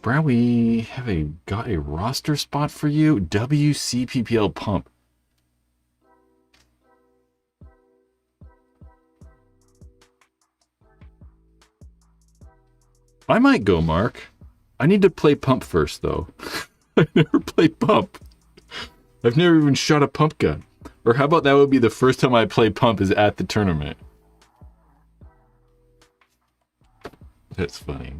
Brad, we have got a roster spot for you. WCPPL Pump. I might go, Mark. I need to play Pump first, though. I've never played Pump. I've never even shot a pump gun. Or how about that would be the first time I play Pump is at the tournament. That's funny.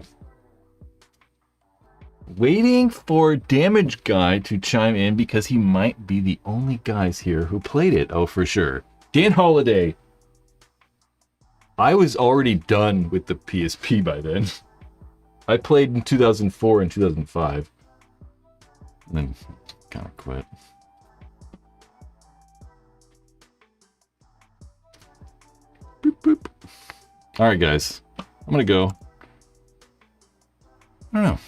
Waiting for Damage Guy to chime in because he might be the only guys here who played it. Oh, for sure. Dan Holiday. I was already done with the PSP by then. I played in 2004 and 2005. And then kind of quit. Boop, boop. All right, guys. I'm going to go. I don't know.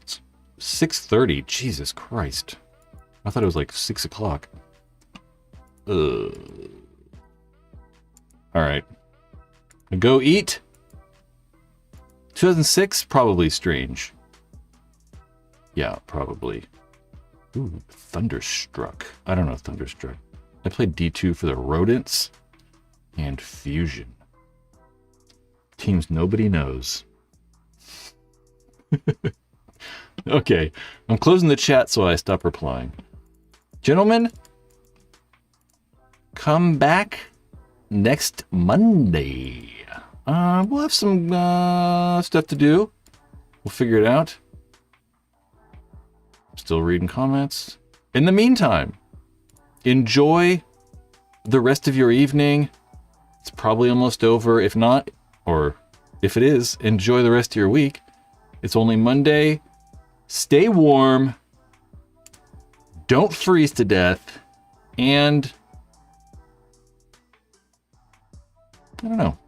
It's 6:30. Jesus Christ. I thought it was like 6 o'clock. All right. Go eat. 2006, probably strange. Yeah, probably. Ooh, Thunderstruck. I don't know Thunderstruck. I played D2 for the Rodents and Fusion. Teams nobody knows. Okay, I'm closing the chat so I stop replying. Gentlemen, come back next Monday. We'll have some stuff to do. We'll figure it out. Still reading comments. In the meantime, enjoy the rest of your evening. It's probably almost over. If not, or if it is, enjoy the rest of your week. It's only Monday. Stay warm. Don't freeze to death. And I don't know.